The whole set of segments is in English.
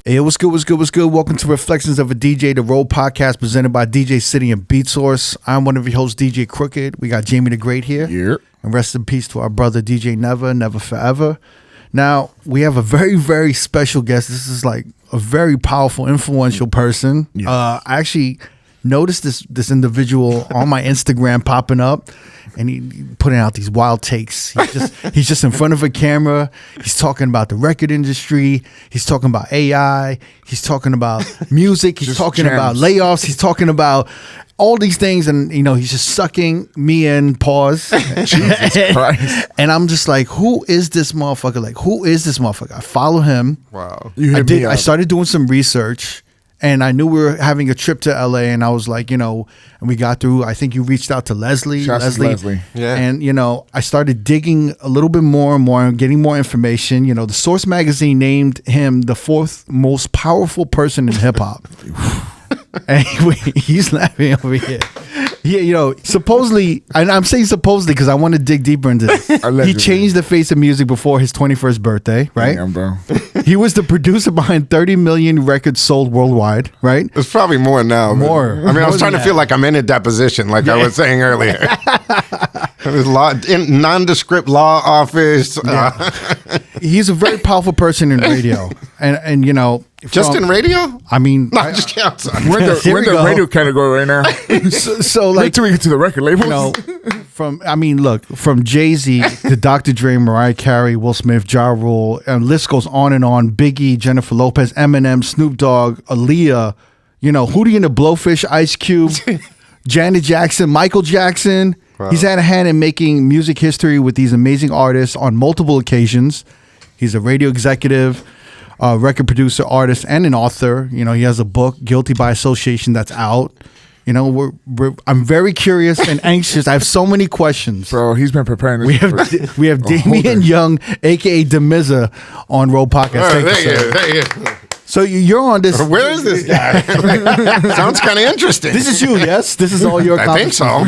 Hey, what's good, what's good, what's good? Welcome to Reflections of a DJ, the R.O.A.D podcast presented by DJ City and Beat Source. I'm one of your hosts, DJ Crooked. We got Jamie the Great here. Yep. And rest in peace to our brother, DJ Never Forever. Now, we have a very, very special guest. This is like a very powerful, influential person. Yes. I actually noticed this individual on my Instagram popping up, and he putting out these wild takes. He's just in front of a camera. He's talking about the record industry. He's talking about AI. He's talking about music. He's talking about layoffs. He's talking about all these things, and he's just sucking me in. Pause. Jesus Christ. And I'm just like, who is this motherfucker? Like, who is this motherfucker? I follow him. Wow. I started doing some research. And I knew we were having a trip to LA, and I was like, and we got through. I think you reached out to Leslie. Leslie. Yeah. And, I started digging a little bit more and more and getting more information. The Source magazine named him the 4th most powerful person in hip hop. Anyway, he's laughing over here. Yeah, supposedly, and I'm saying supposedly because I want to dig deeper into this. He changed the face of music before his 21st birthday, right? Damn, bro. He was the producer behind 30 million records sold worldwide, right? It's probably more now. More. I was trying to feel like I'm in a deposition, like I was saying earlier. There's nondescript law office. He's a very powerful person in radio, and just in radio. I mean, just outside. We're in the radio category right now. so like, wait till we get to the record labels. From Jay-Z to Dr. Dre, Mariah Carey, Will Smith, Ja Rule, and list goes on and on. Biggie, Jennifer Lopez, Eminem, Snoop Dogg, Aaliyah, Hootie and the Blowfish, Ice Cube, Janet Jackson, Michael Jackson. Wow. He's had a hand in making music history with these amazing artists on multiple occasions. He's a radio executive, record producer, artist, and an author. He has a book, Guilty by Association, that's out. I'm very curious and anxious. I have so many questions. Bro, he's been preparing this. We have Damion Young, a.k.a. Damizza, on R.O.A.D podcast. There you go. So you're on this. Where is this guy? Sounds kind of interesting. This is you, yes? This is all your I think so.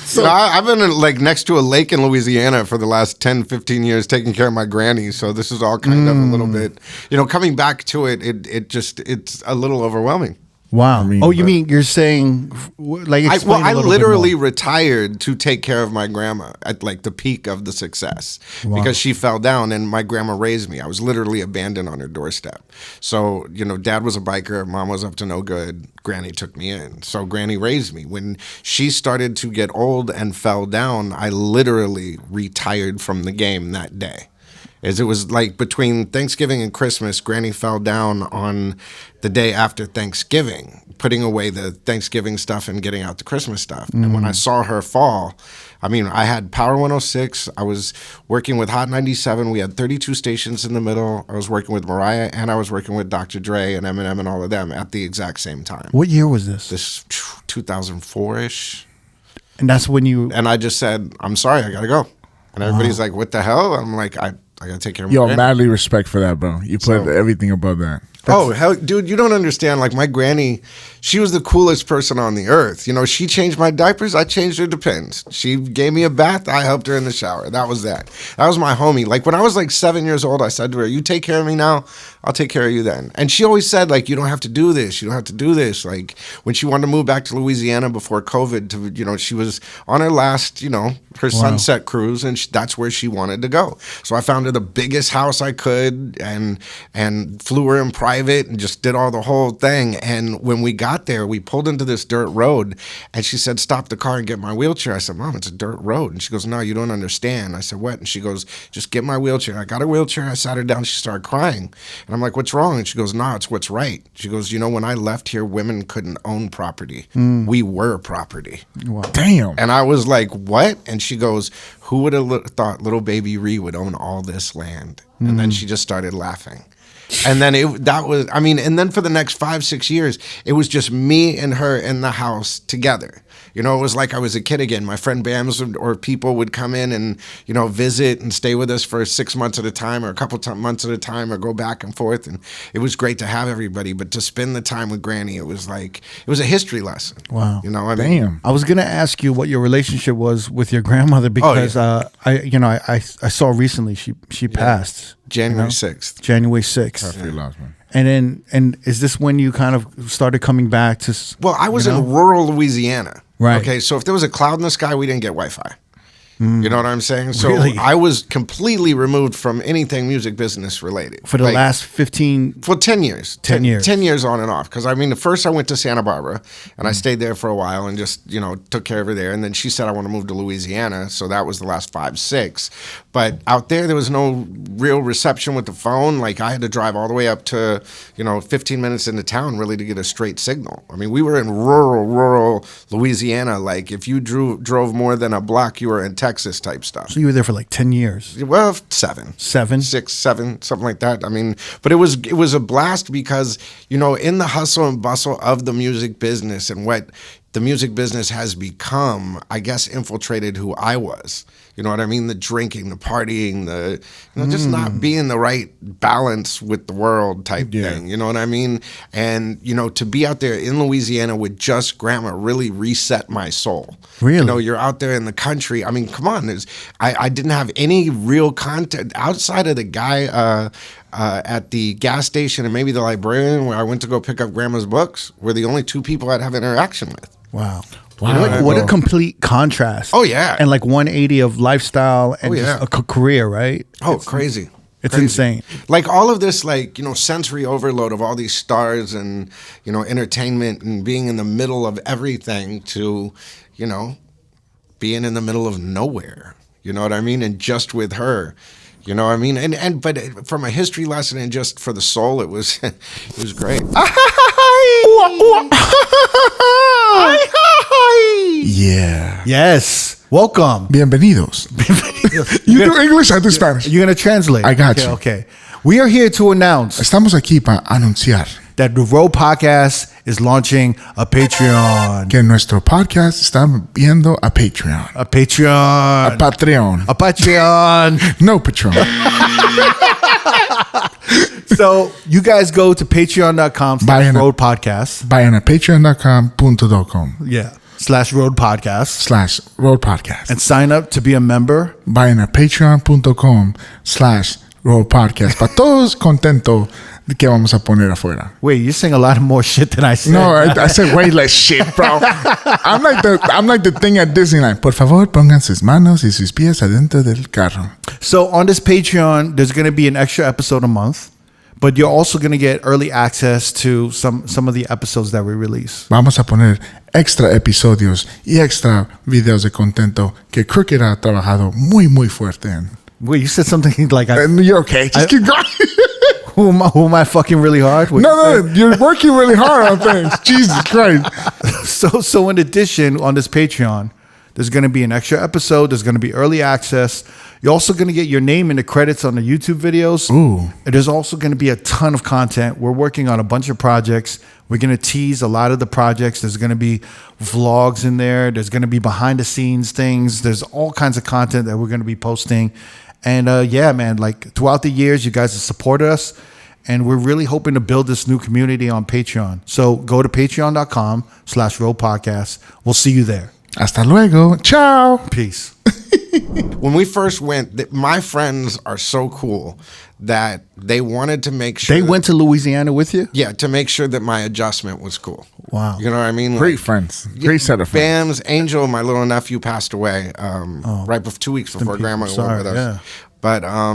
So I've been next to a lake in Louisiana for the last 10, 15 years taking care of my granny. So this is all kind of a little bit, coming back to it's a little overwhelming. Wow. You mean you're saying I literally retired to take care of my grandma at the peak of the success because she fell down and my grandma raised me. I was literally abandoned on her doorstep. So, dad was a biker, mom was up to no good, granny took me in. So granny raised me. When she started to get old and fell down, I literally retired from the game that day. It was between Thanksgiving and Christmas, Granny fell down on the day after Thanksgiving, putting away the Thanksgiving stuff and getting out the Christmas stuff. And when I saw her fall, I had Power 106. I was working with Hot 97. We had 32 stations in the middle. I was working with Mariah, and I was working with Dr. Dre and Eminem and all of them at the exact same time. What year was this? This 2004-ish. And that's when you... And I just said, I'm sorry, I got to go. And everybody's like, what the hell? I'm like, I gotta take care of my granny. Madly respect for that, bro. You put everything above that. Hell, dude, you don't understand. My granny, she was the coolest person on the earth. She changed my diapers. I changed her Depends. She gave me a bath. I helped her in the shower. That was that. That was my homie. When I was 7 years old, I said to her, you take care of me now, I'll take care of you then. And she always said, you don't have to do this. You don't have to do this. When she wanted to move back to Louisiana before COVID, she was on her last, her sunset cruise, and that's where she wanted to go. So I found her the biggest house I could and flew her in private and just did all the whole thing. And when we got there, we pulled into this dirt road, and she said, stop the car and get my wheelchair. I said, Mom, it's a dirt road. And she goes, no, you don't understand. I said, what? And she goes, just get my wheelchair. I got her wheelchair. I sat her down. She started crying. And I'm like, what's wrong? And she goes, no, it's what's right. She goes, when I left here, women couldn't own property. We were property. Wow. Damn. And I was like, what? And she goes, who would have thought little baby Ree would own all this land? And then she just started laughing. And then and then for the next 5-6 years, it was just me and her in the house together. It was like I was a kid again. My friend Bams or people would come in and, visit and stay with us for 6 months at a time or a couple months at a time or go back and forth. And it was great to have everybody. But to spend the time with Granny, it was a history lesson. Wow. Damn. I was going to ask you what your relationship was with your grandmother because I I saw recently she passed January 6th. January 6th. After you lost, man. And is this when you kind of started coming back to? Well, I was in rural Louisiana. Right. Okay, so if there was a cloud in the sky, we didn't get Wi-Fi. You know what I'm saying? So Really? I was completely removed from anything music business related. For the last 15... For 10 years. 10 years. 10 years on and off. Because, I mean, first I went to Santa Barbara, and I stayed there for a while and just, took care of her there. And then she said, I want to move to Louisiana. So that was the last 5, 6. But out there was no real reception with the phone. Like, I had to drive all the way up to, 15 minutes into town really to get a straight signal. I mean, we were in rural Louisiana. Like, if you drove more than a block, you were in Texas type stuff. So you were there for like 10 years. Well, 7. 7? 6, 7, something like that. I mean, but it was a blast because, in the hustle and bustle of the music business and what the music business has become, I guess, infiltrated who I was. You know what I mean? The drinking, the partying, the just not being the right balance with the world type thing. You know what I mean? And to be out there in Louisiana with just grandma really reset my soul. Really? You're out there in the country. I mean, come on. I didn't have any real content outside of the guy at the gas station and maybe the librarian where I went to go pick up grandma's books were the only 2 people I'd have interaction with. Wow. Wow. What a complete contrast. Oh, yeah. And like 180 of lifestyle and just a career, right? Oh, crazy. It's Crazy. insane. Like all of this, sensory overload of all these stars and, entertainment and being in the middle of everything to, being in the middle of nowhere. You know what I mean? And just with her. You know what I mean? But from a history lesson and just for the soul, it was great. Yeah. Yes. Welcome. Bienvenidos. You do English, I do Spanish. You're going to translate. I got you. Okay. We are here to announce Estamos aquí para anunciar that the R.O.A.D podcast is launching a Patreon. que nuestro podcast está viendo a Patreon. A Patreon. A Patreon. A Patreon. No Patreon. So you guys go to patreon.com Vayan a- /R.O.A.D podcast. Vayan a patreon.com.com Yeah. /R.O.A.D podcast. /R.O.A.D podcast. And sign up to be a member. Vayan a patreon.com/R.O.A.D podcast. Para todos contentos de que vamos a poner afuera. Wait, you're saying a lot more shit than I said. No, I said way less shit, bro. I'm like the thing at Disneyland. Por favor, pongan sus manos y sus pies adentro del carro. So on this Patreon, there's going to be an extra episode a month, but you're also going to get early access to some of the episodes that we release. Vamos a poner extra episodios y extra videos de contento que Crooked ha trabajado muy fuerte en. Wait, you said something like You're okay. Just keep going. who am I fucking really hard? What No, you're working really hard on things. Jesus Christ. So in addition, on this Patreon, there's going to be an extra episode. There's going to be early access. You're also going to get your name in the credits on the YouTube videos. Ooh. And there's also going to be a ton of content. We're working on a bunch of projects. We're going to tease a lot of the projects. There's going to be vlogs in there. There's going to be behind the scenes things. There's all kinds of content that we're going to be posting. And yeah, man, like throughout the years, you guys have supported us. And we're really hoping to build this new community on Patreon. So go to patreon.com/R.O.A.D podcast. We'll see you there. Hasta luego. Ciao. Peace. When we first went, my friends are so cool that they wanted to make sure. They went to Louisiana with you? Yeah, to make sure that my adjustment was cool. Wow. You know what I mean? Great friends. Great set of friends. Bam's Angel, my little nephew, passed away right 2 weeks before Grandma went with us. Yeah. But I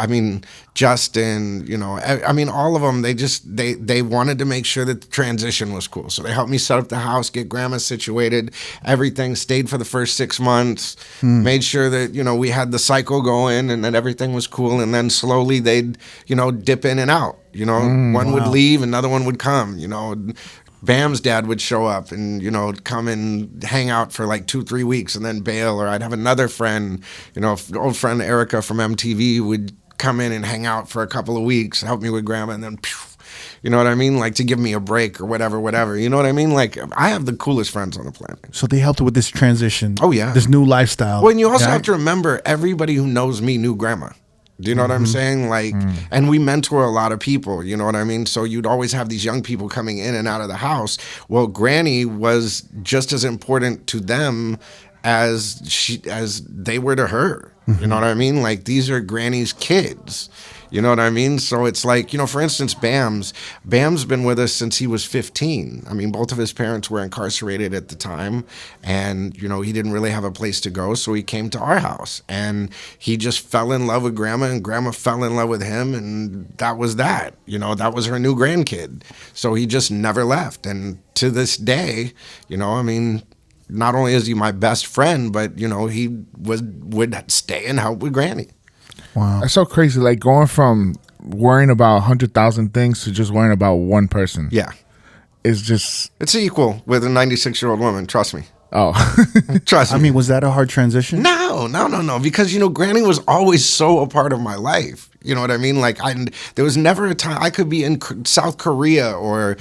mean, Justin, I mean, all of them. They wanted to make sure that the transition was cool. So they helped me set up the house, get Grandma situated. Everything stayed for the first 6 months. Made sure that we had the cycle going and that everything was cool. And then slowly they'd dip in and out. One would leave, another one would come. Bam's dad would show up and, come and hang out for like 2-3 weeks and then bail. Or I'd have another friend, old friend Erica from MTV would come in and hang out for a couple of weeks, help me with Grandma, and then, you know what I mean? Like to give me a break or whatever. You know what I mean? Like I have the coolest friends on the planet. So they helped with this transition. Oh, yeah. This new lifestyle. Well, and you also have to remember, everybody who knows me knew Grandma. Do you know what I'm saying? Like, and we mentor a lot of people, you know what I mean? So you'd always have these young people coming in and out of the house. Well, Granny was just as important to them as they were to her. You know what I mean? Like, these are Granny's kids. You know what I mean? So it's like, for instance, Bam's been with us since he was 15. I mean, both of his parents were incarcerated at the time, and, he didn't really have a place to go, so he came to our house, and he just fell in love with Grandma, and Grandma fell in love with him, and that was that. That was her new grandkid. So he just never left, and to this day, I mean, not only is he my best friend, but, he would stay and help with Granny. Wow. That's so crazy. Like, going from worrying about 100,000 things to just worrying about one person. Yeah. It's equal with a 96-year-old woman. Trust me. Oh. Trust me. I mean, was that a hard transition? No. Because, Granny was always so a part of my life. You know what I mean? Like, there was never a time I could be in South Korea or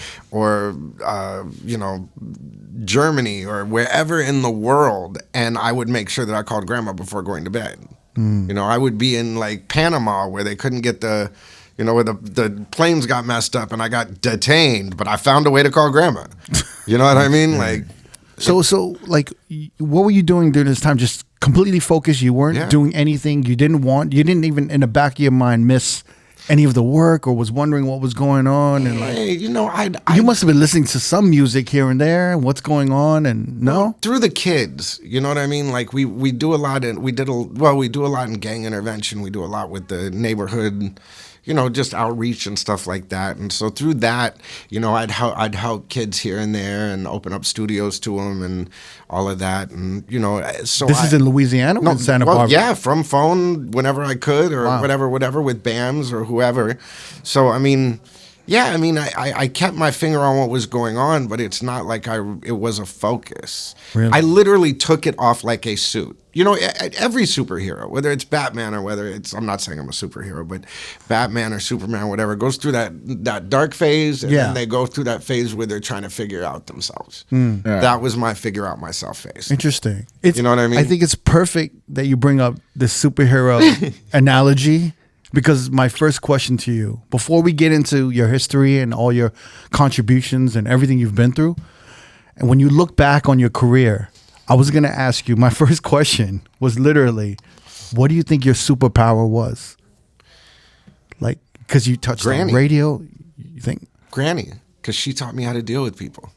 Germany or wherever in the world, and I would make sure that I called Grandma before going to bed. I would be in like Panama where they couldn't get where the planes got messed up and I got detained, but I found a way to call Grandma. You know what I mean? Like, so like, what were you doing during this time? Just completely focused. You weren't doing anything. You didn't even in the back of your mind miss any of the work, or was wondering what was going on, and like, you must have been listening to some music here and there. What's going on? And through the kids, you know what I mean. Like, we do a lot in we do a lot in gang intervention. We do a lot with the neighborhood, just outreach and stuff like that. And so through that, I'd help kids here and there and open up studios to them and all of that. And so this is in Louisiana, or in Santa Barbara? Yeah, from phone whenever I could, or whatever with BAMs or whoever. So I mean, I kept my finger on what was going on, but it's not like it was a focus. Really? I literally took it off like a suit. Every superhero, whether it's Batman or whether it's, I'm not saying I'm a superhero, but Batman or Superman, whatever, goes through that dark phase, and then they go through that phase where they're trying to figure out themselves. Yeah. That was my figure out myself phase. Interesting. You know what I mean? I think it's perfect that you bring up the superhero analogy. Because my first question to you, before we get into your history and all your contributions and everything you've been through, and when you look back on your career, I was going to ask you, my first question was literally, what do you think your superpower was? Like, because you touched on radio, you think? Granny, because she taught me how to deal with people.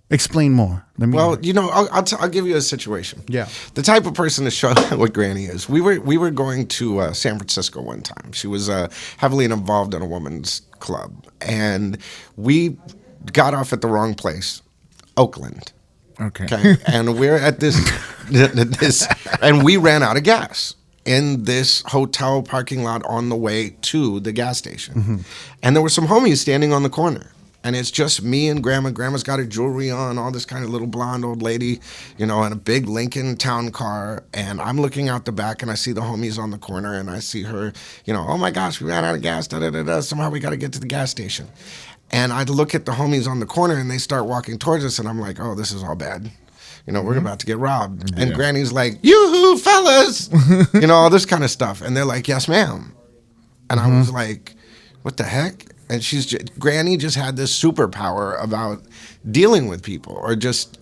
Explain more. I'll give you a situation. Yeah. The type of person to show what Granny is. We were going to San Francisco one time. She was heavily involved in a woman's club, and we got off at the wrong place, Oakland. Okay. And we're at this, and we ran out of gas in this hotel parking lot on the way to the gas station. Mm-hmm. And there were some homies standing on the corner. And it's just me and Grandma. Grandma's got her jewelry on, all this kind of little blonde old lady, in a big Lincoln town car. And I'm looking out the back, and I see the homies on the corner, and I see her, oh my gosh, we ran out of gas, da-da-da-da. Somehow we got to get to the gas station. And I look at the homies on the corner, and they start walking towards us, and I'm like, oh, this is all bad. We're about to get robbed. Yeah. And Granny's like, yoo-hoo, fellas, all this kind of stuff. And they're like, yes, ma'am. And I was like, what the heck? And Granny just had this superpower about dealing with people, or just,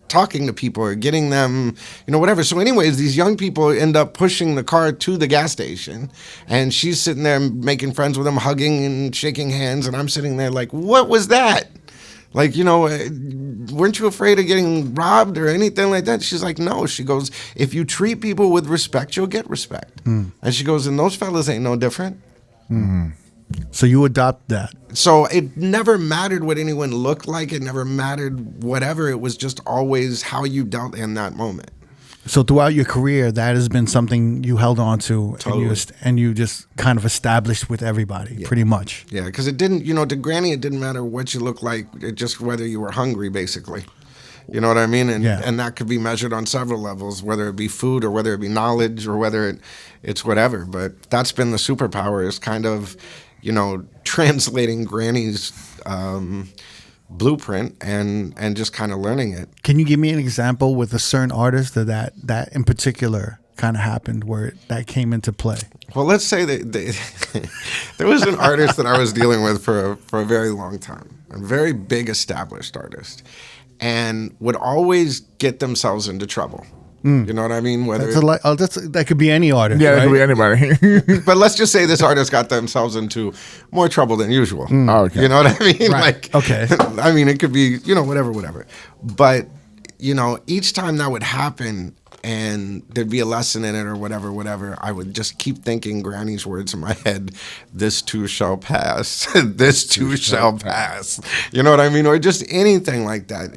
talking to people, or getting them, whatever. So anyways, these young people end up pushing the car to the gas station, and she's sitting there making friends with them, hugging and shaking hands. And I'm sitting there like, what was that? Like, weren't you afraid of getting robbed or anything like that? She's like, no. She goes, if you treat people with respect, you'll get respect. And she goes, and those fellas ain't no different. Mm. So you adopt that. So it never mattered what anyone looked like. It never mattered whatever. It was just always how you dealt in that moment. So throughout your career, that has been something you held on to, totally. and you just kind of established with everybody, pretty much. Yeah, because it didn't, to Granny, it didn't matter what you looked like. It just whether you were hungry, basically. You know what I mean? And that could be measured on several levels, whether it be food or whether it be knowledge or whether it's whatever. But that's been the superpower, is kind of, translating Granny's blueprint and just kind of learning it. Can you give me an example with a certain artist that in particular kind of happened where that came into play? Well, let's say that there was an artist that I was dealing with for a very long time, a very big established artist. and would always get themselves into trouble. You know what I mean? Whether that could be any artist. Yeah, right? it could be anybody. but let's just say this artist got themselves into more trouble than usual. Oh, okay. You know what I mean? Right. Like, Okay. I mean, it could be, whatever. But, each time that would happen and there'd be a lesson in it or whatever, I would just keep thinking Granny's words in my head, this too shall pass, this too shall pass. You know what I mean? Or just anything like that.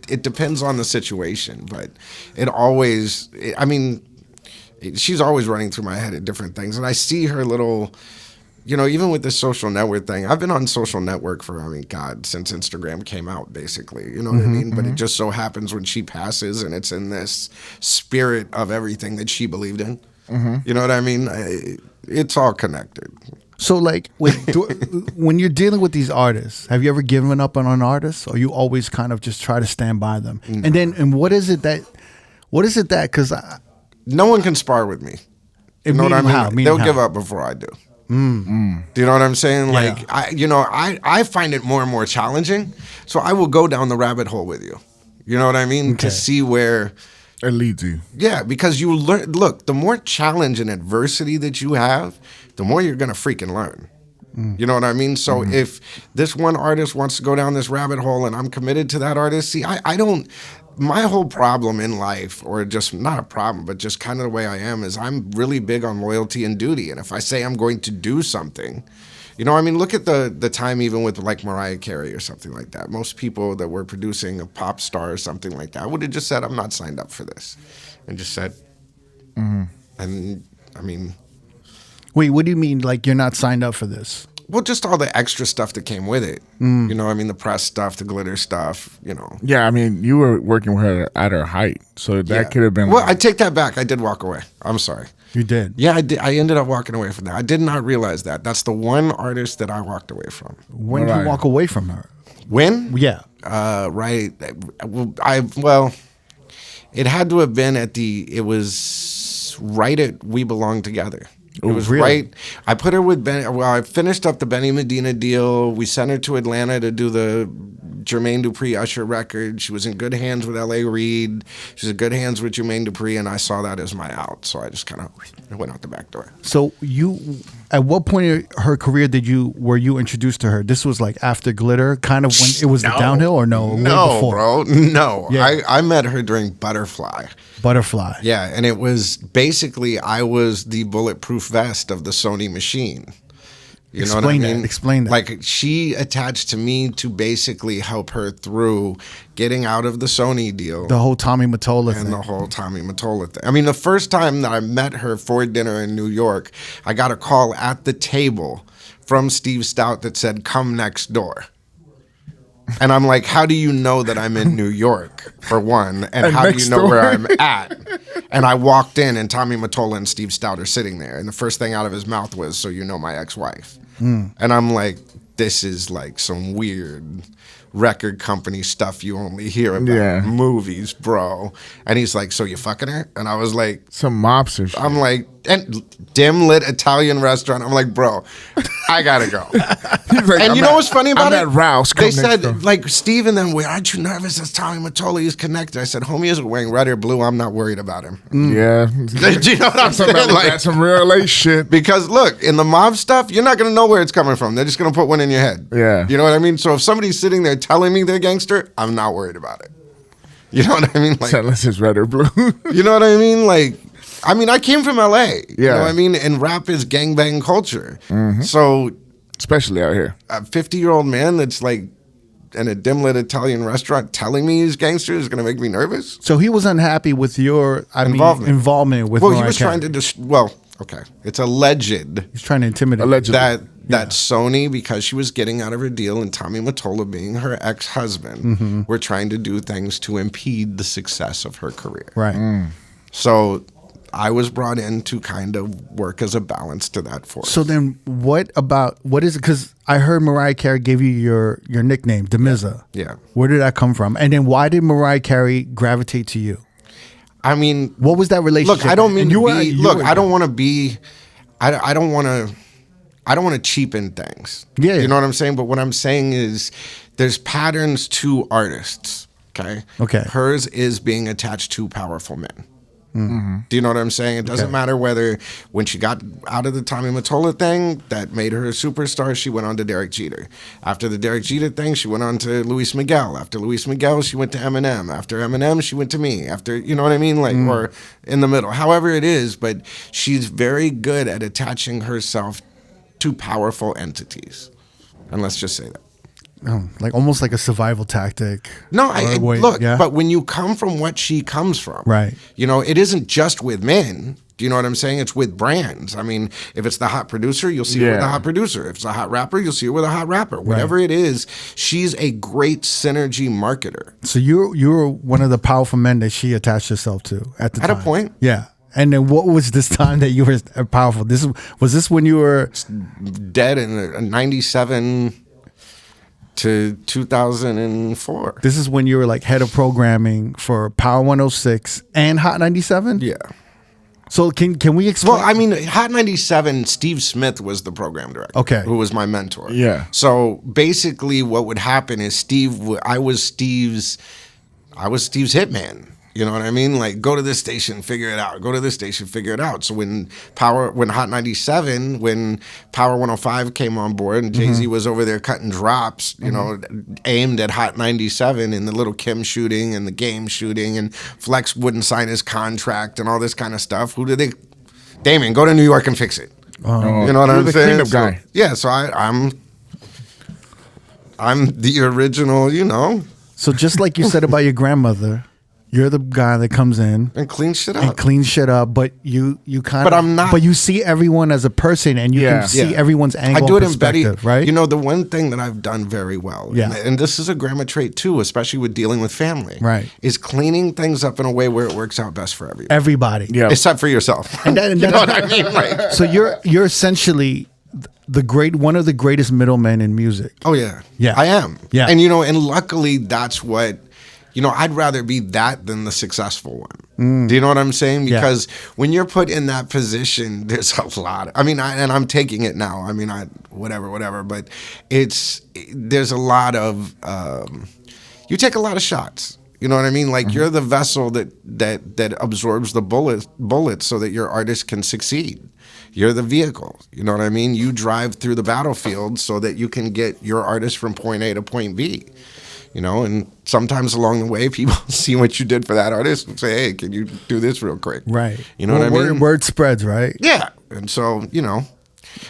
It depends on the situation, but it always, she's always running through my head at different things. And I see her little, even with this social network thing, I've been on social network for, since Instagram came out, basically. You know what I mean? But it just so happens when she passes and it's in this spirit of everything that she believed in. You know what I mean? It's all connected. So, like, when you're dealing with these artists, have you ever given up on an artist, or you always kind of just try to stand by them? And what is it that, because no one can spar with me. You know what I mean? They'll give up before I do. Do you know what I'm saying? Yeah. Like, I find it more and more challenging. So I will go down the rabbit hole with you. You know what I mean? Okay. To see where It leads you. Yeah, because you learn. Look, the more challenge and adversity that you have, the more you're gonna freaking learn. You know what I mean? So if this one artist wants to go down this rabbit hole and I'm committed to that artist, see, I don't. My whole problem in life, or just not a problem, but just kind of the way I am, is I'm really big on loyalty and duty. And if I say I'm going to do something, look at the time even with like Mariah Carey or something like that. Most people that were producing a pop star or something like that would have just said, I'm not signed up for this. And just said, and wait, what do you mean? Like you're not signed up for this? Well, just all the extra stuff that came with it. The press stuff, the glitter stuff, Yeah, you were working with her at her height, so that could have been. Well, I take that back. I did walk away. I'm sorry. You did? Yeah, I did. I ended up walking away from that. I did not realize that. That's the one artist that I walked away from. When did you walk away from her? When? Yeah. Right. Well, it had to have been it was right at We Belong Together. It was really? right. I put her with Ben. Well, I finished up the Benny Medina deal. We sent her to Atlanta to do the Jermaine Dupri Usher record. She was in good hands with R.O.A.D. She was in good hands with Jermaine Dupri, and I saw that as my out. So I just kind of went out the back door. So at what point in her career were you introduced to her? This was like after Glitter, kind of when it was the downhill, or no? No, way before? bro. No. Yeah. I met her during Butterfly. Butterfly. Yeah, and it was basically I was the bulletproof vest of the Sony machine. You know what I mean? Explain that. Like she attached to me to basically help her through getting out of the Sony deal. The whole Tommy Mottola and thing. the whole Tommy Mottola thing. The first time that I met her for dinner in New York, I got a call at the table from Steve Stout that said, "Come next door." And I'm like, how do you know that I'm in New York, for one? And how do you know where I'm at? And I walked in, and Tommy Mottola and Steve Stout are sitting there. And the first thing out of his mouth was, "So you know my ex-wife." And I'm like, this is like some weird record company stuff you only hear about in movies, bro. And he's like, "So you fucking her?" And I was like, some mobster shit. I'm like, and dim lit Italian restaurant. I'm like, bro, I gotta go. Like, and you know what's funny about I'm it? at Rouse. They said, like, Steve and them, aren't you nervous? That's Tommy Mottola. He's connected. I said, homie isn't wearing red or blue. I'm not worried about him. Yeah. Do you know what I'm saying? That's some real lace shit. Because look, in the mob stuff, you're not gonna know where it's coming from. They're just gonna put one in your head. Yeah. You know what I mean? So if somebody's sitting there telling me they're gangster, I'm not worried about it. You know what I mean? Like, unless it's red or blue. You know what I mean? Like, I came from LA. You Yeah. know what I mean? And rap is gangbang culture. So especially out here. a 50-year-old man that's like in a dim-lit Italian restaurant telling me he's gangster is going to make me nervous. So he was unhappy with your involvement with. Well, he Mariah was Carey. trying to okay. It's alleged He's trying to intimidate. Allegedly. that Sony, because she was getting out of her deal, and Tommy Mottola being her ex-husband, were trying to do things to impede the success of her career. Right. So I was brought in to kind of work as a balance to that force. So then what is it? Because I heard Mariah Carey gave you your nickname, Damizza. Yeah. Where did that come from? And then why did Mariah Carey gravitate to you? What was that relationship? Look, I don't mean I don't want to cheapen things. Yeah. You know what I'm saying? But what I'm saying is there's patterns to artists. Okay. Okay. Hers is being attached to powerful men. Do you know what I'm saying? It doesn't matter whether when she got out of the Tommy Mottola thing that made her a superstar, she went on to Derek Jeter. After the Derek Jeter thing, she went on to Luis Miguel. After Luis Miguel, she went to Eminem. After Eminem, she went to me. After, you know what I mean? Like, or in the middle, however it is, but she's very good at attaching herself to powerful entities. And let's just say that. Oh, like almost like a survival tactic. No, look, yeah? but when you come from what she comes from, Right. You know, it isn't just with men. Do you know what I'm saying? It's with brands. I mean, if it's the hot producer, you'll see her with a hot producer. If it's a hot rapper, you'll see her with a hot rapper. Whatever it is, she's a great synergy marketer. So you were one of the powerful men that she attached herself to at the time. At a point. Yeah. And then what was this time that you were powerful? Was this when you were Dead in 97 to 2004. This is when you were like head of programming for Power 106 and Hot 97? Yeah. So can we explain? Well, I mean, Hot 97, Steve Smith was the program director. Okay. Who was my mentor. Yeah. So basically what would happen is I was Steve's hitman. You know what I mean? Like, go to this station, figure it out. Go to this station, figure it out. So when Hot 97, when Power 105 came on board and Jay-Z was over there cutting drops, you know, aimed at Hot 97 in the Little Kim shooting and the Game shooting, and Flex wouldn't sign his contract and all this kind of stuff. Who did they? Damien, go to New York and fix it. You know what I'm the saying? cleanup guy. Yeah, so I'm the original, you know. So just like you said about your grandmother, you're the guy that comes in And clean shit up. and cleans shit up, but you kind of. But I'm not- But you see everyone as a person, and you Yeah. can see Yeah. everyone's angle. I do it and in Betty. perspective, right? You know, the one thing that I've done very well, Yeah. and this is a grandma trait too, especially with dealing with family, Right. is cleaning things up in a way where it works out best for everyone. everybody. Yeah. Except for yourself. And that- you know what I mean? Like, So you're essentially one of the greatest middlemen in music. oh yeah, Yeah. I am. Yeah. And you know, and luckily that's what. You know, I'd rather be that than the successful one. Do you know what I'm saying? Yeah. Because when you're put in that position, there's a lot. I mean, and I'm taking it now. I mean, whatever. But there's a lot of. You take a lot of shots. You know what I mean? Like you're the vessel that absorbs the bullets so that your artist can succeed. You're the vehicle. You know what I mean? You drive through the battlefield so that you can get your artist from point A to point B. You know, and sometimes along the way, people see what you did for that artist and say, "Hey, can you do this real quick?" Right. You know what I mean? Word spreads, right? Yeah. And so, you know,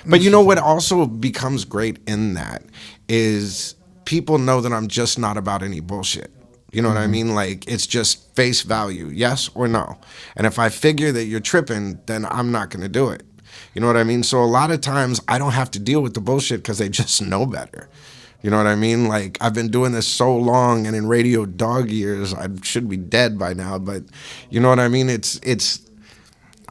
but you know what also becomes great in that is people know that I'm just not about any bullshit. You know what I mean? Like, it's just face value, yes or no. And if I figure that you're tripping, then I'm not going to do it. You know what I mean? So a lot of times I don't have to deal with the bullshit because they just know better. You know what I mean? Like, I've been doing this so long, and in radio dog years, I should be dead by now. But you know what I mean?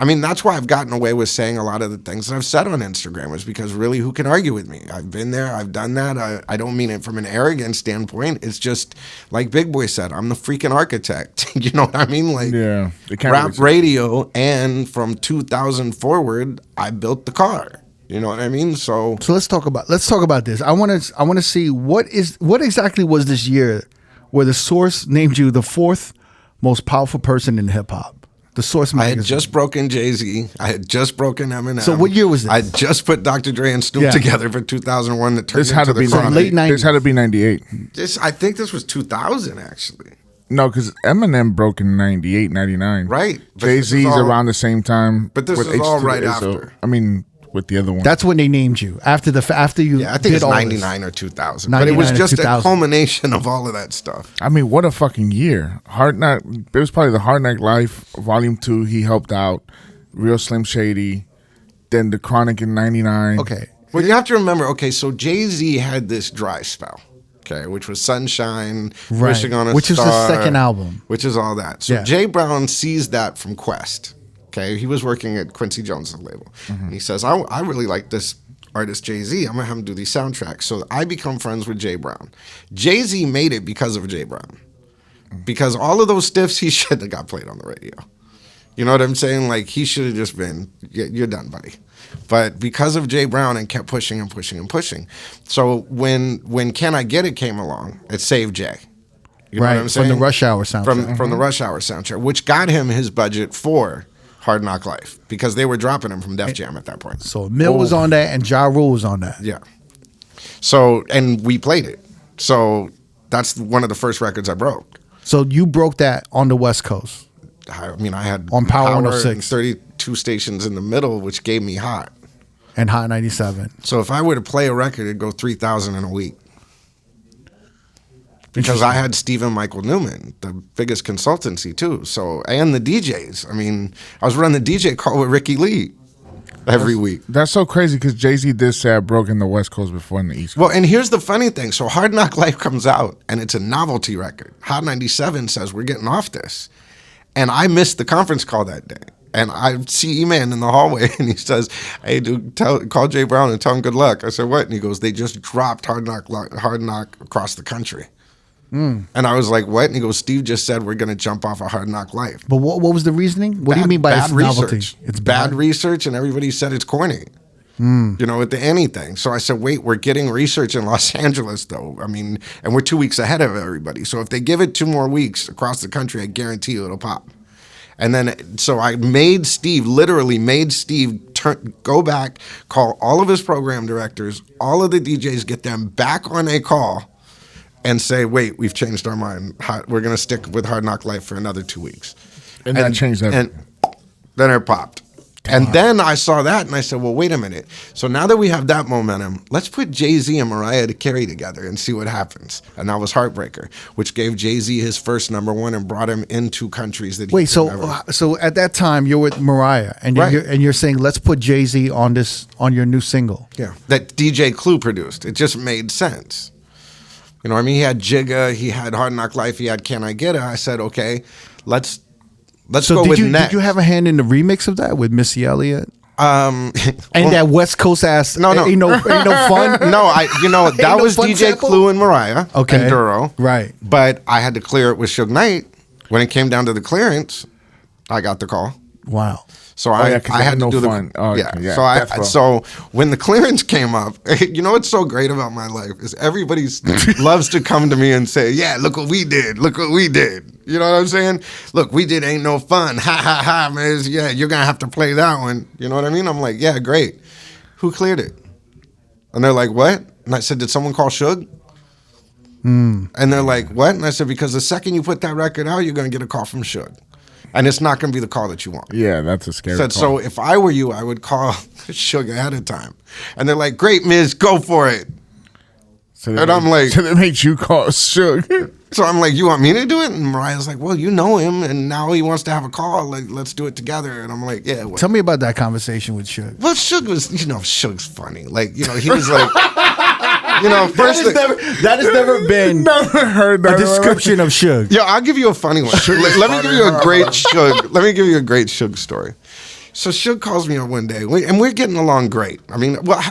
I mean, that's why I've gotten away with saying a lot of the things that I've said on Instagram, is because really, who can argue with me? I've been there. I've done that. I don't mean it from an arrogant standpoint. It's just, like Big Boy said, I'm the freaking architect. You know what I mean? Like, Yeah. rap radio, and from 2000 forward, I built the car. You know what I mean? So So let's talk about this. I want to see what exactly was this year where the Source named you the 4th most powerful person in hip hop. The Source I magazine. had just broken Jay-Z. I had just broken Eminem. So what year was this? I had just put Dr. Dre and Snoop Yeah. together for 2001 that turned This had into to be the Chronic. late 90s. This had to be 98. I think this was 2000 actually. No, because Eminem broke in 98, 99. Right. But Jay-Z's this is all- around the same time. But this with is all H2 right so- after. I mean, with the other one. That's when they named you after you. Yeah, I think did it's all 99 or 2000. But it was 99 or just a 2000. culmination of all of that stuff. I mean, what a fucking year. Hard Knock. It was probably the Hard Knock Life Volume 2. He helped out. Real Slim Shady. Then the Chronic in 99. Okay. Well, you have to remember, okay, so Jay-Z had this dry spell, okay, which was Sunshine, Right. Wishing on a Which is the Star. second album. Which is all that. So Yeah. Jay Brown sees that from Quest, okay? He was working at Quincy Jones' label. And he says, I really like this artist Jay-Z. I'm going to have him do these soundtracks. So I become friends with Jay Brown. Jay-Z made it because of Jay Brown. Because all of those stiffs, he should have got played on the radio. You know what I'm saying? Like, he should have just been, you're done, buddy. But because of Jay Brown, and kept pushing and pushing and pushing. So when Can I Get It came along, it saved Jay. You know what I'm saying? From the Rush Hour soundtrack. From the Rush Hour soundtrack, which got him his budget for Hard Knock Life because they were dropping him from Def Jam at that point. So Mill was on that and Ja Rule was on that. Yeah. So, and we played it. So that's one of the first records I broke. So you broke that on the West Coast. I mean, I had On Power and 106. 32 stations in the middle, which gave me hot. And Hot 97. So if I were to play a record, it'd go 3,000 in a week. Because I had Stephen Michael Newman, the biggest consultancy too. So, and the DJs. I mean, I was running the DJ call with Ricky Lee every week. That's so crazy because Jay-Z did say I broke in the West Coast before in the East Coast. Well, and here's the funny thing. So Hard Knock Life comes out and it's a novelty record. Hot 97 says we're getting off this. And I missed the conference call that day. And I see E-Man in the hallway and he says, hey, dude, call Jay Brown and tell him good luck. I said, what? And he goes, they just dropped Hard Knock across the country. And I was like, what? And he goes, Steve just said we're going to jump off a Hard Knock Life. But what was the reasoning? What do you mean by it's novelty? Research. It's bad research, and everybody said it's corny. You know, with the anything. So I said, wait, we're getting research in Los Angeles, though. I mean, and we're 2 weeks ahead of everybody. So if they give it 2 more weeks across the country, I guarantee you it'll pop. And then, so I literally made Steve go back, call all of his program directors, all of the DJs, get them back on a call, and say, wait, we've changed our mind. We're going to stick with Hard Knock Life for another 2 weeks. And that changed everything. And then it popped. And then I saw that and I said, well, wait a minute. So now that we have that momentum, let's put Jay-Z and Mariah Carey together and see what happens. And that was Heartbreaker, which gave Jay-Z his first #1 and brought him into countries that he Wait, could never. so at that time you're with Mariah and Right. you're saying let's put Jay-Z on your new single. Yeah, that DJ Clue produced. It just made sense. You know what I mean? He had Jigga, he had Hard Knock Life, he had Can I Get It? I said, okay, let's So go did with you Next. did you have a hand in the remix of that with Missy Elliott? And And that West Coast ass No. ain't no fun. No, that no was fun DJ sample? Clue and Mariah Okay. and Duro. Right. But I had to clear it with Suge Knight. When it came down to the clearance, I got the call. Wow. So yeah, I 'cause they had had to no do fun. the Oh, yeah. okay, yeah, So that's rough. so when the clearance came up, you know what's so great about my life is everybody loves to come to me and say, "Yeah, look what we did. Look what we did." You know what I'm saying? Look, we did ain't no fun. Ha ha ha, man. Yeah, you're gonna have to play that one. You know what I mean? I'm like, yeah, great. Who cleared it? And they're like, what? And I said, did someone call Suge? And they're like, what? And I said, because the second you put that record out, you're gonna get a call from Suge. And it's not going to be the call that you want. Yeah, that's a scary Said, call. so if I were you, I would call Suge ahead of time. And they're like, great, Miz, go for it. So and I'm like... So they made you call Suge. So I'm like, you want me to do it? And Mariah's like, well, you know him, and now he wants to have a call. Like, let's do it together. And I'm like, yeah. Well, Tell me about that conversation with Suge. well, Suge was, Suge's funny. Like, he was like... first That has never been Never heard that. a description of Suge. Yo, I'll give you a funny one. Let me give you a great Suge. Let me give you a great Suge story. So Suge calls me up one day, and we're getting along great. I mean, well,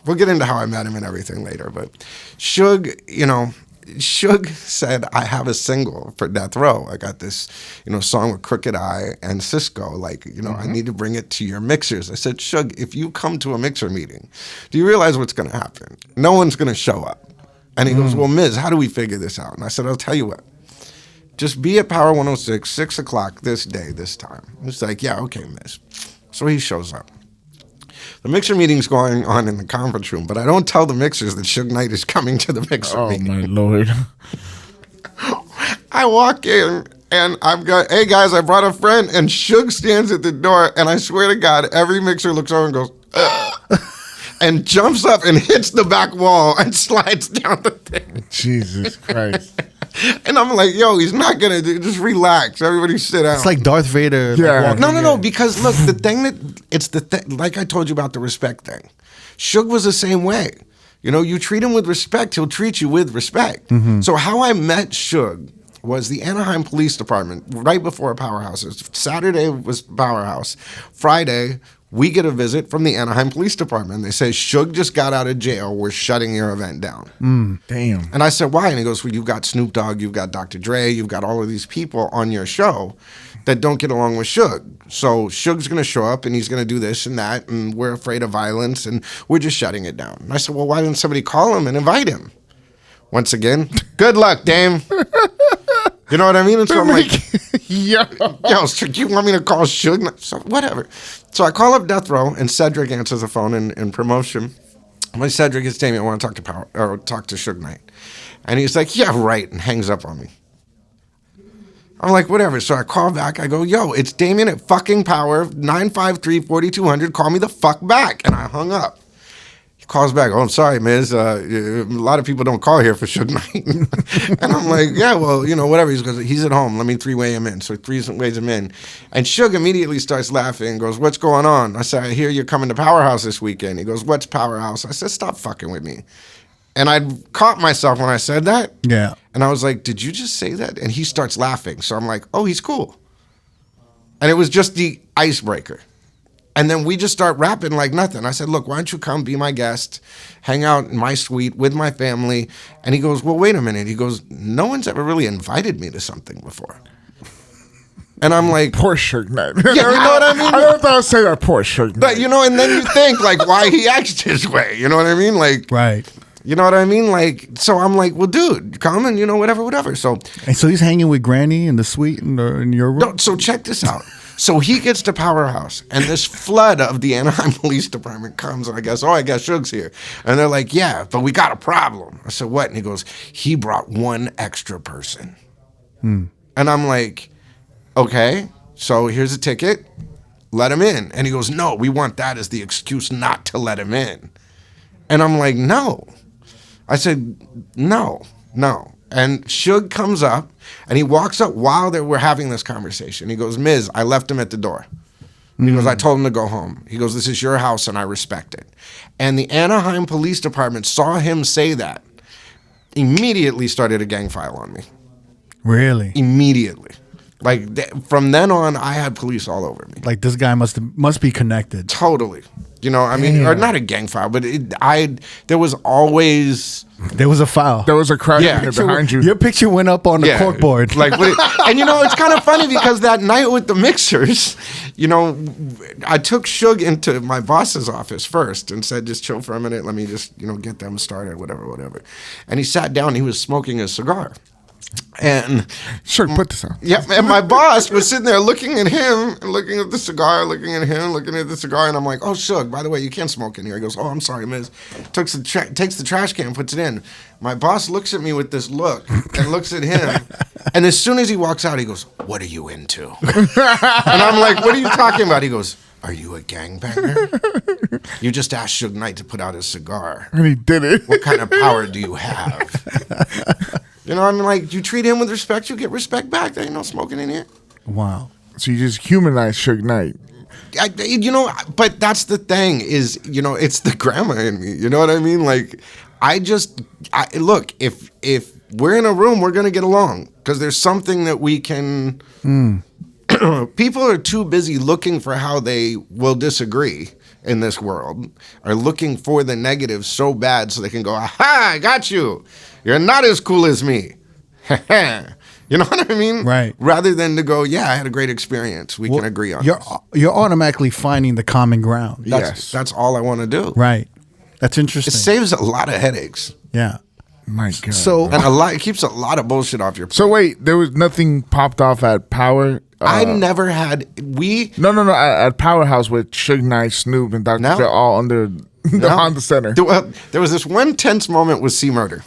we'll get into how I met him and everything later. But Suge, Suge said, I have a single for Death Row. I got this, song with Crooked Eye and Cisco. Like, I need to bring it to your mixers. I said, Suge, if you come to a mixer meeting, do you realize what's going to happen? No one's going to show up. And he goes, well, Miz, how do we figure this out? And I said, I'll tell you what. Just be at Power 106, 6 o'clock this day, this time. He's like, yeah, okay, Miz. So he shows up. The mixer meeting's going on in the conference room, but I don't tell the mixers that Suge Knight is coming to the mixer meeting. Oh, my Lord. I walk in, and I've got, hey, guys, I brought a friend, and Suge stands at the door, and I swear to God, every mixer looks over and goes, ugh, and jumps up and hits the back wall and slides down the thing. Jesus Christ. And I'm like, yo, he's not going to do, just relax. Everybody sit down. It's like Darth Vader. Yeah. No, because look, the thing like I told you about the respect thing. Suge was the same way. You treat him with respect, he'll treat you with respect. So how I met Suge was the Anaheim Police Department right before Powerhouse. Saturday was Powerhouse. Friday, we get a visit from the Anaheim Police Department. They say, Suge just got out of jail. We're shutting your event down. Damn. And I said, why? And he goes, well, you've got Snoop Dogg, you've got Dr. Dre, you've got all of these people on your show that don't get along with Suge. So Suge's going to show up and he's going to do this and that, and we're afraid of violence, and we're just shutting it down. And I said, well, why didn't somebody call him and invite him? Once again, good luck, Dame. You know what I mean? And so I'm like, Yo. do you want me to call Suge Knight? So whatever. So I call up Death Row, and Cedric answers the phone in promotion. I'm like, Cedric, it's Damien. I want to talk to Suge Knight. And he's like, yeah, right, and hangs up on me. I'm like, whatever. So I call back. I go, yo, it's Damien at fucking Power, 953-4200. Call me the fuck back. And I hung up. He calls back. Oh, I'm sorry, Miz. A lot of people don't call here for Suge Knight. And I'm like, yeah, well, whatever. He goes, he's at home. Let me three-way him in. So three-ways him in. And Suge immediately starts laughing and goes, what's going on? I said, I hear you're coming to Powerhouse this weekend. He goes, what's Powerhouse? I said, stop fucking with me. And I caught myself when I said that. Yeah. And I was like, did you just say that? And he starts laughing. So I'm like, oh, he's cool. And it was just the icebreaker. And then we just start rapping like nothing. I said, look, why don't you come be my guest, hang out in my suite with my family? And he goes, well, wait a minute. He goes, no one's ever really invited me to something before. And I'm like, Poor Suge Knight. yeah, you know what I mean? I never thought I'd say that. Poor Suge Knight. But, and then you think, like, why he acts this way. You know what I mean? Like, Right. you know what I mean? Like, so I'm like, well, dude, come and, whatever. So And so he's hanging with Granny in the suite in your room? No, so check this out. So he gets to Powerhouse, and this flood of the Anaheim Police Department comes, and I guess Suge's here. And they're like, yeah, but we got a problem. I said, what? And he goes, he brought one extra person. And I'm like, okay, so here's a ticket. Let him in. And he goes, no, we want that as the excuse not to let him in. And I'm like, no. I said, no. And Suge comes up, and he walks up while we're having this conversation. He goes, Miz, I left him at the door. He goes, I told him to go home. He goes, this is your house, and I respect it. And the Anaheim Police Department saw him say that, immediately started a gang file on me. Really? Immediately. Like, from then on, I had police all over me. Like this guy must be connected. Totally. Or not a gang file, but there was always... There was a file. There was a crash Yeah. behind you. Your picture went up on the corkboard. Like, and it's kind of funny because that night with the mixers, I took Suge into my boss's office first and said, just chill for a minute. Let me just, get them started, whatever. And he sat down. He was smoking a cigar. And Sure, put this on. yeah, and my boss was sitting there looking at him and looking at the cigar, looking at him, looking at the cigar, and I'm like, "Oh, Suge, by the way, you can't smoke in here." He goes, "Oh, I'm sorry, Miz." Takes the trash can, puts it in. My boss looks at me with this look and looks at him, and as soon as he walks out, he goes, "What are you into?" And I'm like, "What are you talking about?" He goes, "Are you a gangbanger? You just asked Suge Knight to put out his cigar, And he did it. What kind of power do you have?" I'm like, you treat him with respect, you get respect back. There ain't no smoking in here. Wow. So you just humanized Suge Knight. But that's the thing is, it's the grandma in me. You know what I mean? Like, look, if we're in a room, we're going to get along because there's something that we can... People are too busy looking for how they will disagree in this world, are looking for the negative so bad so they can go, aha, I got you. You're not as cool as me. You know what I mean? Right. Rather than to go, yeah, I had a great experience. We can agree on this. You're automatically finding the common ground. That's all I want to do. Right. That's It interesting. saves a lot of headaches. Yeah. My God. So And it keeps a lot of bullshit off your plate. So wait, there was nothing popped off at Power. I never had No. At Powerhouse with Suge Knight, Snoop, and Dr. No. Dre all under the Honda Center. There was this one tense moment with C Murder.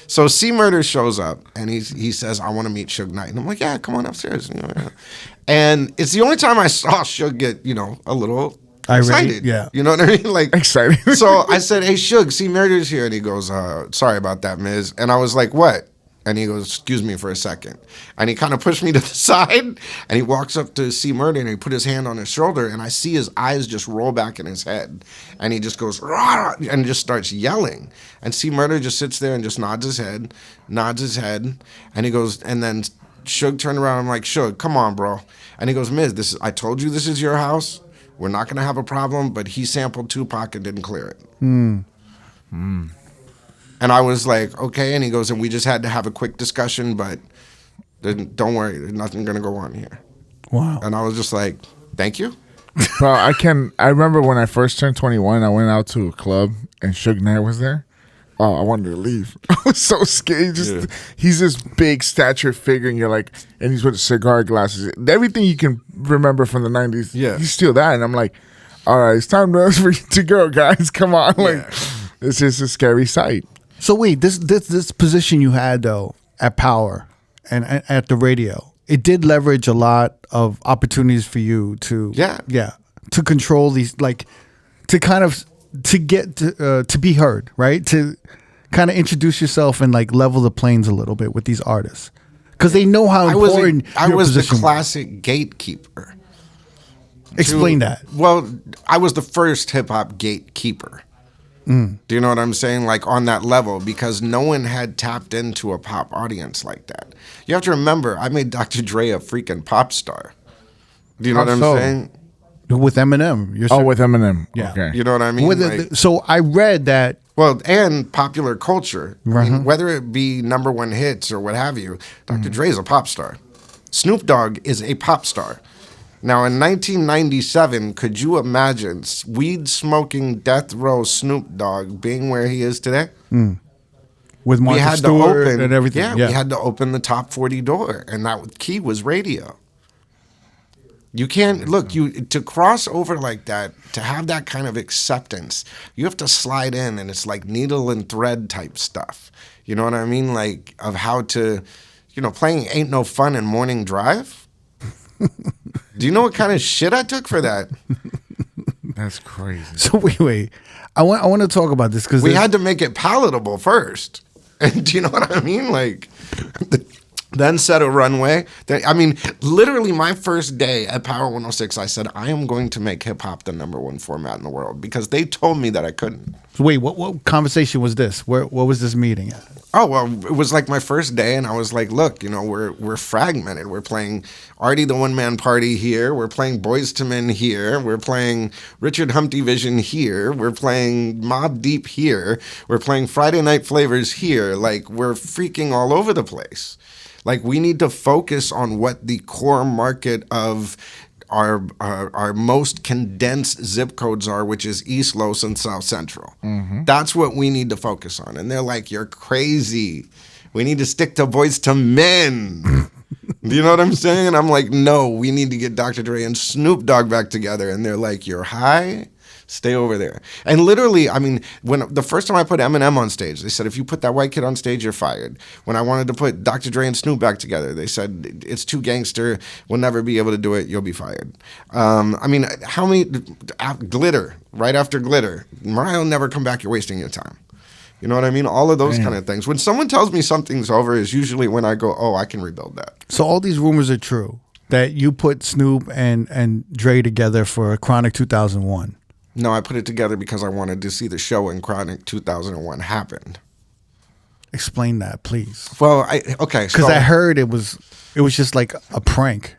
So C Murder shows up and he says, "I want to meet Suge Knight," and I'm like, "Yeah, come on upstairs." And it's the only time I saw Suge get a little excited. Yeah. You know what I mean? Like Excited. So I said, "Hey, Suge, C Murder's here," and he goes, "Sorry about that, Miz." And I was like, "What?" And he goes, "Excuse me for a second." And he kind of pushed me to the side, and he walks up to C Murder, and he put his hand on his shoulder, and I see his eyes just roll back in his head. And he just goes, "Rah!" And just starts yelling. And C Murder just sits there and just nods his head. And he goes, and then Suge turned around, I'm like, "Suge, come on, bro." And he goes, "Miz, I told you this is your house. We're not going to have a problem," but he sampled Tupac and didn't clear it. And I was like, okay. And he goes, and we just had to have a quick discussion, but don't worry, there's nothing going to go on here. Wow. And I was just like, thank you. Bro, I remember when I first turned 21, I went out to a club and Suge Knight was there. oh, I wanted to leave. I was so scared. He's this big stature figure, and you're like, and he's with cigar glasses. Everything you can remember from the 90s, you steal that. And I'm like, all right, it's time for you to go, guys. Come on. Like, it's just a scary sight. So wait, this position you had though at Power and at the radio, it did leverage a lot of opportunities for you to to control these, like to kind of get to be heard, right? To kind of introduce yourself and like level the planes a little bit with these artists because they know how important I was the position classic gatekeeper. Explain that. Well, I was the first hip hop gatekeeper. Do you know what I'm saying? Like on that level, because no one had tapped into a pop audience like that. You have to remember, I made Dr. Dre a freaking pop star. Do you know what I'm saying? With Eminem. With Eminem. Yeah. Okay. You know what I mean? So I read that. Well, and popular culture, I mean, whether it be number one hits or what have you, Dr. Dre is a pop star. Snoop Dogg is a pop star. Now, in 1997, could you imagine weed-smoking death row Snoop Dogg being where he is today? With Martha Stewart and everything. Yeah, we had to open the top 40 door, and that key was radio. You can't to cross over like that, to have that kind of acceptance, you have to slide in, and it's like needle and thread type stuff. You know what I mean? Like of how to, playing Ain't No Fun in Morning Drive. Do you know what kind of shit I took for that? That's crazy. So wait. I want to talk about this because we had to make it palatable first. And do you know what I mean? Like, then set a runway. Literally my first day at Power 106, I said, I am going to make hip hop the #1 format in the world because they told me that I couldn't. So wait, what conversation was this? What was this meeting at? Oh, well, it was like my first day, and I was like, look, we're fragmented. We're playing R.O.A.D, the one-man party here. We're playing Boyz II Men here. We're playing Richard Humpty Vision here. We're playing Mobb Deep here. We're playing Friday Night Flavors here. Like, we're freaking all over the place. Like, we need to focus on what the core market of our most condensed zip codes are, which is East Los and South Central. That's what we need to focus on. And they're like, you're crazy. We need to stick to Boyz II Men. Do you know what I'm saying? And I'm like, no, we need to get Dr. Dre and Snoop Dogg back together. And they're like, you're high? Stay over there. And literally, when the first time I put Eminem on stage, they said, if you put that white kid on stage, you're fired. When I wanted to put Dr. Dre and Snoop back together, they said, it's too gangster. We'll never be able to do it. You'll be fired. How many, Glitter, right after Glitter, Mariah will never come back. You're wasting your time. You know what I mean? All of those kind of things. When someone tells me something's over is usually when I go, oh, I can rebuild that. So all these rumors are true that you put Snoop and Dre together for Chronic 2001. No, I put it together because I wanted to see the show when Chronic 2001 happened. Explain that, please. Well, because I heard it was just like a prank.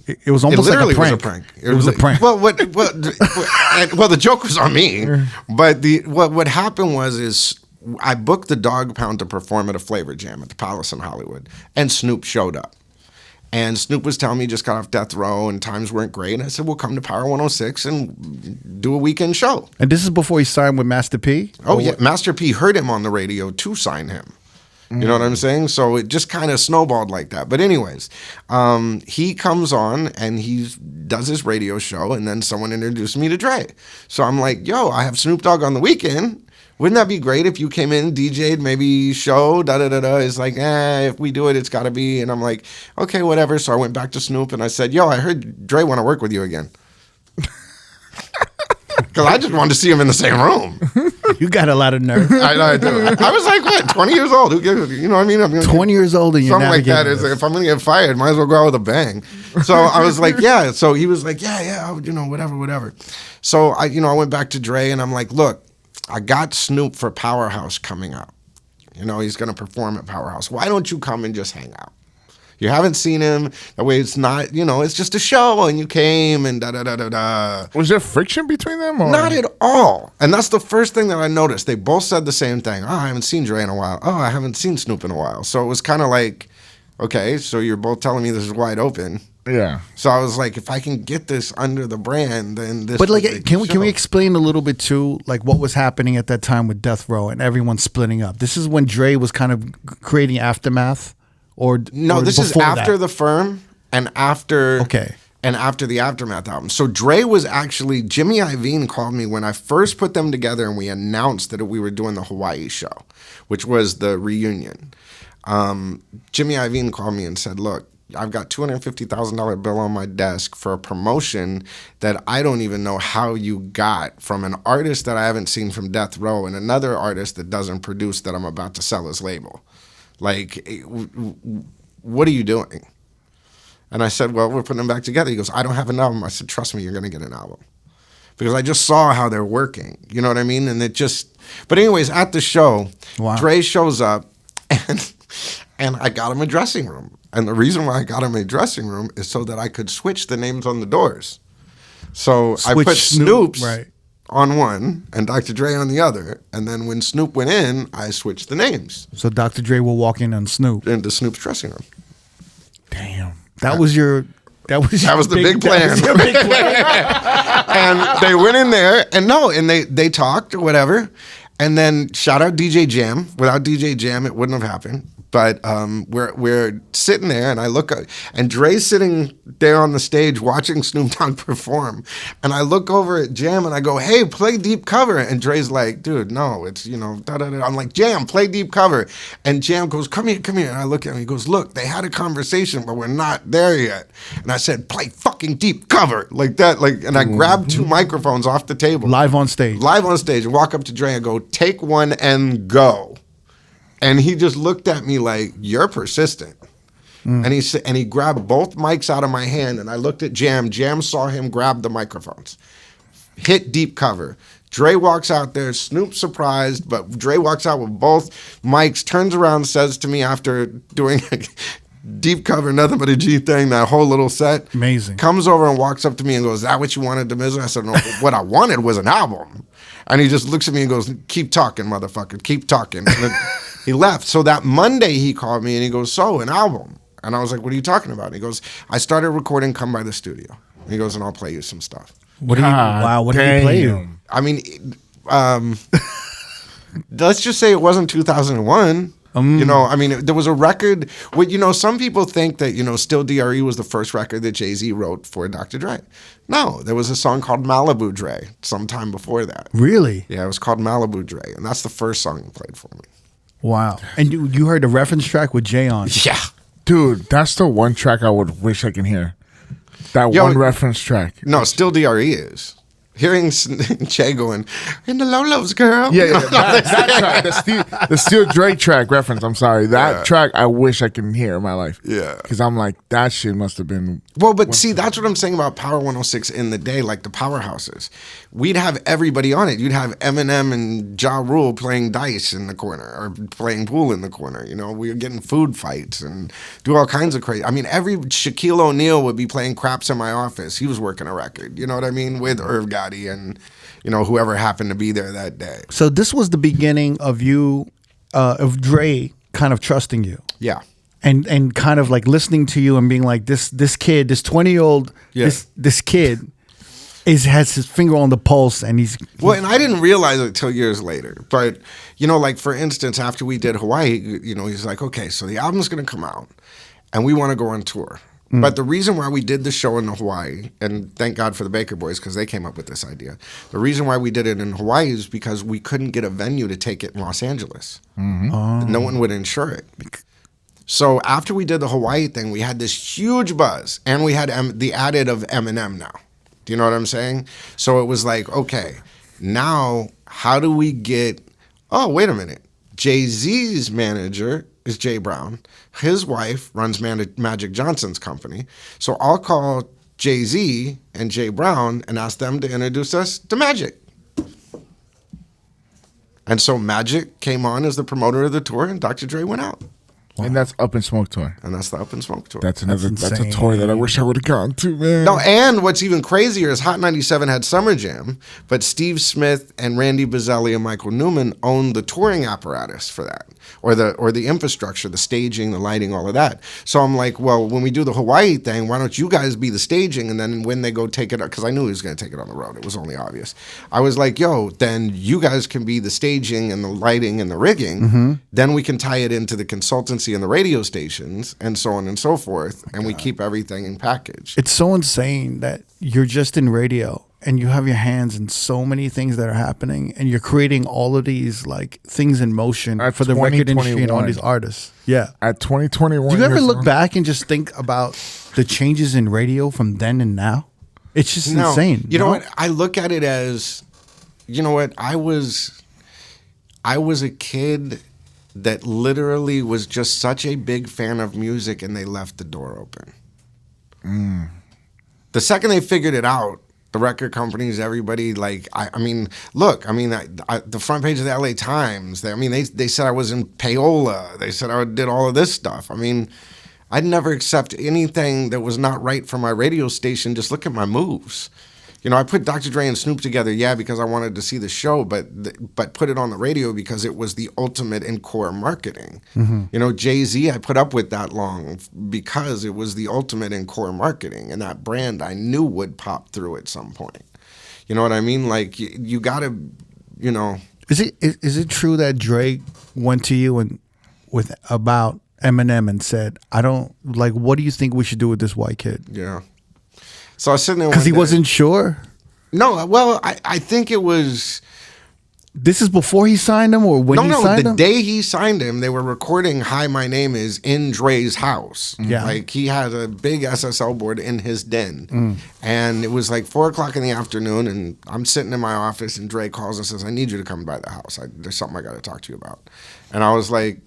It was almost like a prank. It was a prank. Well, the joke was on me, but what happened was I booked the Dog Pound to perform at a Flavor Jam at the Palace in Hollywood, and Snoop showed up. And Snoop was telling me he just got off death row and times weren't great. And I said, well, come to Power 106 and do a weekend show. And this is before he signed with Master P? Oh, yeah. Master P heard him on the radio to sign him. You know what I'm saying? So it just kind of snowballed like that. But anyways, he comes on and he does his radio show. And then someone introduced me to Dre. So I'm like, yo, I have Snoop Dogg on the weekend. Wouldn't that be great if you came in, DJ'd, maybe show, da-da-da-da. It's like, if we do it, it's got to be. And I'm like, okay, whatever. So I went back to Snoop and I said, yo, I heard Dre want to work with you again. Because I just wanted to see him in the same room. You got a lot of nerve. I do. I was like, what, 20 years old? Who gives, you know what I mean? 20 years old and you're something like that. Is if I'm going to get fired, might as well go out with a bang. So I was like, yeah. So he was like, yeah, whatever. So I went back to Dre and I'm like, look, I got Snoop for Powerhouse coming up. He's going to perform at Powerhouse. Why don't you come and just hang out? You haven't seen him. That way it's not, it's just a show and you came and da-da-da-da-da. Was there friction between them? Or? Not at all. And that's the first thing that I noticed. They both said the same thing. Oh, I haven't seen Dre in a while. Oh, I haven't seen Snoop in a while. So it was kind of like, okay, so you're both telling me this is wide open. Yeah. So I was like, if I can get this under the brand, then this. But like, will be can the we show. explain a little bit too, like what was happening at that time with Death Row and everyone splitting up? This is when Dre was kind of creating Aftermath, or No, or this is before after that? the Firm and after. Okay. And after the Aftermath album. So Dre was actually, Jimmy Iovine called me when I first put them together and we announced that we were doing the Hawaii show, which was the reunion. Jimmy Iovine called me and said, look, I've got $250,000 bill on my desk for a promotion that I don't even know how you got from an artist that I haven't seen from Death Row and another artist that doesn't produce that I'm about to sell his label. Like, what are you doing? And I said, well, we're putting them back together. He goes, I don't have an album. I said, trust me, you're going to get an album. Because I just saw how they're working. You know what I mean? And it just, but anyways, at the show, Wow. Dre shows up and I got him a dressing room. And the reason why I got him a dressing room is so that I could switch the names on the doors. So I Switch put Snoop's right. on one and Dr. Dre on the other. And then when Snoop went in, I switched the names So Dr. Dre will walk in on Snoop. into Snoop's dressing room. Damn, that was your. That was the big plan. That was your big plan. And they went in there and they talked or whatever. And then shout out DJ Jam. Without DJ Jam, it wouldn't have happened. But we're sitting there, and I look, and Dre's sitting there on the stage watching Snoop Dogg perform, and I look over at Jam and I go, "Hey, play Deep Cover," and Dre's like, "Dude, no, it's da da da." I'm like, "Jam, play Deep Cover," and Jam goes, "Come here," and I look at him, he goes, "Look, they had a conversation, but we're not there yet," and I said, "Play fucking Deep Cover," like that, and I grabbed 2 microphones off the table, Live on stage, and walk up to Dre and go, "Take one and go." And he just looked at me like, "You're persistent." And he said, and he grabbed both mics out of my hand, and I looked at Jam. Jam saw him grab the microphones, hit Deep Cover. Dre walks out there, Snoop surprised, but Dre walks out with both mics, turns around, says to me after doing Deep Cover, nothing but a G thing, that whole little set. Amazing. Comes over and walks up to me and goes, "Is that what you wanted, Damizza?" I said, "No, what I wanted was an album." And he just looks at me and goes, "Keep talking, motherfucker, keep talking." And then he left. So that Monday he called me and he goes, "So, an album?" And I was like, "What are you talking about?" And he goes, "I started recording, come by the studio." And he goes, "And I'll play you some stuff." What do you? Wow, what did he play you? I mean, let's just say it wasn't 2001. I mean, there was a record. Some people think that, Still DRE was the first record that Jay-Z wrote for Dr. Dre. No, there was a song called Malibu Dre sometime before that. Really? Yeah, it was called Malibu Dre, and that's the first song he played for me. Wow. And you heard the reference track with Jay on? Yeah. Dude, that's the one track I would wish I can hear. That one reference track. No, Still DRE is. Hearing Che going, "In the Lolos, girl." Yeah, that track, the Steel Dre track reference. I'm sorry, that track I wish I can hear in my life. Yeah, because I'm like, that shit must have been. Well, but see, that's what I'm saying about Power 106 in the day, like the powerhouses. We'd have everybody on it. You'd have Eminem and Ja Rule playing dice in the corner or playing pool in the corner. We were getting food fights and do all kinds of crazy. I mean, every Shaquille O'Neal would be playing Craps in My Office. He was working a record. You know what I mean? With Irv Gotti and whoever happened to be there that day. So this was the beginning of you, of Dre kind of trusting you. Yeah. And kind of like listening to you and being like, this kid, this 20-year-old, this kid has his finger on the pulse, and he's well. And I didn't realize it till years later. But like for instance, after we did Hawaii, he's like, "Okay, so the album's gonna come out, and we want to go on tour." But the reason why we did the show in Hawaii, and thank God for the Baker Boys because they came up with this idea. The reason why we did it in Hawaii is because we couldn't get a venue to take it in Los Angeles. No one would insure it. So after we did the Hawaii thing, we had this huge buzz, and we had the added of Eminem now. Do you know what I'm saying? So it was like, okay, now how do we get, oh, wait a minute. Jay-Z's manager is Jay Brown. His wife runs Magic Johnson's company. So I'll call Jay-Z and Jay Brown and ask them to introduce us to Magic. And so Magic came on as the promoter of the tour, and Dr. Dre went out. And that's Up in Smoke tour. And that's the Up in Smoke tour. That's a tour that I wish I would have gone to, man. No, and what's even crazier is Hot 97 had Summer Jam, but Steve Smith and Randy Bazzelli and Michael Newman owned the touring apparatus for that, or the infrastructure, the staging, the lighting, all of that. So I'm like, well, when we do the Hawaii thing, why don't you guys be the staging? And then when they go take it, because I knew he was going to take it on the road. It was only obvious. I was like, yo, then you guys can be the staging and the lighting and the rigging. Mm-hmm. Then we can tie it into the consultancy and the radio stations and so on and so forth. And we keep everything in package. It's so insane that you're just in radio and you have your hands in so many things that are happening and you're creating all of these like things in motion for the record industry and all these artists. Yeah. At 2021. Do you ever look back and just think about the changes in radio from then and now? It's just insane. You know what? I look at it as, you know what? I was a kid that literally was just such a big fan of music and they left the door open. The second they figured it out, the record companies, everybody, like, I mean, look, the front page of the LA Times, they said I was in payola. They said I did all of this stuff. I mean, I'd never accept anything that was not right for my radio station. Just look at my moves. You know, I put Dr. Dre and Snoop together, because I wanted to see the show, but put it on the radio because it was the ultimate in core marketing. Mm-hmm. You know, Jay-Z, I put up with that long because it was the ultimate in core marketing, and that brand I knew would pop through at some point. You know what I mean? Like, you got to, you know. Is it true that Dre went to you and about Eminem and said, what do you think we should do with this white kid? Yeah. So I was sitting there because he wasn't sure. No, well, I think it was. This is before he signed him, or when he signed him? The day he signed him, they were recording "Hi, My Name Is" in Dre's house. Yeah, like he had a big SSL board in his den, and it was like 4:00 in the afternoon, and I'm sitting in my office, and Dre calls and says, "I need you to come by the house. There's something I got to talk to you about." And I was like,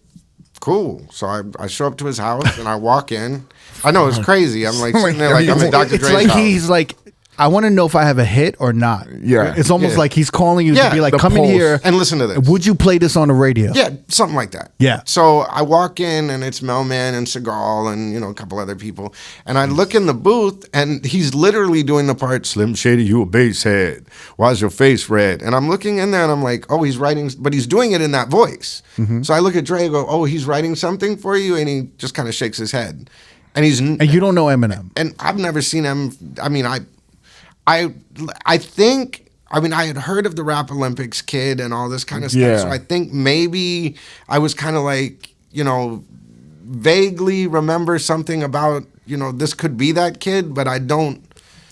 cool. So I show up to his house and I walk in. I know, it's crazy. I'm like sitting there like I'm in Dr. Dre's house. It's like he's like, I want to know if I have a hit or not. Yeah. It's almost like he's calling you to be like, come in here and listen to this. Would you play this on the radio? Yeah, something like that. Yeah. So I walk in and it's Melman and Seagal and, you know, a couple other people. And I look in the booth and he's literally doing the part, Slim Shady, you a bass head. Why's your face red? And I'm looking in there and I'm like, oh, he's writing, but he's doing it in that voice. Mm-hmm. So I look at Dre and go, oh, he's writing something for you? And he just kind of shakes his head. And you don't know Eminem. And I've never seen him. I mean, I think, I had heard of the Rap Olympics kid and all this kind of stuff. Yeah. So I think maybe I was kind of like, you know, vaguely remember something about, you know, this could be that kid, but I don't.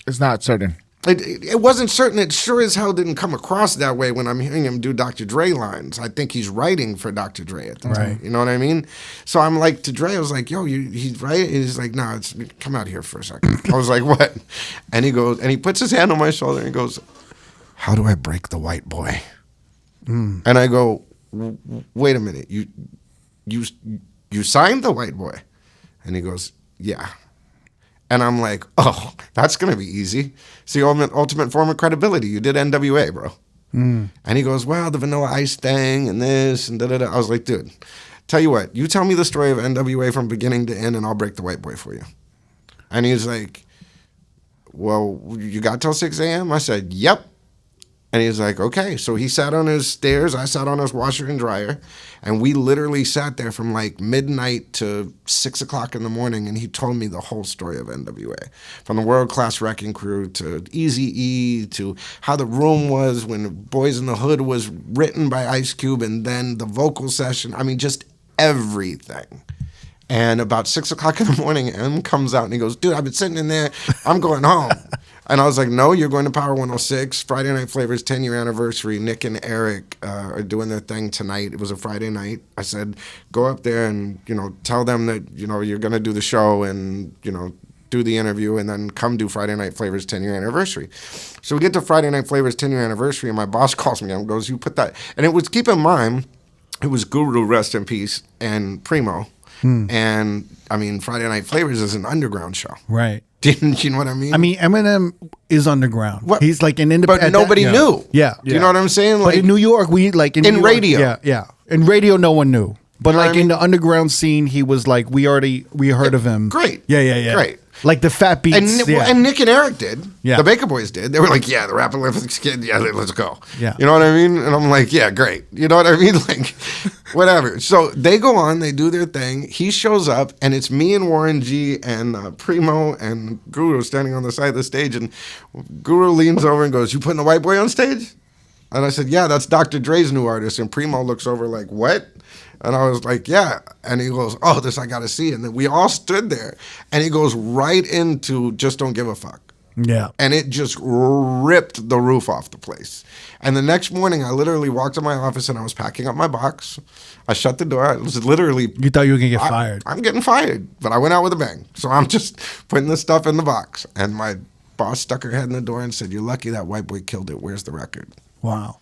It's not certain. It wasn't certain. It sure as hell didn't come across that way when I'm hearing him do Dr. Dre lines. I think he's writing for Dr. Dre at the time. You know what I mean? So I'm like, to Dre, I was like, yo, he's right? And he's like, no, come out here for a second. I was like, what? And he goes, and he puts his hand on my shoulder and he goes, how do I break the white boy? And I go, wait a minute, you signed the white boy? And he goes, yeah. And I'm like, oh, that's going to be easy. It's the ultimate form of credibility. You did NWA, bro. And he goes, well, the Vanilla Ice thing and this and da-da-da. I was like, dude, tell you what, you tell me the story of NWA from beginning to end and I'll break the white boy for you. And he's like, well, you got till 6 a.m.? I said, yep. And he's like, okay. So he sat on his stairs. I sat on his washer and dryer. And we literally sat there from like midnight to 6 o'clock in the morning. And he told me the whole story of NWA. From the World Class Wrecking Crew to Eazy-E to how the room was when Boys in the Hood was written by Ice Cube and then the vocal session. I mean, just everything. And about 6 o'clock in the morning, M comes out and he goes, dude, I've been sitting in there. I'm going home. And I was like, no, you're going to Power 106. Friday Night Flavors 10-year anniversary. Nick and Eric are doing their thing tonight. It was a Friday night. I said, go up there and, you know, tell them that, you know, you're going to do the show and, you know, do the interview and then come do Friday Night Flavors 10-year anniversary. So we get to Friday Night Flavors 10-year anniversary and my boss calls me and goes, you put that. And it was, keep in mind, it was Guru, rest in peace, and Primo. And, I mean, Friday Night Flavors is an underground show. Right. Didn't you know what I mean? I mean, Eminem is underground. What? He's like an independent. But nobody knew. Yeah. Do you know what I'm saying? But in New York, we like... In radio. Yeah. In radio, no one knew. But You know like what I in mean? the underground scene, he was like, we heard of him. Great. Yeah. Great. Like the Fat Beats. And Nick and Eric did. Yeah. The Baker Boys did. They were like, yeah, the Rap Olympics kid, yeah, let's go. Yeah. You know what I mean? And I'm like, yeah, great. You know what I mean? Like, whatever. So they go on, they do their thing. He shows up, and it's me and Warren G and Primo and Guru standing on the side of the stage. And Guru leans over and goes, you putting the white boy on stage? And I said, yeah, that's Dr. Dre's new artist. And Primo looks over like, what? And I was like, yeah. And he goes, oh, this I got to see. And then we all stood there. And he goes right into Just Don't Give a Fuck. Yeah. And it just ripped the roof off the place. And the next morning, I literally walked to my office and I was packing up my box. I shut the door. I was literally... You thought you were going to get fired. I'm getting fired. But I went out with a bang. So I'm just putting the stuff in the box. And my boss stuck her head in the door and said, you're lucky that white boy killed it. Where's the record? Wow.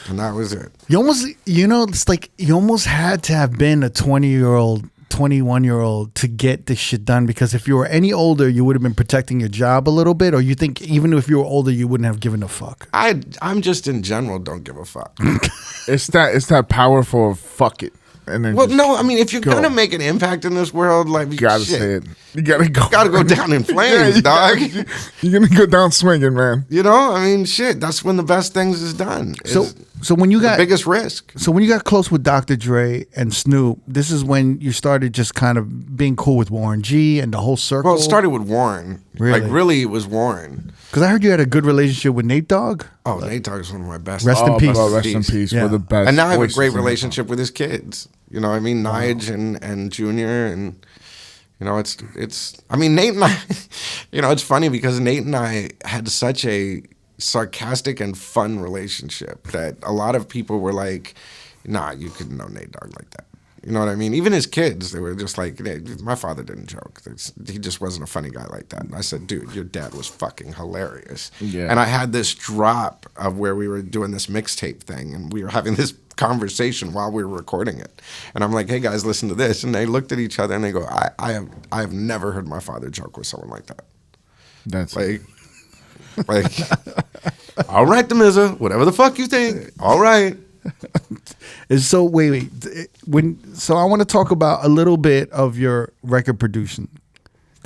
And that was it. You almost, it's like you almost had to have been a 20-year-old, 21-year-old to get this shit done, because if you were any older, you would have been protecting your job a little bit, or you think even if you were older, you wouldn't have given a fuck. I'm just in general don't give a fuck. It's that powerful of fuck it. And then Well, no, I mean, if you're go. gonna make an impact in this world, like You gotta shit, say it. You gotta go. gotta go down in flames, dog. You're gonna go down swinging, man. You know, I mean, shit. That's when the best things is done. So when you the got biggest risk. So when you got close with Dr. Dre and Snoop, this is when you started just kind of being cool with Warren G and the whole circle. Well, it started with Warren. Really? Like, really, it was Warren. Because I heard you had a good relationship with Nate Dogg. Oh, Nate Dogg is one of my best. Rest in peace. Rest in peace. Yeah. For the best. And now I have a voices great in relationship with his kids. You know what I mean? Nige and Junior, and you know, it's I mean, Nate and I, you know, it's funny because Nate and I had such a sarcastic and fun relationship that a lot of people were like, nah, you couldn't know Nate Dogg like that. You know what I mean? Even his kids, they were just like, my father didn't joke. He just wasn't a funny guy like that. And I said, dude, your dad was fucking hilarious. Yeah. And I had this drop of where we were doing this mixtape thing, and we were having this conversation while we were recording it. And I'm like, hey guys, listen to this. And they looked at each other and they go, I have never heard my father joke with someone like that. That's like, all right, Damizza, whatever the fuck you think. All right. So wait. So I want to talk about a little bit of your record producing.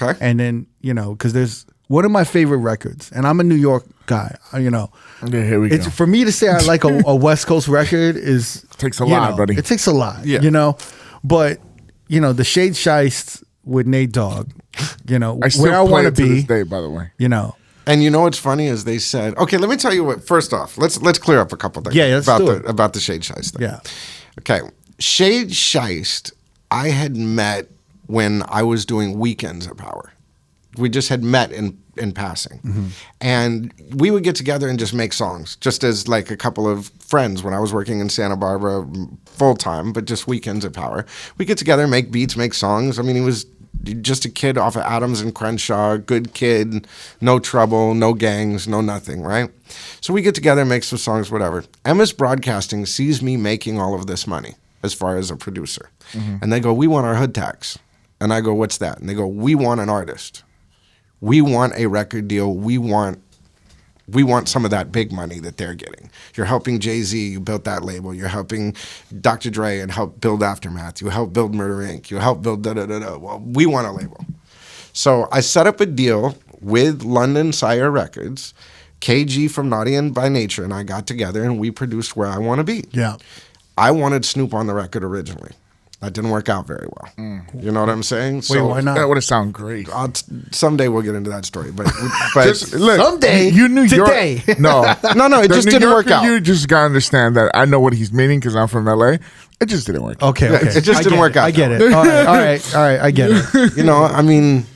Okay. And then, because there's one of my favorite records, and I'm a New York guy, Yeah, here we go. For me to say I like a West Coast record takes a lot, buddy. It takes a lot, Yeah. But, the Shade Shiest with Nate Dogg, I still where I play want it to be, this day, by the way. And you know what's funny is they said, okay, let me tell you what. First off, let's clear up a couple things. Yeah, let's do it. about the Shade Shiest thing. Yeah. Okay, Shade Shiest, I had met when I was doing weekends at Power. We just had met in passing, and we would get together and just make songs, just as like a couple of friends when I was working in Santa Barbara full time, but just weekends at Power. We get together, make beats, make songs. I mean, he was just a kid off of Adams and Crenshaw, good kid, no trouble, no gangs, no nothing, right? So we get together, make some songs, whatever. MS Broadcasting sees me making all of this money as far as a producer. And they go, we want our hood tax. And I go, what's that? And they go, we want an artist. We want a record deal. We want some of that big money that they're getting. You're helping Jay-Z, you built that label. You're helping Dr. Dre and help build Aftermath. You help build Murder Inc. You help build da-da-da-da. Well, we want a label. So I set up a deal with London Sire Records. KG from Naughty and By Nature and I got together and we produced Where I Want to Be. Yeah. I wanted Snoop on the record originally. That didn't work out very well. You know what I'm saying? Wait, why not? That would have sounded great. Someday we'll get into that story. But Look, someday, you New York. today. No, it just didn't work out. You just gotta understand that I know what he's meaning because I'm from LA. It just didn't work. Okay. It just didn't work out. I get it. All right. I get it. You know, I mean,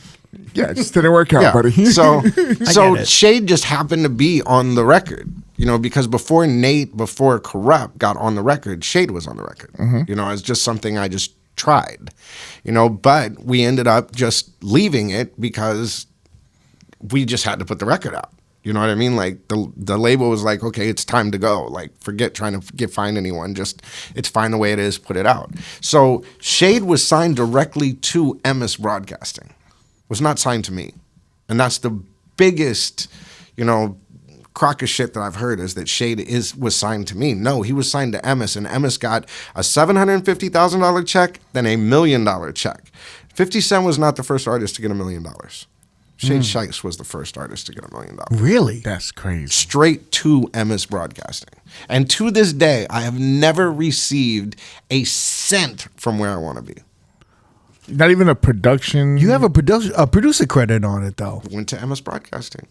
Yeah, it just didn't work out, buddy. So it. Shade just happened to be on the record. You know, because before Corrupt got on the record, Shade was on the record. You know, it's just something I just tried. You know, but we ended up just leaving it because we just had to put the record out. You know what I mean? Like the label was like, okay, it's time to go. Like, forget trying to find anyone. Just, it's fine the way it is. Put it out. So Shade was signed directly to MS Broadcasting. Was not signed to me, and that's the biggest, crock of shit that I've heard is that Shade was signed to me. No, he was signed to Emmis, and Emmis got a $750,000 check, then a $1 million check. 50 Cent was not the first artist to get $1 million. Shade Shice was the first artist to get $1 million. Really? That's crazy. Straight to Emmis Broadcasting. And to this day, I have never received a cent from Where I Want to Be. Not even a production. You have a producer credit on it though. Went to Emmis Broadcasting.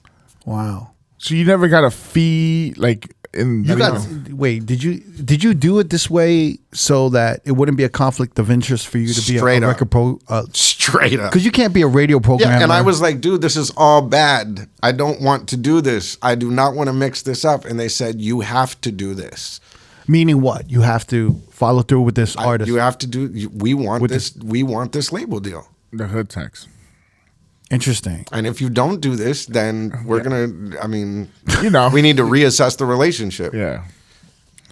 Wow. So you never got a fee like in. You got wait. Did you do it this way so that it wouldn't be a conflict of interest for you to be a record pro? Straight up. Because you can't be a radio programmer. Yeah, and I was like, dude, this is all bad. I don't want to do this. I do not want to mix this up. And they said, you have to do this. Meaning what? You have to follow through with this artist. You have to do. We want this. We want this label deal. The hood tax. Interesting. And if you don't do this, then we're gonna. I mean, we need to reassess the relationship. Yeah.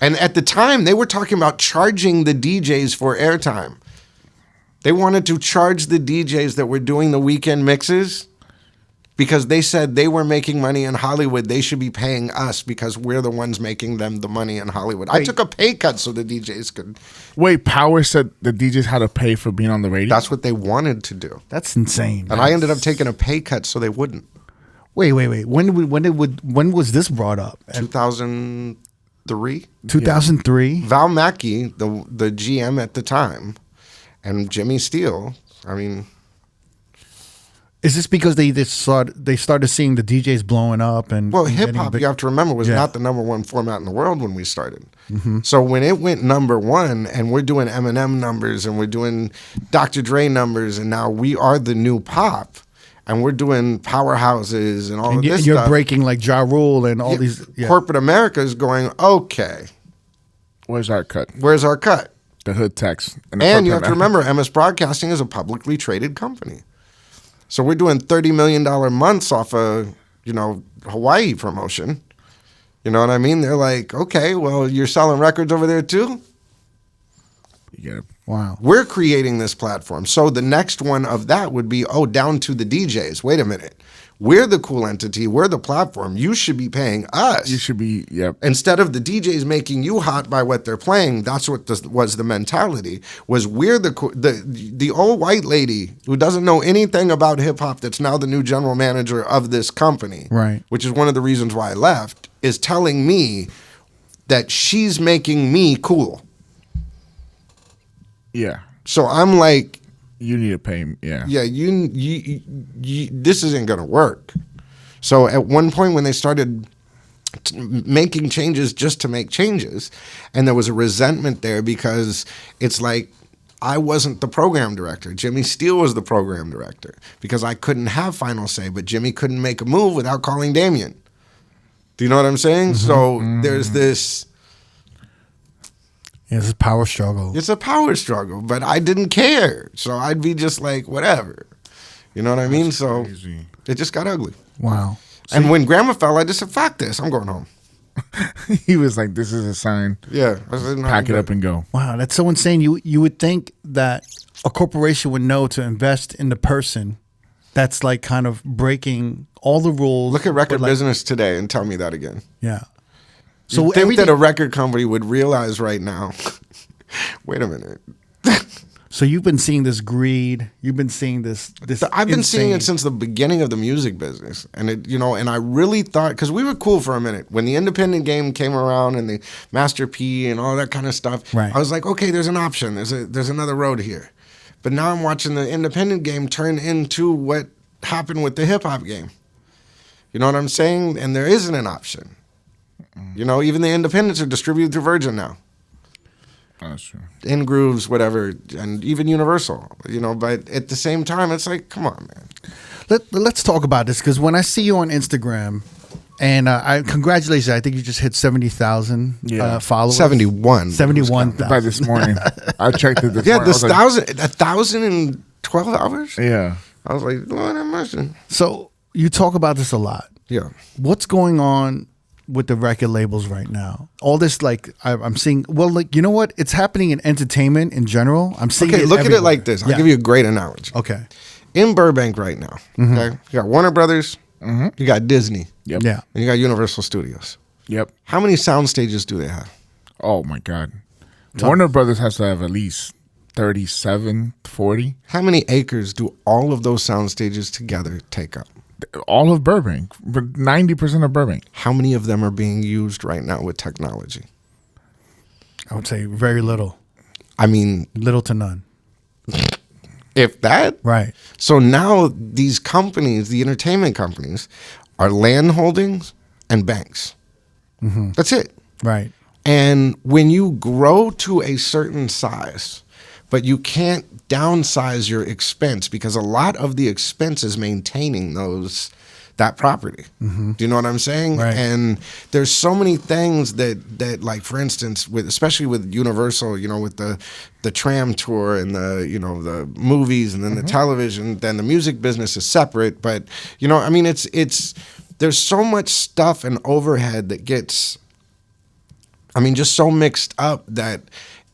And at the time, they were talking about charging the DJs for airtime. They wanted to charge the DJs that were doing the weekend mixes because they said they were making money in Hollywood. They should be paying us because we're the ones making them the money in Hollywood. I took a pay cut so the DJs could. Wait, Power said the DJs had to pay for being on the radio? That's what they wanted to do. That's insane. And I ended up taking a pay cut so they wouldn't. Wait. When was this brought up? 2003. 2003. Val Mackey, the GM at the time, and Jimmy Steele. I mean, is this because they started seeing the DJs blowing up and hip hop? You have to remember was not the #1 format in the world when we started. Mm-hmm. So when it went #1, and we're doing Eminem numbers, and we're doing Dr. Dre numbers, and now we are the new pop, and we're doing powerhouses and all of this you're stuff. breaking like Ja Rule and all these. Yeah. Corporate America is going, okay, where's our cut? Where's our cut? The hood tax. And you have to remember, MS Broadcasting is a publicly traded company. So we're doing $30 million months off of, Hawaii promotion. You know what I mean? They're like, okay, well, you're selling records over there too? Wow. We're creating this platform. So the next one of that would be, down to the DJs. Wait a minute. We're the cool entity. We're the platform. You should be paying us. You should be, yep. Instead of the DJs making you hot by what they're playing, that's what was the mentality, was we're the old white lady who doesn't know anything about hip-hop that's now the new general manager of this company, right? Which is one of the reasons why I left, is telling me that she's making me cool. Yeah. So I'm like, you need to pay. Yeah. Yeah. You this isn't gonna work. So at one point when they started making changes just to make changes, and there was a resentment there because it's like I wasn't the program director. Jimmy Steele was the program director because I couldn't have final say, but Jimmy couldn't make a move without calling Damion. Do you know what I'm saying? Mm-hmm. So there's this. Yeah, it's a power struggle. It's a power struggle, but I didn't care. So I'd be just like, whatever. You know what I mean? That's so crazy. It just got ugly. Wow. And when Grandma fell, I just said, fuck this. I'm going home. He was like, this is a sign. Yeah. I said, no, pack it up and go. Wow, that's so insane. You would think that a corporation would know to invest in the person that's like kind of breaking all the rules. Look at record business today and tell me that again. Yeah. So you think that a record company would realize right now, wait a minute. So you've been seeing this greed. You've been seeing this. I've been seeing it since the beginning of the music business, and and I really thought, because we were cool for a minute when the independent game came around and the Master P and all that kind of stuff. Right. I was like, okay, there's an option. There's another road here, but now I'm watching the independent game turn into what happened with the hip hop game. You know what I'm saying? And there isn't an option. Even the independents are distributed through Virgin now. That's true. In Grooves, whatever, and even Universal. But at the same time, it's like, come on, man. Let's talk about this, because when I see you on Instagram, and I congratulations, I think you just hit 70,000 followers. 71,000 by this morning. I checked it this morning. This 1,000 in 12 hours. Yeah, I was like, Lord have mercy. So you talk about this a lot. Yeah. What's going on with the record labels right now? All this, like, I'm seeing, well, like, you know what? It's happening in entertainment in general. I'm seeing it look everywhere. at it like this. I'll give you a great analogy. Okay. In Burbank right now, okay, you got Warner Brothers, You got Disney. Yep. Yeah. And you got Universal Studios. Yep. How many sound stages do they have? Oh my God. Warner Brothers has to have at least 37, 40. How many acres do all of those sound stages together take up? All of Burbank, but 90% of Burbank. How many of them are being used right now with technology? I would say very little. I mean, Little to none. if that. Right. So now these companies, the entertainment companies, are land holdings and banks. That's it. Right. And when you grow to a certain size, but you can't downsize your expense because a lot of the expense is maintaining that property. Do you know what I'm saying? Right. And there's so many things that like, for instance, especially with Universal, with the tram tour and the movies and then the television, then the music business is separate. But it's there's so much stuff and overhead that gets, just so mixed up that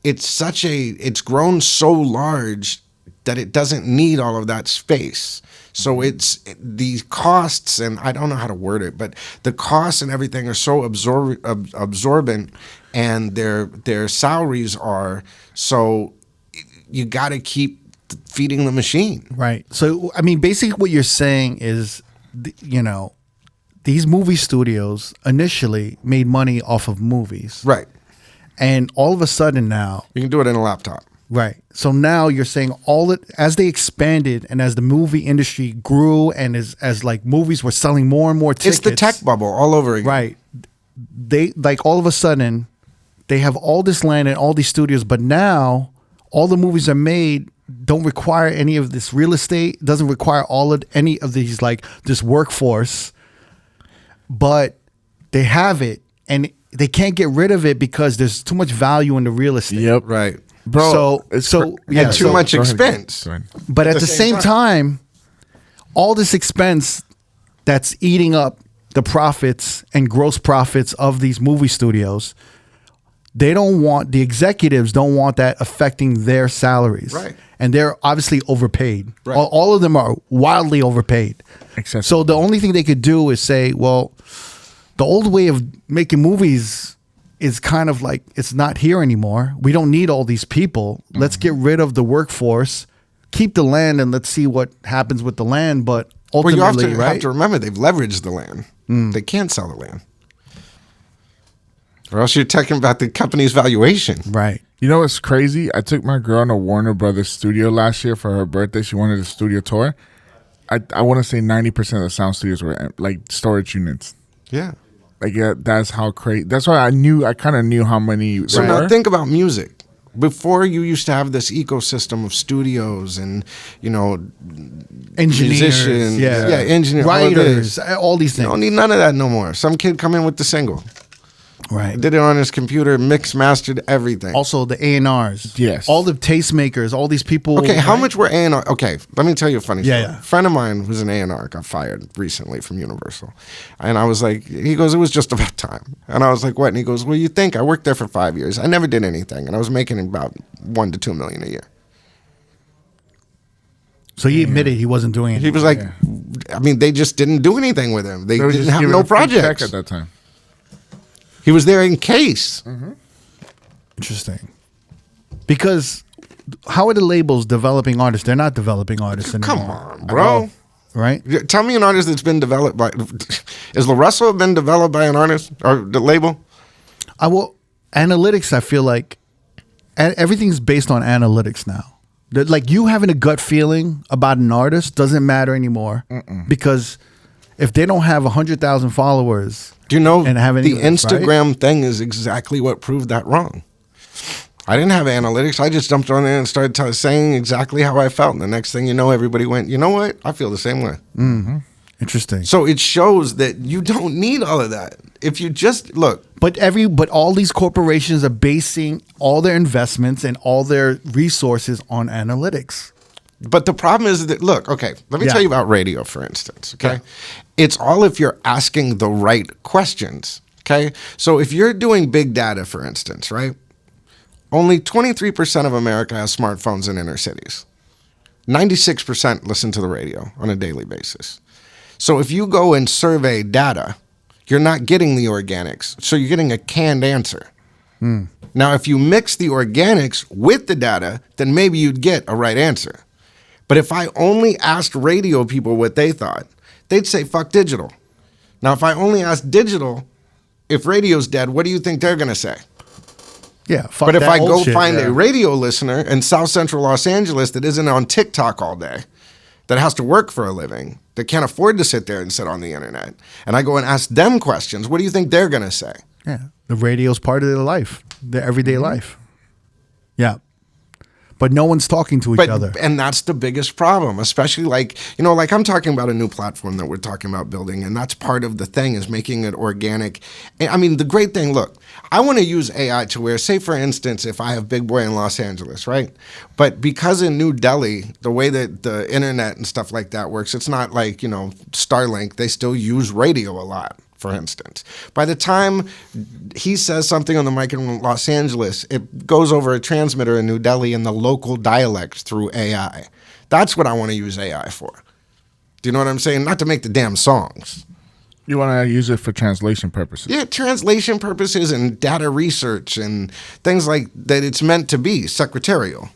it's grown so large that it doesn't need all of that space. So the costs, and I don't know how to word it, but the costs and everything are so absorbent, and their salaries are, so you got to keep feeding the machine. Right. So, basically what you're saying is, these movie studios initially made money off of movies. Right. And all of a sudden now, You can do it in a laptop. right. So now you're saying as they expanded and as the movie industry grew and as like movies were selling more and more tickets. It's the tech bubble all over again. Right. They like all of a sudden they have all this land and all these studios, but now all the movies are made don't require any of this real estate, doesn't require any of these like this workforce, but they have it and they can't get rid of it because there's too much value in the real estate. Yep. Right. Bro, And too much Go ahead. expense. Go ahead. But at the same time, all this expense that's eating up the profits and gross profits of these movie studios, the executives don't want that affecting their salaries. Right. And they're obviously overpaid. Right. All of them are wildly overpaid. Excessive. So the only thing they could do is say, well, the old way of making movies is kind of like, it's not here anymore. We don't need all these people. Let's get rid of the workforce, keep the land, and let's see what happens with the land. But ultimately, Well, you have right? to remember they've leveraged the land. They can't sell the land. Or else you're talking about the company's valuation. Right. You know what's crazy? I took my girl in a Warner Brothers studio last year for her birthday. She wanted a studio tour. I want to say 90% of the sound studios were like storage units. Yeah. Like, yeah, that's how crazy. That's why I kind of knew how many. So there now were. think about music. Before, you used to have this ecosystem of studios and, Engineers, musicians, engineers, writers, all these You things. don't need none of that no more. Some kid come in with the single, Right. did it on his computer, mixed, mastered everything. Also, the A&Rs. Yes. All the tastemakers, all these people. Okay, how right? much were A&R? Okay, let me tell you a funny story. Yeah. A friend of mine who's an A&R got fired recently from Universal. And I was like, he goes, it was just about time. And I was like, what? And he goes, well, you think? I worked there for 5 years. I never did anything. And I was making about $1 to $2 million a year. So he admitted he wasn't doing it. He was like, they just didn't do anything with him. They They were didn't just have giving no a free check projects. at that time. He was there in case. Interesting. Because how are the labels developing artists? They're not developing artists anymore. Come on, bro. Right? Tell me an artist that's been developed by. Is La Russell been developed by an artist or the label? Analytics, I feel like everything's based on analytics now. Like you having a gut feeling about an artist doesn't matter anymore because if they don't have 100,000 followers, Do you know and have any the of this, right? Instagram thing is exactly what proved that wrong? I didn't have analytics. I just jumped on there and started saying exactly how I felt. And the next thing you know, everybody went, you know what? I feel the same way. Interesting. So it shows that you don't need all of that. If you just look. But all these corporations are basing all their investments and all their resources on analytics. But the problem is that, look, okay, let me Yeah. tell you about radio, for instance, okay? Yeah. It's all if you're asking the right questions, okay? So if you're doing big data, for instance, right? Only 23% of America has smartphones in inner cities. 96% listen to the radio on a daily basis. So if you go and survey data, you're not getting the organics. So you're getting a canned answer. Now, if you mix the organics with the data, then maybe you'd get a right answer. But if I only asked radio people what they thought, they'd say, fuck digital. Now, if I only asked digital, if radio's dead, what do you think they're going to say? Yeah, fuck but if that I go old shit, find a radio listener in South Central Los Angeles that isn't on TikTok all day, that has to work for a living, that can't afford to sit there and sit on the internet, and I go and ask them questions, what do you think they're going to say? Yeah, the radio's part of their life, their everyday life. Yeah. But no one's talking to each other. And that's the biggest problem, especially like I'm talking about a new platform that we're talking about building, and that's part of the thing is making it organic. I mean, the great thing, look, I want to use AI to where, say, for instance, if I have Big Boy in Los Angeles, right? But because in New Delhi, the way that the internet and stuff like that works, it's not like, Starlink, they still use radio a lot. For instance, by the time he says something on the mic in Los Angeles, it goes over a transmitter in New Delhi in the local dialect through AI. That's what I want to use AI for. Do you know what I'm saying? Not to make the damn songs. You want to use it for translation purposes. Yeah, translation purposes and data research and things like that. It's meant to be secretarial.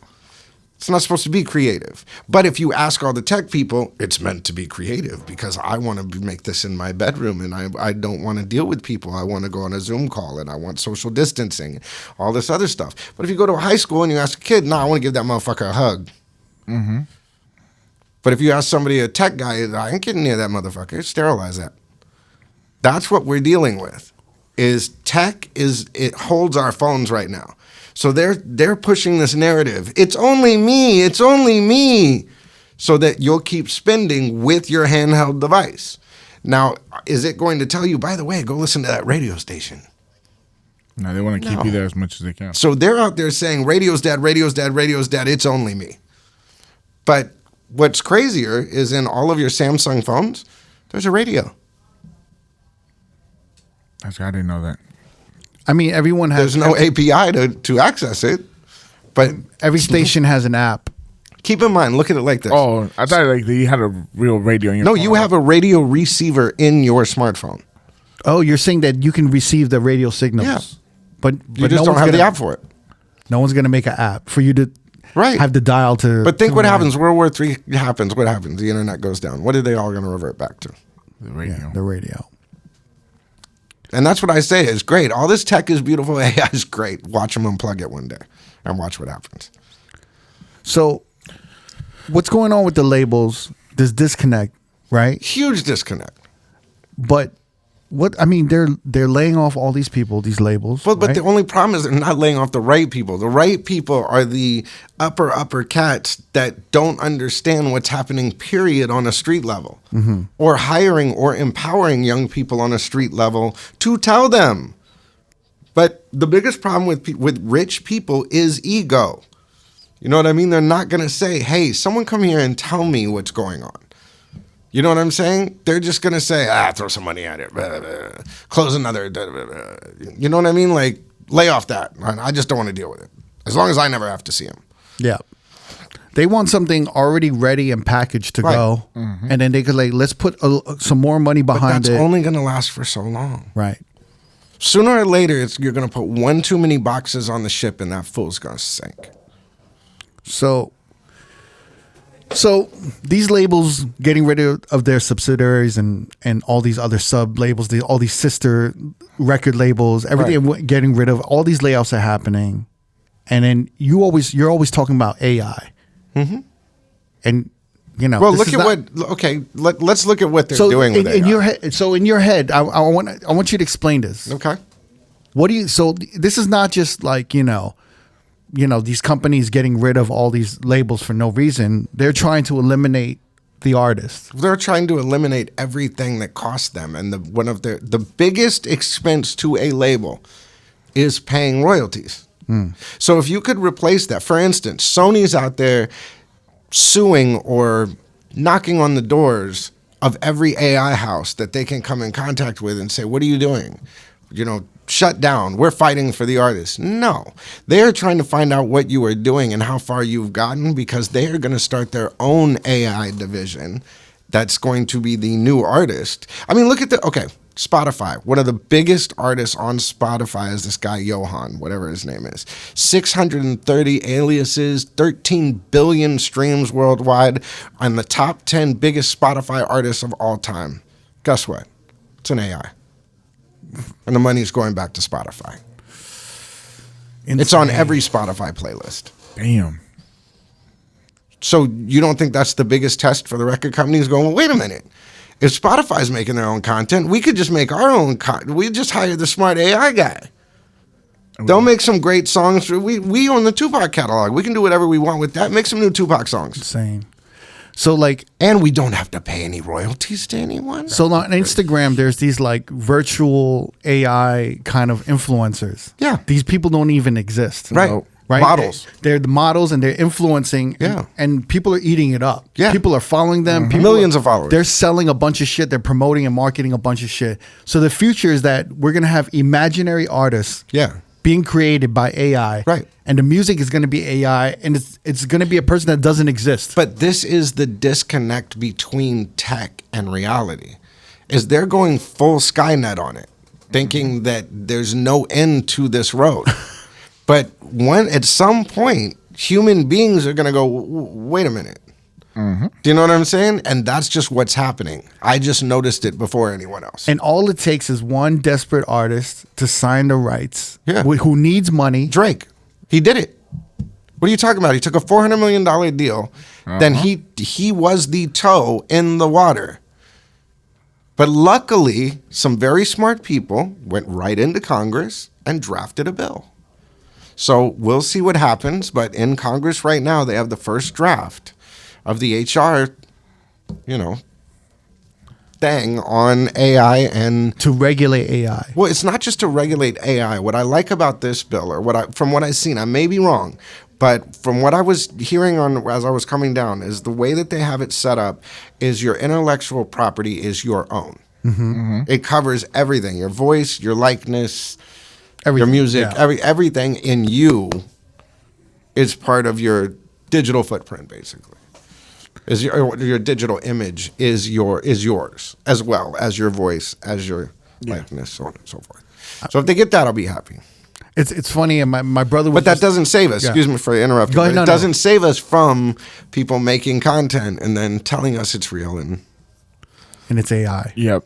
It's not supposed to be creative. But if you ask all the tech people, it's meant to be creative because I want to make this in my bedroom and I don't want to deal with people. I want to go on a Zoom call and I want social distancing, all this other stuff. But if you go to a high school and you ask a kid, I want to give that motherfucker a hug. Mm-hmm. But if you ask somebody, a tech guy, I ain't getting near that motherfucker. Sterilize that. That's what we're dealing with. Is tech it holds our phones right now. So they're pushing this narrative. It's only me. It's only me. So that you'll keep spending with your handheld device. Now, is it going to tell you, by the way, go listen to that radio station? No, they want to keep you there as much as they can. So they're out there saying, radio's dead, radio's dead, radio's dead. It's only me. But what's crazier is in all of your Samsung phones, there's a radio. I didn't know that. I mean, everyone has... There's no API to access it, but... Every station has an app. Keep in mind, look at it like this. Oh, I thought like you had a real radio in your phone. No, you have a radio receiver in your smartphone. Oh, you're saying that you can receive the radio signals. Yeah. But you just don't have the app for it. No one's going to make an app for you to have the dial to... But think what happens. World War III happens. What happens? The internet goes down. What are they all going to revert back to? The radio. Yeah, the radio. And that's what I say is great. All this tech is beautiful. AI is great. Watch them unplug it one day and watch what happens. So what's going on with the labels? This disconnect, right? Huge disconnect. But they're laying off all these people, these labels. But right? the only problem is they're not laying off the right people. The right people are the upper cats that don't understand what's happening, period, on a street level. Mm-hmm. Or hiring or empowering young people on a street level to tell them. But the biggest problem with rich people is ego. You know what I mean? They're not going to say, hey, someone come here and tell me what's going on. You know what I'm saying? They're just going to say, throw some money at it. Blah, blah, blah. Close another. Blah, blah, blah. You know what I mean? Like, lay off that. I just don't want to deal with it. As long as I never have to see them. Yeah. They want something already ready and packaged to go. Mm-hmm. And then they could let's put some more money behind it. But that's only going to last for so long. Right. Sooner or later, you're going to put one too many boxes on the ship and that fool's going to sink. So these labels getting rid of their subsidiaries and all these other sub labels, all these sister record labels, everything getting rid of, all these layoffs are happening, and then you're always talking about AI, mm-hmm. and well, look at let's look at what they're doing with AI. In your head, I want you to explain this. Okay. So this is not just like these companies getting rid of all these labels for no reason. They're trying to eliminate the artist. They're trying to eliminate everything that costs them. And one of the biggest expense to a label is paying royalties. Mm. So if you could replace that, for instance, Sony's out there suing or knocking on the doors of every AI house that they can come in contact with and say, what are you doing? Shut down. We're fighting for the artists. No, they're trying to find out what you are doing and how far you've gotten because they are going to start their own AI division that's going to be the new artist. I mean, look at Spotify. One of the biggest artists on Spotify is this guy, Johan, whatever his name is. 630 aliases, 13 billion streams worldwide, and the top 10 biggest Spotify artists of all time. Guess what? It's an AI. And the money's going back to Spotify. Insane. It's on every Spotify playlist. Damn. So you don't think that's the biggest test for the record companies going, well, wait a minute. If Spotify's making their own content, we could just make our own content. We just hire the smart AI guy. They'll make some great songs. We own the Tupac catalog. We can do whatever we want with that. Make some new Tupac songs. Insane. So like, and we don't have to pay any royalties to anyone. So on Instagram, there's these like virtual AI kind of influencers. Yeah. These people don't even exist. Right. Right? Models. They're the models and they're influencing. Yeah. And people are eating it up. Yeah. People are following them. Millions of followers. They're selling a bunch of shit. They're promoting and marketing a bunch of shit. So the future is that we're going to have imaginary artists. Yeah. Being created by AI. Right. And the music is going to be AI and it's going to be a person that doesn't exist. But this is the disconnect between tech and reality. Is they're going full Skynet on it, thinking that there's no end to this road. But at some point, human beings are going to go, wait a minute. Mm-hmm. Do you know what I'm saying? And that's just what's happening. I just noticed it before anyone else. And all it takes is one desperate artist to sign the rights, who needs money. Drake, he did it. What are you talking about? He took a $400 million deal. Then he was the toe in the water. But luckily, some very smart people went right into Congress and drafted a bill. So we'll see what happens. But in Congress right now, they have the first draft of the HR, thing on AI and to regulate AI. Well, it's not just to regulate AI. What I like about this bill, or from what I've seen, I may be wrong, but from what I was hearing as I was coming down, is the way that they have it set up is your intellectual property is your own. Mm-hmm. Mm-hmm. It covers everything: your voice, your likeness, your music, everything in you is part of your digital footprint, basically. Is your digital image is yours, as well as your voice, as your likeness, so on and so forth. So if they get that, I'll be happy. It's funny, and my brother was. But that doesn't save us. Excuse me for interrupting. Go ahead, it doesn't save us from people making content and then telling us it's real and it's AI. Yep.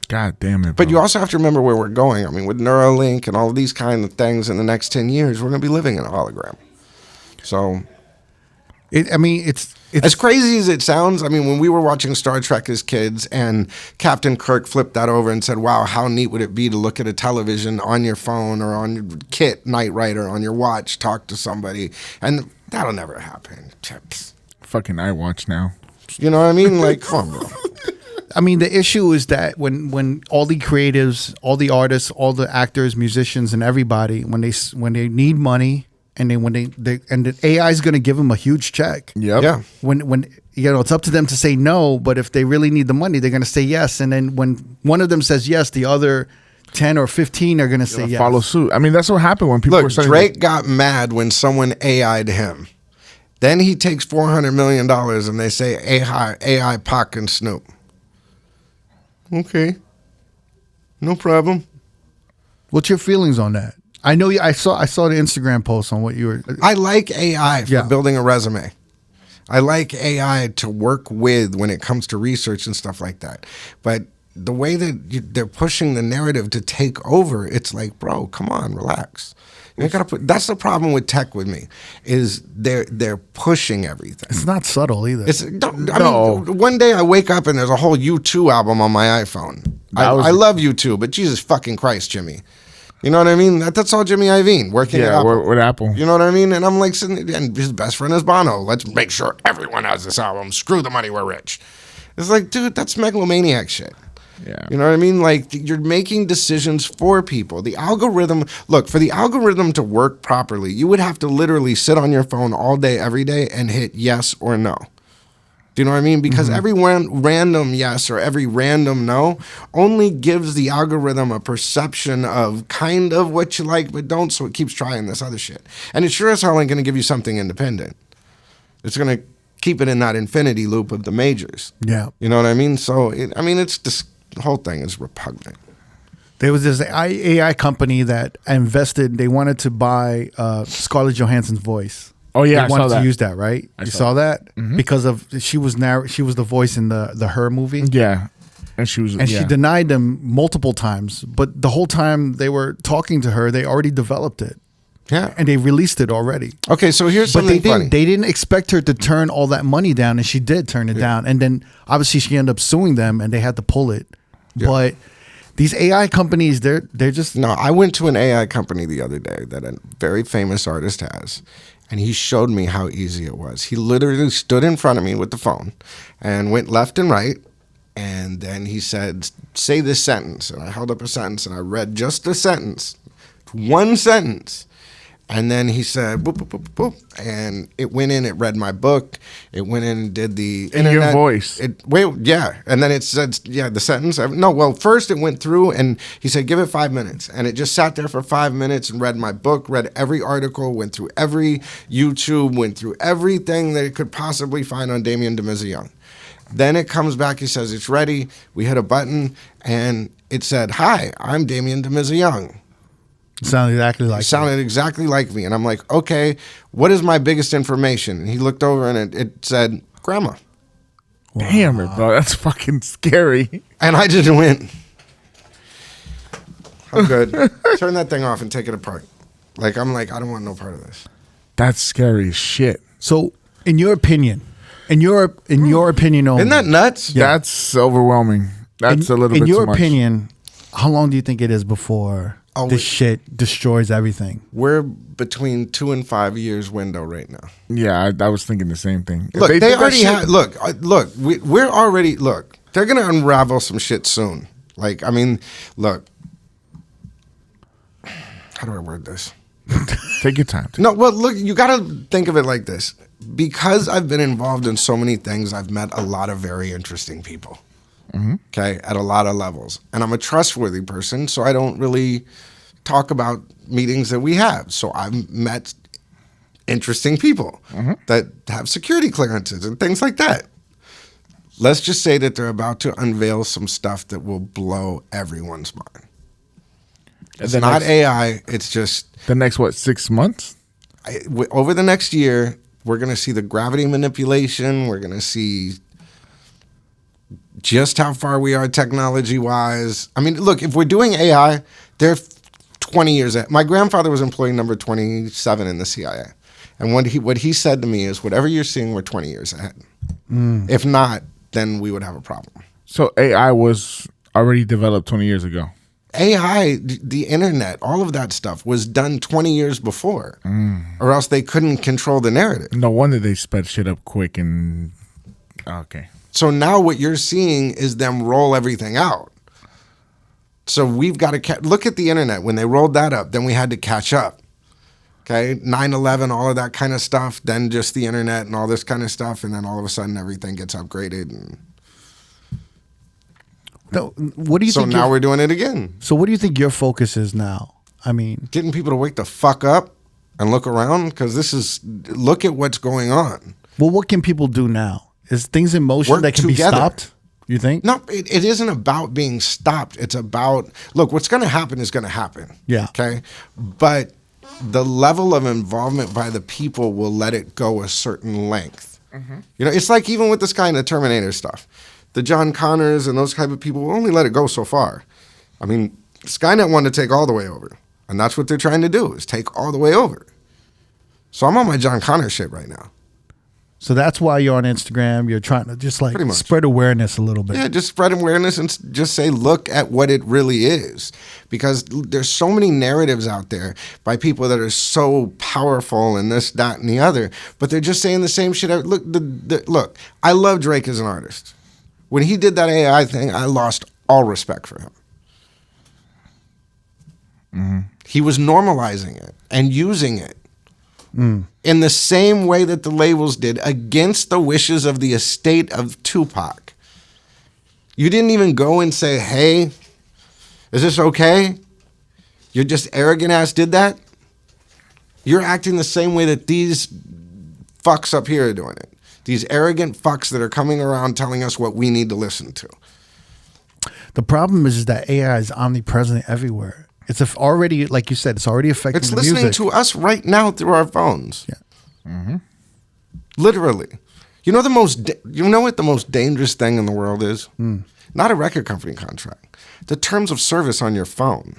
God damn it. But you also have to remember where we're going. I mean, with Neuralink and all of these kind of things in the next 10 years, we're going to be living in a hologram. So, it's as crazy as it sounds. I mean, when we were watching Star Trek as kids and Captain Kirk flipped that over and said, wow, how neat would it be to look at a television on your phone or on your Kit, Knight Rider, on your watch, talk to somebody. And that'll never happen. Fucking iWatch now. You know what I mean? Like, come on, bro. I mean, the issue is that when all the creatives, all the artists, all the actors, musicians, and everybody, when they need money, and then when the AI is going to give them a huge check. Yep. Yeah. When it's up to them to say no, but if they really need the money, they're going to say yes. And then when one of them says yes, the other 10 or 15 are going to say yes. Follow suit. I mean, that's what happened when people were saying. Drake got mad when someone AI'd him. Then he takes $400 million and they say AI Pac and Snoop. Okay. No problem. What's your feelings on that? I know I saw the Instagram post on what you were. I like AI for building a resume. I like AI to work with when it comes to research and stuff like that. But the way that they're pushing the narrative to take over, it's like, bro, come on, relax. You gotta that's the problem with tech with me, is they're pushing everything. It's not subtle either. I mean, one day I wake up and there's a whole U2 album on my iPhone. I love U2, but Jesus fucking Christ, Jimmy. You know what I mean? That's all Jimmy Iovine working at Apple. With Apple. You know what I mean? And I'm like sitting, and his best friend is Bono. Let's make sure everyone has this album. Screw the money, we're rich. It's like, dude, that's megalomaniac shit. Yeah. You know what I mean? Like, you're making decisions for people. The algorithm, look, for the algorithm to work properly, you would have to literally sit on your phone all day, every day, and hit yes or no. Do you know what I mean? Because every random yes or every random no only gives the algorithm a perception of kind of what you like but don't, so it keeps trying this other shit. And it sure as hell ain't going to give you something independent. It's going to keep it in that infinity loop of the majors. Yeah. You know what I mean? So, it's this whole thing is repugnant. There was this AI company that invested. They wanted to buy Scarlett Johansson's voice. Oh yeah, They I wanted saw to that. use that, right? You saw that because of she was the voice in the Her movie. Yeah, and she denied them multiple times. But the whole time they were talking to her, they already developed it. Yeah. And they released it already. Okay, so here's But something funny. they didn't expect her to turn all that money down, and she did turn it down. And then obviously she ended up suing them, and they had to pull it. Yeah. But these AI companies, they're just No, I went to an AI company the other day that a very famous artist has, and he showed me how easy it was. He literally stood in front of me with the phone and went left and right, and then he said, say this sentence. And I held up a sentence, and I read just a sentence, one sentence. And then he said, boop, boop, boop, boop, and it went in, it read my book, it went in and did the in internet. your voice. And then it said, the sentence. No, well, first it went through and he said, give it 5 minutes. And it just sat there for 5 minutes and read my book, read every article, went through every YouTube, went through everything that it could possibly find on Damizaaa. Then it comes back, he says, it's ready. We hit a button and it said, hi, I'm Damizaaa. sound exactly like Sounded exactly like me. And I'm like, okay, what is my biggest information? And he looked over and it said, grandma. Damn it, bro. That's fucking scary. And I just went, I'm good. Turn that thing off and take it apart. Like, I'm like, I don't want no part of this. That's scary as shit. So, in your opinion, only, Isn't that nuts? That's overwhelming. That's a little bit in your too much. opinion, how long do you think it is before Oh, this shit destroys everything? We're between 2 and 5 years window right now. Yeah, I was thinking the same thing. If Look, they did that already shit- have. Look. We're already. Look, they're gonna unravel some shit soon. Like, I mean, look. How do I word this? Take your time. No, well, look, you got to think of it like this. Because I've been involved in so many things, I've met a lot of very interesting people. Okay, at a lot of levels, and I'm a trustworthy person, so I don't really talk about meetings that we have. So I've met interesting people that have security clearances and things like that. Let's just say that they're about to unveil some stuff that will blow everyone's mind. It's not AI. It's just The next, 6 months? over the next year, we're going to see the gravity manipulation. We're going to see just how far we are technology-wise. I mean, look, if we're doing AI, they're 20 years ahead. My grandfather was employee number 27 in the CIA. And what he said to me is, whatever you're seeing, we're 20 years ahead. If not, then we would have a problem. So AI was already developed 20 years ago. AI, the internet, all of that stuff was done 20 years before, or else they couldn't control the narrative. No wonder they sped shit up quick and... Okay. So now what you're seeing is them roll everything out. So we've got to look at the internet. When they rolled that up, then we had to catch up. Okay, 9/11, all of that kind of stuff, then just the internet and all this kind of stuff, and then all of a sudden everything gets upgraded. And No, what do you so think? now we're doing it again. So what do you think your focus is now? I mean, Getting people to wake the fuck up and look around, because look at what's going on. well, what can people do now? Is things in motion Work that can together. be stopped? You think? No, it isn't about being stopped. It's about, look, what's going to happen is going to happen. Yeah. Okay. But the level of involvement by the people will let it go a certain length. You know, it's like even with this guy in the Terminator stuff, the John Connors and those type of people will only let it go so far. I mean, Skynet wanted to take all the way over. And that's what they're trying to do, is take all the way over. So I'm on my John Connor shit right now. So that's why you're on Instagram. You're trying to just like Pretty much. spread awareness a little bit. Yeah, just spread awareness and just say, look at what it really is. Because there's so many narratives out there by people that are so powerful and this, that, and the other, but they're just saying the same shit. Look, look, I love Drake as an artist. When he did that AI thing, I lost all respect for him. He was normalizing it and using it. In the same way that the labels did, against the wishes of the estate of Tupac. You didn't even go and say, hey, is this okay? You're just arrogant ass did that? You're acting the same way that these fucks up here are doing it. These arrogant fucks that are coming around telling us what we need to listen to. The problem is that AI is omnipresent everywhere. It's already, like you said, it's already affecting It's the listening music. to us right now through our phones. Yeah. Literally. You know what the most dangerous thing in the world is? Not a record company contract. The terms of service on your phone.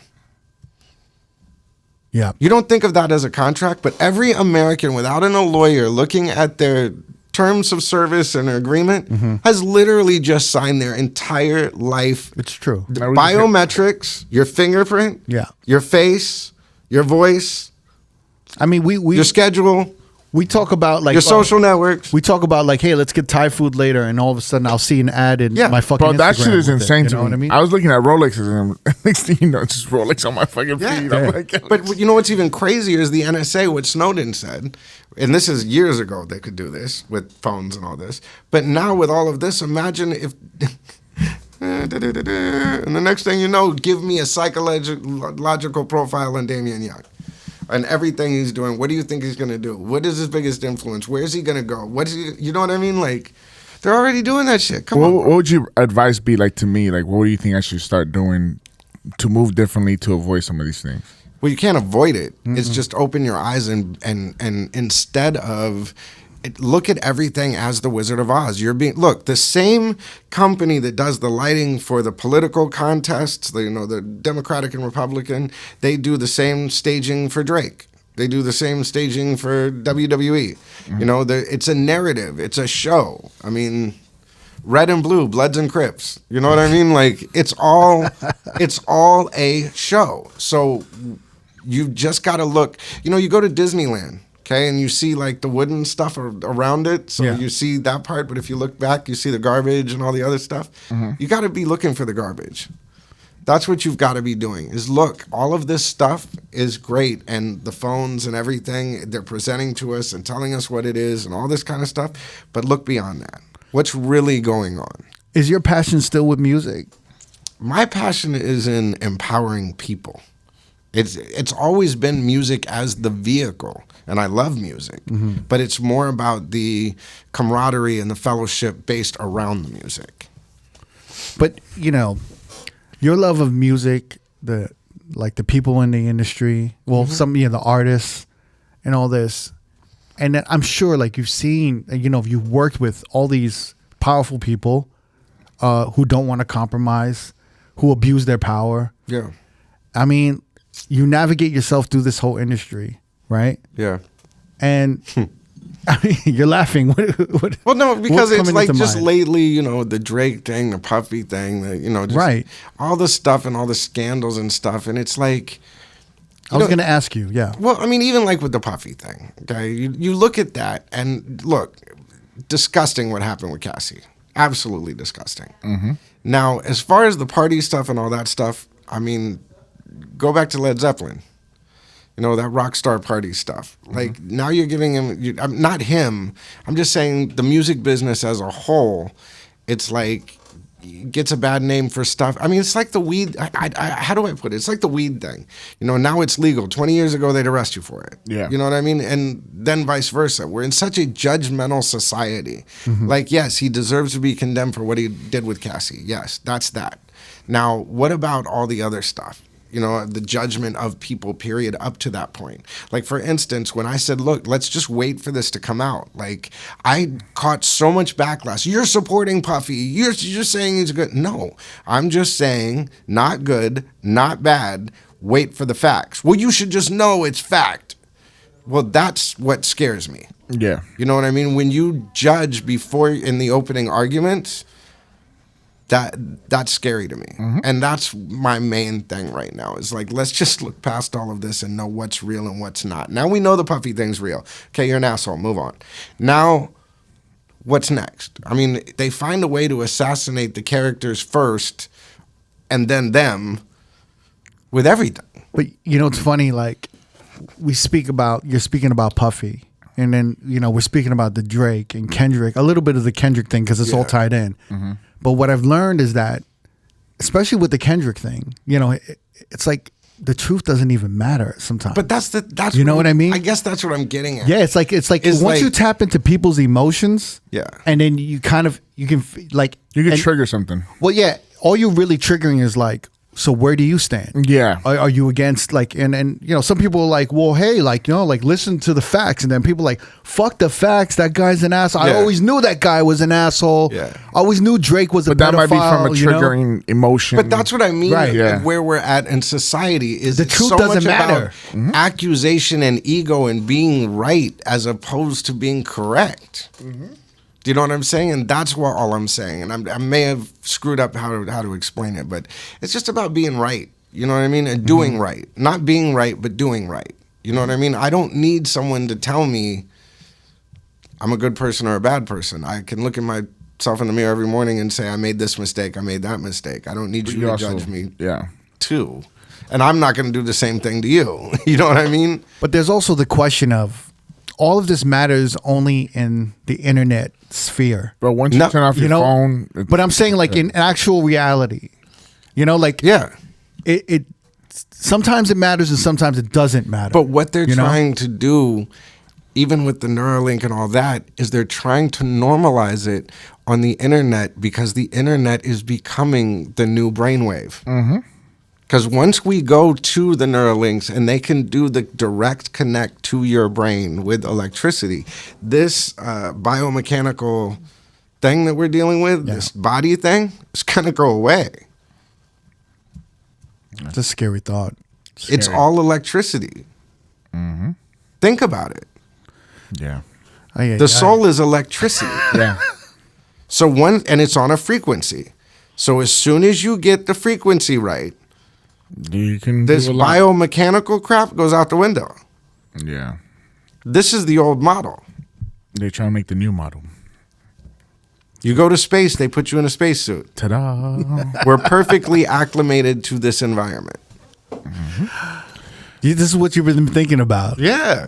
Yeah. You don't think of that as a contract, but every American without a lawyer looking at their terms of service and agreement has literally just signed their entire life. It's true. Biometrics, your fingerprint, your face, your voice. I mean, your schedule. We talk about like your social networks. We talk about like, hey, let's get Thai food later, and all of a sudden I'll see an ad in my fucking Bro, that Instagram shit is with insane it, to you know me. what I mean? I was looking at Rolexes and next thing you know, it's just Rolex on my fucking feed. I'm like, but you know what's even crazier is the NSA, what Snowden said, and this is years ago they could do this with phones and all this. But now with all of this, imagine if and the next thing you know, give me a psychological profile on Damien Young. And everything he's doing, what do you think he's going to do? What is his biggest influence? Where's he going to go? You know what I mean? Like, they're already doing that shit. Come on. What would your advice be like to me? Like, what do you think I should start doing to move differently to avoid some of these things? Well, you can't avoid it. It's just open your eyes and instead of look at everything as the Wizard of Oz. Look, the same company that does the lighting for the political contests, the Democratic and Republican, they do the same staging for Drake. They do the same staging for WWE. It's a narrative. It's a show. I mean, Red and Blue, Bloods and Crips. You know what I mean? Like, it's all a show. So you've just got to look. You go to Disneyland. Okay, and you see like the wooden stuff around it, so you see that part. But if you look back, you see the garbage and all the other stuff. You got to be looking for the garbage. That's what you've got to be doing. Is look, all of this stuff is great, and the phones and everything they're presenting to us and telling us what it is and all this kind of stuff. But look beyond that. What's really going on? Is your passion still with music? My passion is in empowering people. It's always been music as the vehicle, and I love music, but it's more about the camaraderie and the fellowship based around the music. But your love of music, the people in the industry, some the artists, and all this, and then I'm sure like you've seen, you've worked with all these powerful people who don't want to compromise, who abuse their power. Yeah, I mean. You navigate yourself through this whole industry, right? Yeah. And I mean, you're laughing. What, well, no, because it's like just mind? lately, the Drake thing, the Puffy thing, just right. all the stuff and all the scandals and stuff. And it's like... I was going to ask you, yeah. Well, I mean, even like with the Puffy thing, okay? You look at that and look, disgusting what happened with Cassie. Absolutely disgusting. Now, as far as the party stuff and all that stuff, I mean... Go back to Led Zeppelin, that rock star party stuff. Like now you're giving him, not him, I'm just saying the music business as a whole, it's like gets a bad name for stuff. I mean, it's like the weed, how do I put it? It's like the weed thing. Now it's legal. 20 years ago, they'd arrest you for it. Yeah. You know what I mean? And then vice versa. We're in such a judgmental society. Like, yes, he deserves to be condemned for what he did with Cassie. Yes, that's that. Now, what about all the other stuff? The judgment of people, period, up to that point. Like, for instance, when I said, look, let's just wait for this to come out. Like, I caught so much backlash. You're supporting Puffy. You're just saying he's good. No, I'm just saying not good, not bad. Wait for the facts. Well, you should just know it's fact. Well, that's what scares me. Yeah. You know what I mean? When you judge before in the opening arguments, that's scary to me. And that's my main thing right now is like, let's just look past all of this and know what's real and what's not. Now we know the Puffy thing's real. Okay, you're an asshole. Move on. Now, what's next? I mean, they find a way to assassinate the characters first and then them with everything. But it's funny, like you're speaking about Puffy. And then, we're speaking about the Drake and Kendrick, a little bit of the Kendrick thing because it's all tied in. But what I've learned is that, especially with the Kendrick thing, it's like the truth doesn't even matter sometimes. But that's you know what I mean? I guess that's what I'm getting at. Yeah, it's like once you tap into people's emotions, yeah, and then you can trigger something. Well, yeah, all you're really triggering is like, so where do you stand? Yeah. Are you against like, and you know, some people are like, well, hey, like, you know, like listen to the facts. And then people are like, fuck the facts. That guy's an asshole. Yeah. I always knew that guy was an asshole. Yeah. I always knew Drake was a pedophile. But that might be from a triggering emotion. But that's what I mean. Right. Yeah. Where we're at in society is the truth so doesn't much matter. About accusation and ego and being right as opposed to being correct. Do you know what I'm saying? And that's what all I'm saying. And I may have screwed up how to explain it, but it's just about being right. You know what I mean? And doing right. Not being right, but doing right. You know what I mean? I don't need someone to tell me I'm a good person or a bad person. I can look at myself in the mirror every morning and say, I made this mistake, I made that mistake. I don't need you to judge me too. And I'm not going to do the same thing to you. You know what I mean? But there's also the question of, all of this matters only in the internet sphere. But once you turn off your phone. But I'm saying like in actual reality, you know, like it sometimes it matters and sometimes it doesn't matter. But what they're trying to do, even with the Neuralink and all that, is they're trying to normalize it on the internet because the internet is becoming the new brainwave. Because once we go to the Neuralinks and they can do the direct connect to your brain with electricity, this biomechanical thing that we're dealing with, this body thing, is going to go away. It's a scary thought. It's all electricity. Think about it. Yeah. The soul is electricity. Yeah. So and it's on a frequency. So as soon as you get the frequency right, you can this biomechanical crap goes out the window. Yeah. This is the old model. They're trying to make the new model. You go to space, they put you in a spacesuit. Ta-da. We're perfectly acclimated to this environment. This is what you've been thinking about. Yeah.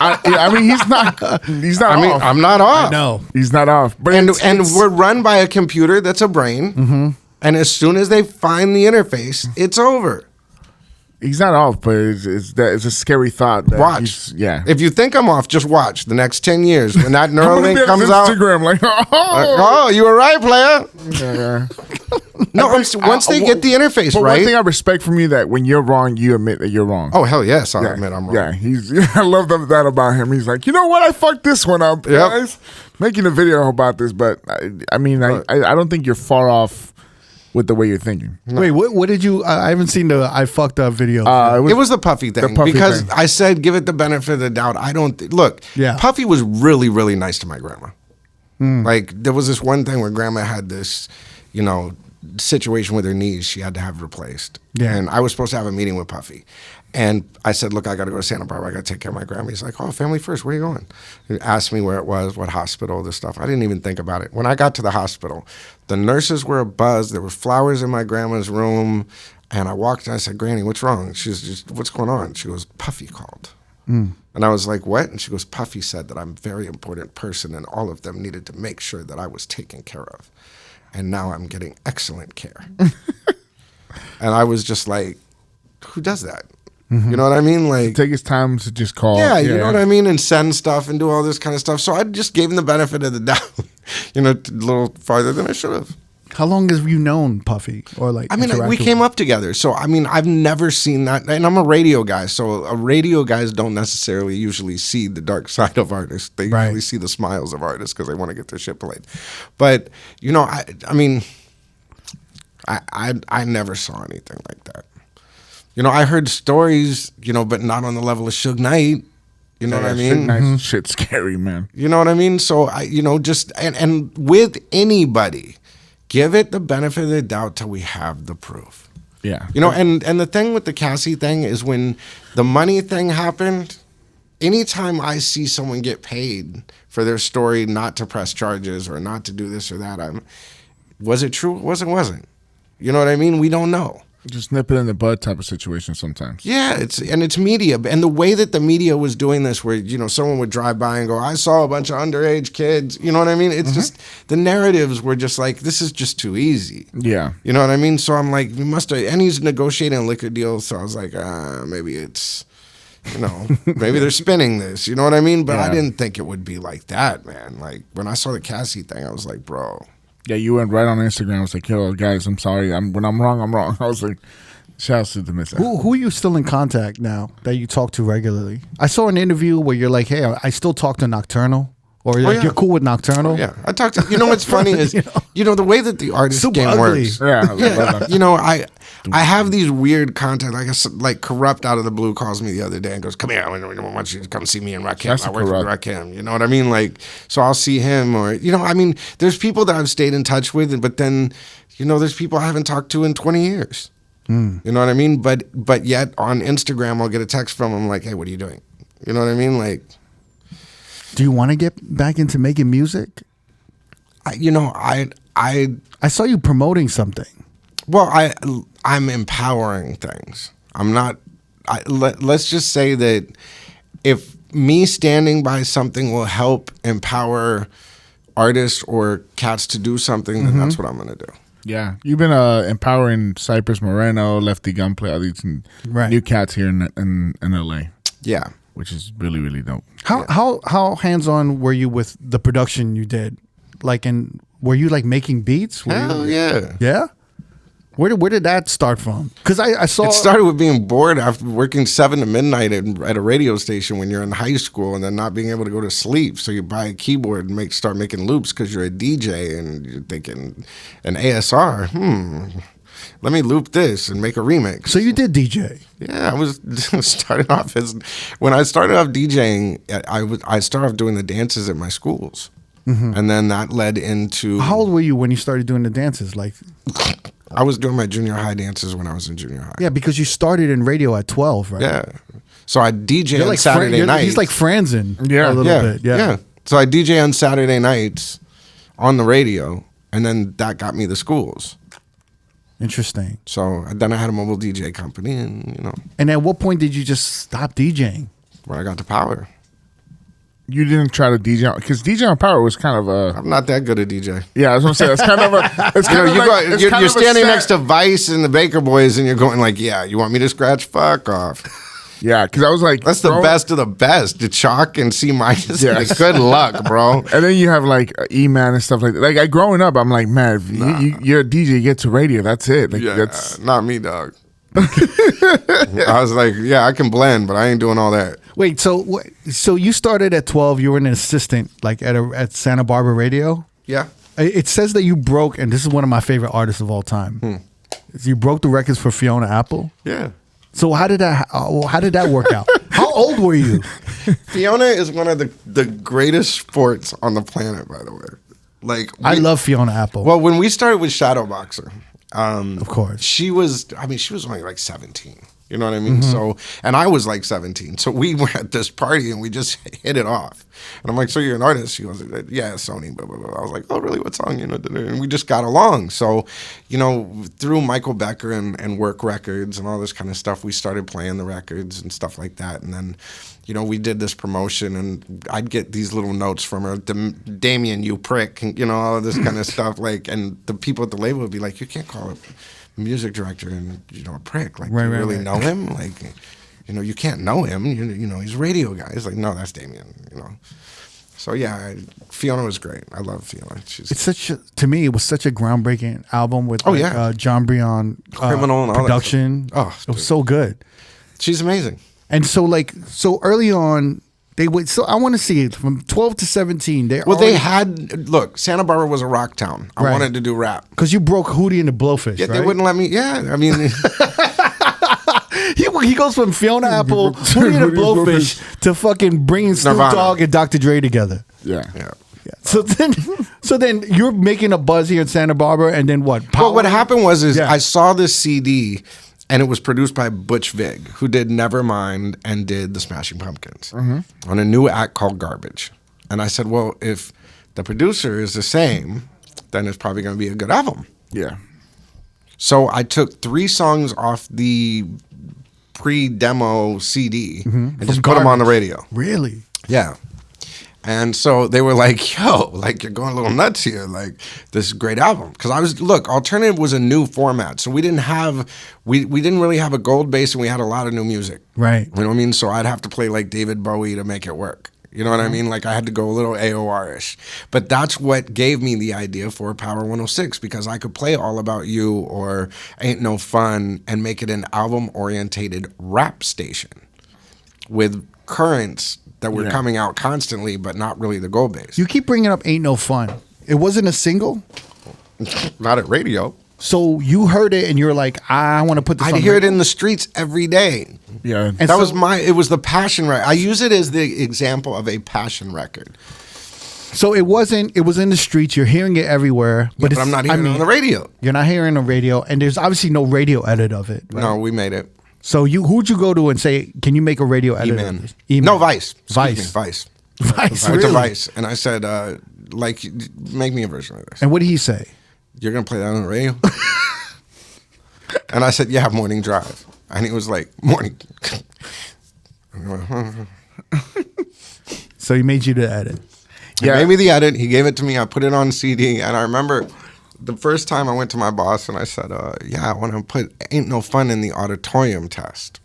I mean, he's not off. I'm not off. No. He's not off. But and we're run by a computer that's a brain. And as soon as they find the interface, it's over. He's not off, but it's a scary thought. That Watch. Yeah. If you think I'm off, just watch the next 10 years. When that Neuralink comes out. Instagram, like, oh, you were right, player. Yeah. No, once they get the interface but right. One thing I respect from you that when you're wrong, you admit that you're wrong. Oh, hell yes, I'll admit I'm wrong. Yeah, I love that about him. He's like, you know what? I fucked this one up, guys. Making a video about this, but I mean, I don't think you're far off with the way you're thinking. No. Wait, what did you? I haven't seen the I fucked up video. It was the Puffy thing because I said give it the benefit of the doubt. I don't look. Yeah, Puffy was really, really nice to my grandma. Like there was this one thing where grandma had this, situation with her knees she had to have replaced. Yeah, and I was supposed to have a meeting with Puffy. And I said, look, I got to go to Santa Barbara. I got to take care of my grandma. He's like, oh, family first. Where are you going? He asked me where it was, what hospital, this stuff. I didn't even think about it. When I got to the hospital, the nurses were abuzz. There were flowers in my grandma's room. And I walked and I said, Granny, what's wrong? She was just, what's going on? She goes, Puffy called. And I was like, what? And she goes, Puffy said that I'm a very important person and all of them needed to make sure that I was taken care of. And now I'm getting excellent care. And I was just like, who does that? You know what I mean? Like take his time to just call. Yeah, you know what I mean? And send stuff and do all this kind of stuff. So I just gave him the benefit of the doubt, a little farther than I should have. How long have you known Puffy? Or like I mean, we came up together. So I mean, I've never seen that. And I'm a radio guy. So radio guys don't necessarily usually see the dark side of artists. They usually see the smiles of artists because they want to get their shit played. But, I mean, I never saw anything like that. I heard stories, but not on the level of Suge Knight. You know what I mean? Suge Knight's shit's scary, man. You know what I mean? So, and with anybody, give it the benefit of the doubt till we have the proof. Yeah. And the thing with the Cassie thing is when the money thing happened, anytime I see someone get paid for their story not to press charges or not to do this or that, was it true? It wasn't. You know what I mean? We don't know. Just nip it in the bud type of situation sometimes. Yeah, it's media, and the way that the media was doing this, where someone would drive by and go, "I saw a bunch of underage kids," you know what I mean? It's just the narratives were just like, this is just too easy. Yeah, you know what I mean. So I'm like, we must have, and he's negotiating a liquor deal. So I was like, maybe it's, maybe they're spinning this. You know what I mean? But I didn't think it would be like that, man. Like when I saw the Cassie thing, I was like, bro. Yeah, you went right on Instagram. I was like, yo, guys, I'm sorry. When I'm wrong, I'm wrong. I was like, shout out to Damizza. Who are you still in contact now that you talk to regularly? I saw an interview where you're like, hey, I still talk to Nocturnal. Or you're cool with Nocturnal? Yeah. I talk to, what's funny is, the way that the artist Super game ugly. works. Yeah. I have these weird content, like Corrupt out of the blue calls me the other day and goes, come here, I want you to come see me in Rakim. I work for Rakim. You know what I mean? Like, so I'll see him or, there's people that I've stayed in touch with, but then, there's people I haven't talked to in 20 years. You know what I mean? But yet on Instagram, I'll get a text from him like, hey, what are you doing? You know what I mean? Like, do you want to get back into making music? I saw you promoting something. Well, I'm empowering things. I'm not. Let's just say that if me standing by something will help empower artists or cats to do something, then that's what I'm gonna do. Yeah, you've been empowering Cypress Moreno, Lefty Gunplay, all these new cats here in LA. Yeah. Which is really, really dope. How hands-on were you with the production you did? Were you like making beats? Hell yeah. Yeah? Where did that start from? Because I saw... It started with being bored after working 7 to midnight at a radio station when you're in high school and then not being able to go to sleep. So you buy a keyboard and start making loops because you're a DJ and you're thinking, an ASR, let me loop this and make a remix. So you did DJ? Yeah, I was starting off when I started off DJing, I started off doing the dances at my schools. And then that led into... How old were you when you started doing the dances? I was doing my junior high dances when I was in junior high. Yeah, because you started in radio at 12, right? Yeah. So I DJ on Saturday nights. He's like Franzen a little bit. Yeah. So I DJ on Saturday nights on the radio, and then that got me the schools. Interesting. So then I had a mobile DJ company, and And at what point did you just stop DJing? When I got to Power. You didn't try to DJ because DJ on Power was kind of a. I'm not that good at DJ. Yeah, I was gonna say it's kind of a. It's you're standing next to Vice and the Baker Boys, and you're going like, "Yeah, you want me to scratch? Fuck off." Yeah, because I was like, that's the best of the best. The chalk and C minus. Yeah. Good luck, bro. And then you have like E-Man and stuff like that. Like growing up, I'm like, man, if you're a DJ, you get to radio. That's it. Like, that's not me, dog. I was like, yeah, I can blend, but I ain't doing all that. Wait, so you started at 12. You were an assistant, like at Santa Barbara Radio. Yeah. It says that you broke, and this is one of my favorite artists of all time. You broke the records for Fiona Apple. Yeah. So how did that work out? How old were you? Fiona is one of the greatest sports on the planet, by the way. I love Fiona Apple. Well, when we started with Shadowboxer, of course, she was only like 17. You know what I mean? So, and I was like 17. So we were at this party and we just hit it off. And I'm like, so you're an artist? She goes, yeah, Sony, blah, blah, blah. I was like, oh, really? What song? And we just got along. So, through Michael Becker and Work Records and all this kind of stuff, we started playing the records and stuff like that. And then, we did this promotion and I'd get these little notes from her, Damion, you prick, and, all of this kind of stuff. And the people at the label would be like, you can't call it music director and a prick, like, you really know him, like, you can't know him, he's a radio guy. He's like, no, that's Damion, So yeah, Fiona was great. I love Fiona. To me, it was such a groundbreaking album with John Brion Criminal and all production. That it was so good. She's amazing. And so early on, they would. So I want to see it from 12 to 17. They had Santa Barbara was a rock town. I wanted to do rap because you broke Hootie and the Blowfish. Yeah, right? They wouldn't let me. Yeah, I mean, he goes from Fiona Apple, Hootie and the Blowfish to fucking bringing Snoop Dogg and Dr. Dre together. Yeah. So then you're making a buzz here in Santa Barbara, and then what? Well, what happened was I saw this CD. And it was produced by Butch Vig, who did Nevermind and did the Smashing Pumpkins on a new act called Garbage. And I said, well, if the producer is the same, then it's probably going to be a good album. Yeah. So I took 3 songs off the pre-demo CD and just put them on the radio. Really? Yeah. And so they were like, yo, like, you're going a little nuts here. Like, this is a great album. Because alternative was a new format. So we didn't really have a gold base, and we had a lot of new music. Right. You know what I mean? So I'd have to play like David Bowie to make it work. You know what I mean? Like, I had to go a little AOR-ish. But that's what gave me the idea for Power 106, because I could play All About You or Ain't No Fun and make it an album-orientated rap station with currents that were coming out constantly, but not really the gold base. You keep bringing up Ain't No Fun. It wasn't a single? Not at radio. So you heard it and you were like, I want to put this on. I'd hear it in the streets every day. Yeah. And it was the passion record. I use it as the example of a passion record. So it was in the streets. You're hearing it everywhere, but I'm not hearing it on the radio. You're not hearing it on the radio, and there's obviously no radio edit of it. Right? No, we made it. So who'd you go to and say, can you make a radio edit of this? No, Vice. Vice. Vice. Vice, Really? really? Vice. And I said, make me a version of this. And what did he say? You're going to play that on the radio? And I said, yeah, Morning Drive. And he was like, morning. So he made you the edit. He made me the edit. He gave it to me. I put it on CD. And I remember the first time I went to my boss and I said, I want to put Ain't No Fun in the auditorium test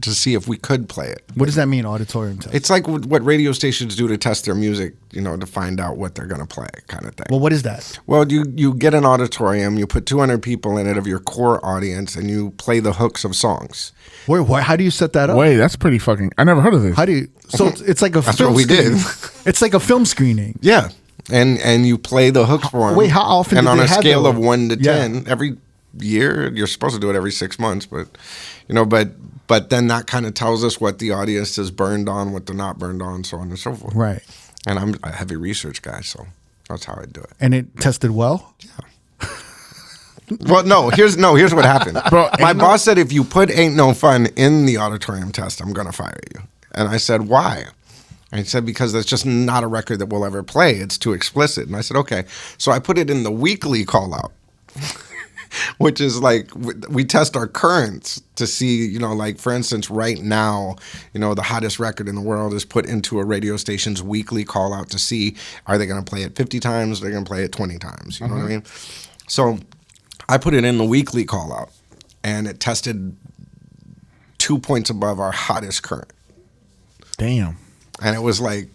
to see if we could play it. What does that mean, auditorium test? It's like what radio stations do to test their music, to find out what they're going to play, kind of thing. Well, what is that? Well, you get an auditorium, you put 200 people in it of your core audience, and you play the hooks of songs. How do you set that up? Wait, that's pretty fucking... I never heard of this. How do you... So it's like a That's film what we screening. did. It's like a film screening. Yeah. And you play the hooks for them. Wait, how often And do on they a have scale that? of 1 to Yeah. 10, every year, you're supposed to do it every 6 months, but then that kind of tells us what the audience is burned on, what they're not burned on, so on and so forth. Right. And I'm a heavy research guy, so that's how I do it. And it tested well? Well, here's what happened. Bro, my boss said, if you put Ain't No Fun in the auditorium test, I'm going to fire you. And I said, why? And he said, because that's just not a record that we'll ever play. It's too explicit. And I said, okay. So I put it in the weekly call out, which is like, we test our currents to see, like, for instance, right now, the hottest record in the world is put into a radio station's weekly call out to see, are they going to play it 50 times? Or are they going to play it 20 times? You know what I mean? So I put it in the weekly call out, and it tested 2 points above our hottest current. Damn. And it was like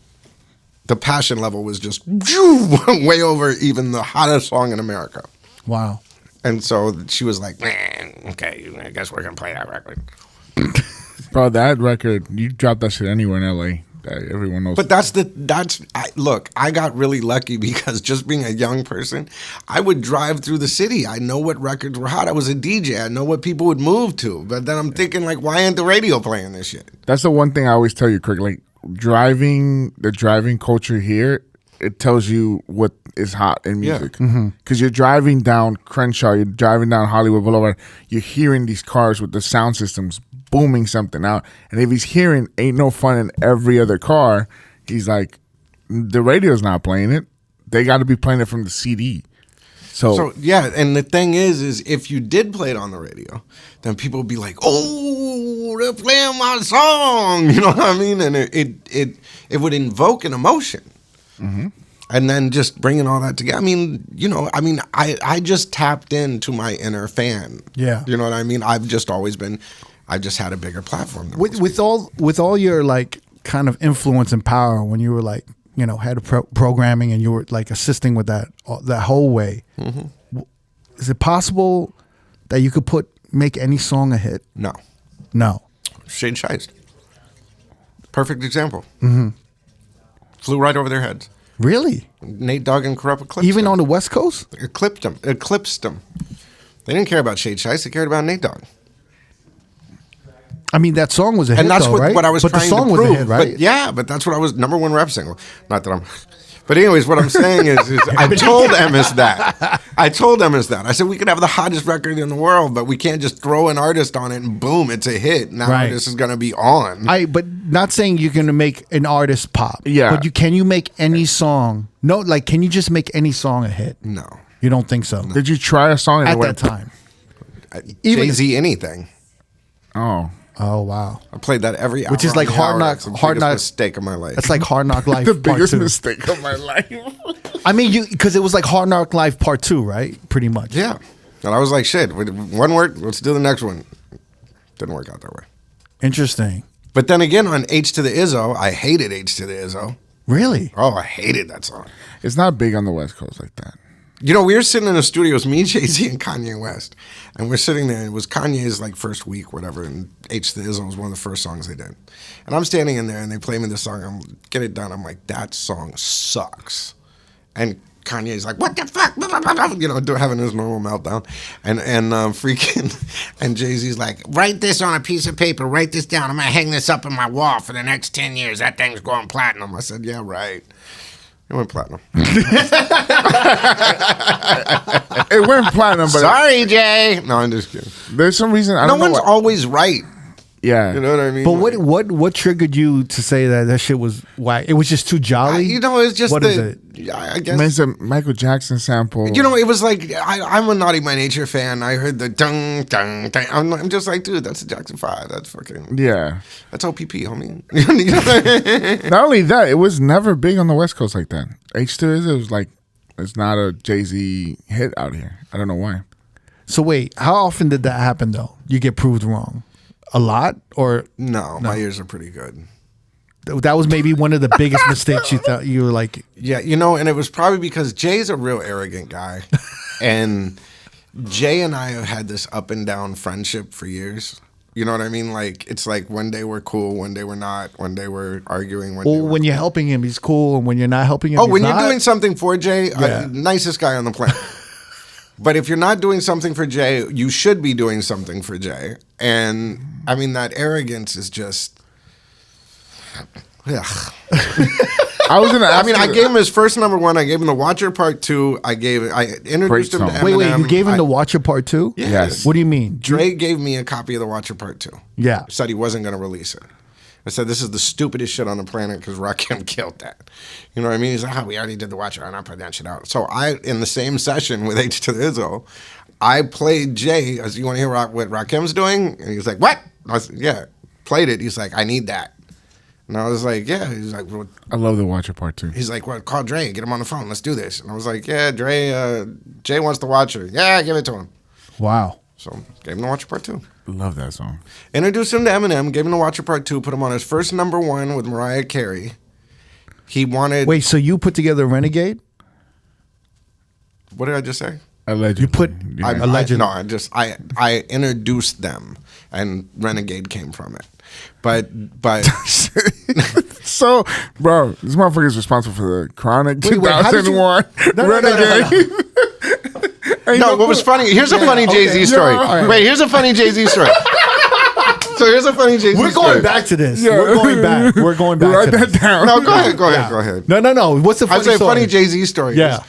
the passion level was just way over even the hottest song in America. Wow. And so she was like, man, okay, I guess we're going to play that record. Bro, that record, you drop that shit anywhere in LA. Everyone knows. But look, I got really lucky because just being a young person, I would drive through the city. I know what records were hot. I was a DJ. I know what people would move to. But then I'm thinking, like, why ain't the radio playing this shit? That's the one thing I always tell you, Craig. Like, the driving culture here, it tells you what is hot in music. Because you're driving down Crenshaw, you're driving down Hollywood Boulevard, you're hearing these cars with the sound systems booming something out. And if he's hearing Ain't No Fun in every other car, he's like, the radio's not playing it. They got to be playing it from the CD. So yeah, and the thing is if you did play it on the radio, then people would be like, "Oh, they're playing my song," you know what I mean? And it would invoke an emotion, and then just bringing all that together. I just tapped into my inner fan. Yeah, you know what I mean. I've just had a bigger platform than with all your like kind of influence and power when you were like, head of programming and you were like assisting with that whole way. Is it possible that you could make any song a hit? No. Shade Shiest. Perfect example. Flew right over their heads. Really? Nate Dogg and Corrupt eclipsed Even them. on the West Coast? Eclipsed them. They didn't care about Shade Shiest. They cared about Nate Dogg. I mean, that song was a hit, And that's right? what I was but trying the song to prove. Was a hit, right? But that's what I was, number one rap single. Not that I'm... But anyways, what I'm saying is I told Emmis that. I said, we could have the hottest record in the world, but we can't just throw an artist on it and boom, it's a hit. Now Right. this is going to be on. But not saying you're going to make an artist pop. Yeah. But can you make any song? No, like, can you just make any song a hit? No. You don't think so? did you try a song and At it went that time. Jay-Z anything. Oh. Oh wow. I played that every hour. Which is like Hard Knock. Hard Knock mistake of my life. That's like Hard Knock Life. The Part biggest 2. mistake of my life. I mean, because it was like Hard Knock Life Part 2, right? Pretty much. Yeah. And I was like, shit, one worked, let's do the next one. Didn't work out that way. Interesting. But then again, on H to the Izzo, I hated H to the Izzo. Really? Oh, I hated that song. It's not big on the West Coast like that. You know, we were sitting in the studios, me, Jay-Z, and Kanye West. And we're sitting there, and it was Kanye's like first week, whatever, and H to the Izzo was one of the first songs they did. And I'm standing in there, and they play me this song. I'm get it done. I'm like, that song sucks. And Kanye's like, what the fuck? You know, having his normal meltdown. And and Jay-Z's like, write this on a piece of paper. Write this down. I'm going to hang this up on my wall for the next 10 years. That thing's going platinum. I said, yeah, right. It went platinum. It went platinum, but sorry, Jay. No, I'm just kidding. there's some reason I No don't know one's what- always right. Yeah. You know what I mean? But what triggered you to say that shit was whack? It was just too jolly. You know, it's just What is it? I I guess. mean, it's a Michael Jackson sample. You know, it was like I'm a Naughty by Nature fan. I heard the dung dung dung. I'm just like, dude, that's a Jackson 5. That's fucking Yeah. That's OPP, homie. Not only that, it was never big on the West Coast like that. H2 is, it was like, it's not a Jay-Z hit out here. I don't know why. So wait, how often did that happen though? You get proved wrong? A lot, or No, my ears are pretty good. that was maybe one of the biggest mistakes you thought you were like? Yeah, you know, and it was probably because Jay's a real arrogant guy, and Jay and I have had this up and down friendship for years. You know what I mean? Like, it's like one day we're cool, one day we're not, one day we're arguing. One day Well, we're when you're cool. helping him, he's cool, and when you're not helping him, Oh, he's when not? you're doing something for Jay, Yeah. nicest guy on the planet. But if you're not doing something for Jay, you should be doing something for Jay. And I mean, that arrogance is just. Ugh. I was gonna ask I you- gave him his first number one. I gave him the Watcher Part 2. I introduced him to song. Eminem. Wait, you gave him the Watcher Part 2? Yes. What do you mean? Dre gave me a copy of the Watcher Part 2. Yeah. Said he wasn't going to release it. I said, this is the stupidest shit on the planet because Rakim killed that. You know what I mean? He's like, we already did the Watcher. I'm not putting that shit out. So in the same session with H to the Izzo, I played Jay. I said, you want to hear what Rakim's doing? And he was like, what? I said, yeah. Played it. He's like, I need that. And I was like, yeah. He's like, well, I love the Watcher Part 2. he's like, well, call Dre. Get him on the phone. Let's do this. And I was like, yeah, Dre, Jay wants the Watcher. Yeah, give it to him. Wow. So gave him the Watcher Part 2. Love that song. Introduced him to Eminem, gave him the Watcher Part 2, put him on his first number one with Mariah Carey. He wanted... Wait, so you put together Renegade? What did I just say? Allegedly. You put- Yeah. Allegedly. I introduced them, and Renegade came from it. But So, bro, this motherfucker's responsible for the Chronic Wait, how did you- 2001 No. Renegade. no, what was funny? Here's a funny Jay-Z story. Yeah. Wait, here's a funny Jay-Z story. So here's a funny Jay-Z story. We're going back to this. Yeah. We're going back. We're going back Write to that this. down. No, go ahead. No. What's the funny I'd say a story? funny Jay-Z story. Yeah.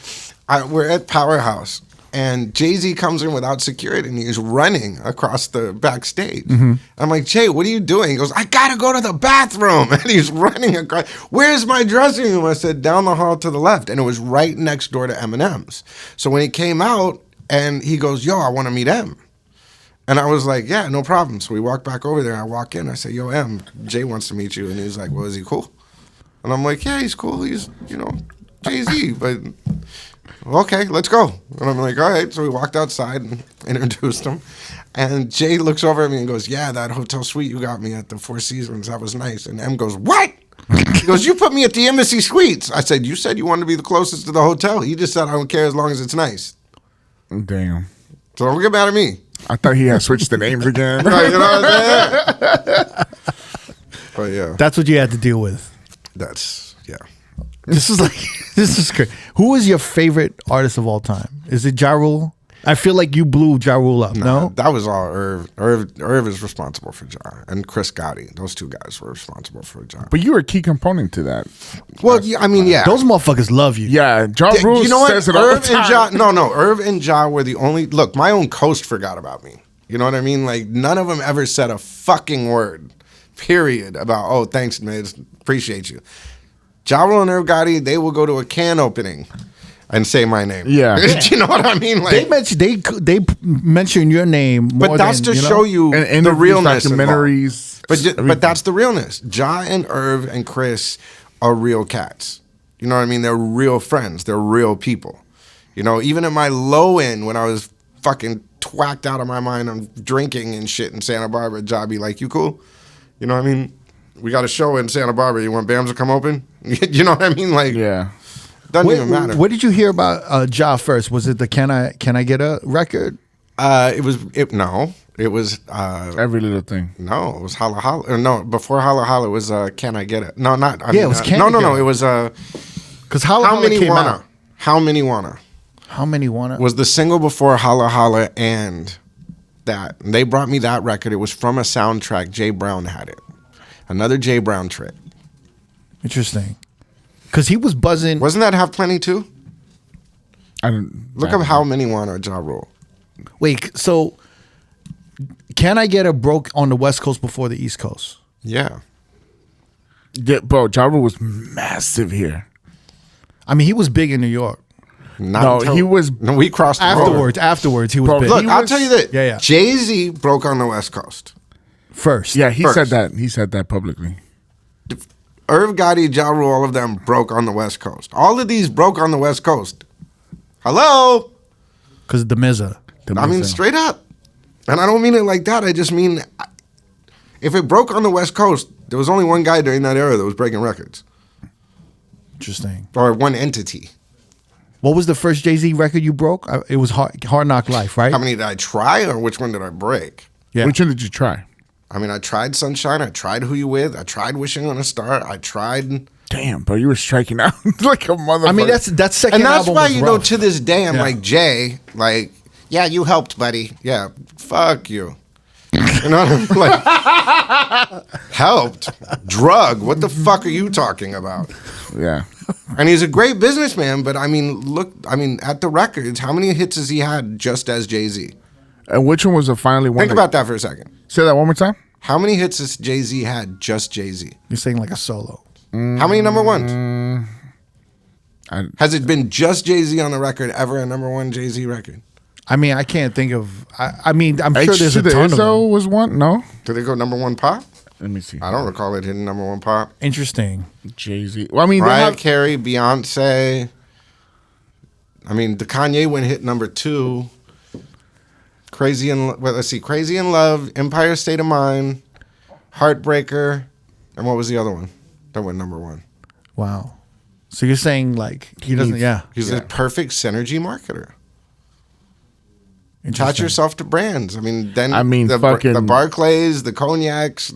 We're at Powerhouse, and Jay-Z comes in without security, and he's running across the backstage. Mm-hmm. I'm like, Jay, what are you doing? He goes, I gotta go to the bathroom. And he's running across. Where's my dressing room? I said, down the hall to the left. And it was right next door to Eminem's. So when he came out, and he goes, yo, I want to meet M. And I was like, yeah, no problem. So we walk back over there. I walk in. I say, yo, M, Jay wants to meet you. And he's like, well, is he cool? And I'm like, yeah, he's cool. He's, Jay-Z. But okay, let's go. And I'm like, all right. So we walked outside and introduced him. And Jay looks over at me and goes, yeah, that hotel suite you got me at the Four Seasons, that was nice. And M goes, what? He goes, you put me at the Embassy Suites. I said, you said you wanted to be the closest to the hotel. He just said, I don't care as long as it's nice. Damn. So don't get mad at me. I thought he had switched the names again. Right, you know what I'm saying? But yeah, That's what you had to deal with. yeah. This is great. Who is your favorite artist of all time? Is it Ja Rule? I feel like you blew Ja Rule up. No, That was all Irv. Irv is responsible for Ja, and Chris Gotti. Those two guys were responsible for Ja. But you were a key component to that. Well, yeah, I mean, yeah. those motherfuckers love you. Yeah, Ja Rule You know what? says it all the Irv and time. Ja. No. Irv and Ja were the only. Look, my own coast forgot about me. You know what I mean? Like none of them ever said a fucking word. Period. About thanks, man. Appreciate you. Ja Rule and Irv Gotti, they will go to a can opening. and say my name. Yeah. Do you know what I mean? Like, they mention your name more but that's than, to show you and the realness. Documentaries. But that's the realness. Ja and Irv and Chris are real cats. You know what I mean? They're real friends. They're real people. You know, even at my low end when I was fucking twacked out of my mind on drinking and shit in Santa Barbara, Ja be like, you cool? You know what I mean? We got a show in Santa Barbara. You want Bams to come open? You know what I mean? Like, Yeah. doesn't even matter. What did you hear about Ja first? Was it the Can I Get a Record? It was Every little thing. no, it was Holla Holla. Or no, before Holla Holla was Can I Get It? No, not. It was Can no, I no, Get no. It? It was Because How Many came Wanna? out. How Many Wanna How Many Wanna? was the single before Holla Holla and that. And they brought me that record. It was from a soundtrack. Jay Brown had it. Another Jay Brown trip. Interesting. Because he was buzzing. Wasn't that Have Plenty too? I don't Look up How Many Wanna Ja Rule. Wait, so Can I Get a broke on the West Coast before the East Coast? Yeah. Yeah, bro, Ja Rule was massive here. I mean, he was big in New York. No, he was No, we crossed the road. Afterwards, he was Bro, big. Look, He I'll was- tell you this. Yeah, yeah. Jay-Z broke on the West Coast. First. Yeah, he First. said that. He said that publicly. Irv Gotti, Ja Rule, all of them broke on the West Coast. All of these broke on the West Coast. Hello? Because Damizza. I mean, straight up. And I don't mean it like that. I just mean, if it broke on the West Coast, there was only one guy during that era that was breaking records. Interesting. Or one entity. What was the first Jay-Z record you broke? It was Hard Knock Life, right? How many did I try or which one did I break? Yeah. Which one did you try? I mean, I tried Sunshine. I tried Who You With. I tried Wishing on a Star. I tried... Damn, bro, you were striking out like a motherfucker. I mean, that's second And that's album why, was you know, rough. to this day, I'm Yeah. like, Jay, like, yeah, you helped, buddy. Yeah, fuck you. You know what I mean? Like, helped? Drug? What the fuck are you talking about? Yeah. And he's a great businessman, but I mean, look, at the records, how many hits has he had just as Jay-Z? And which one was the finally one? Think about that for a second. Say that one more time. How many hits has Jay-Z had just Jay-Z? You're saying like a solo. How many number ones? Has it been just Jay-Z on the record ever a number one Jay-Z record? I mean, I can't think of. I mean, I'm sure H there's to a the ton of Izzo them. was one. No, Did they go number one pop? let me see. I don't recall it hitting number one pop. Interesting. Jay-Z. Well, I mean, they Mariah have, Carey, Beyonce. I mean, the Kanye one hit number 2. Crazy in Love, Empire State of Mind, Heartbreaker, and what was the other one? That went number 1. Wow. So you're saying like he doesn't? Yeah. He's a perfect synergy marketer. Attach Interesting. yourself to brands. I mean, fucking- the Barclays, the Cognacs,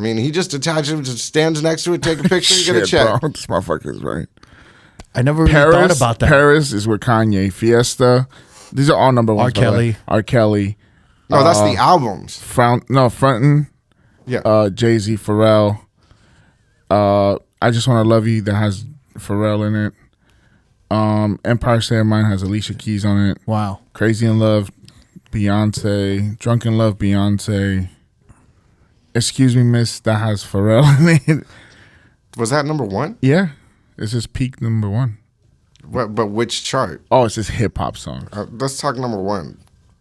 he just attaches it, just stands next to it, take a picture, and get a shit, check. bro. This motherfucker's right. I never really thought about that. Paris is with Kanye. Fiesta. These are all number ones. R. Kelly. R. Kelly. No, that's the albums. Frontin'. Yeah. Jay-Z, Pharrell. I Just Want to Love You that has Pharrell in it. Empire State of Mind has Alicia Keys on it. Wow. Crazy in Love, Beyonce. Drunk in Love, Beyonce. Excuse Me, Miss, that has Pharrell in it. Was that number 1? Yeah. It's just peak number 1. But which chart? Oh, it's just hip hop songs. Let's talk number 1.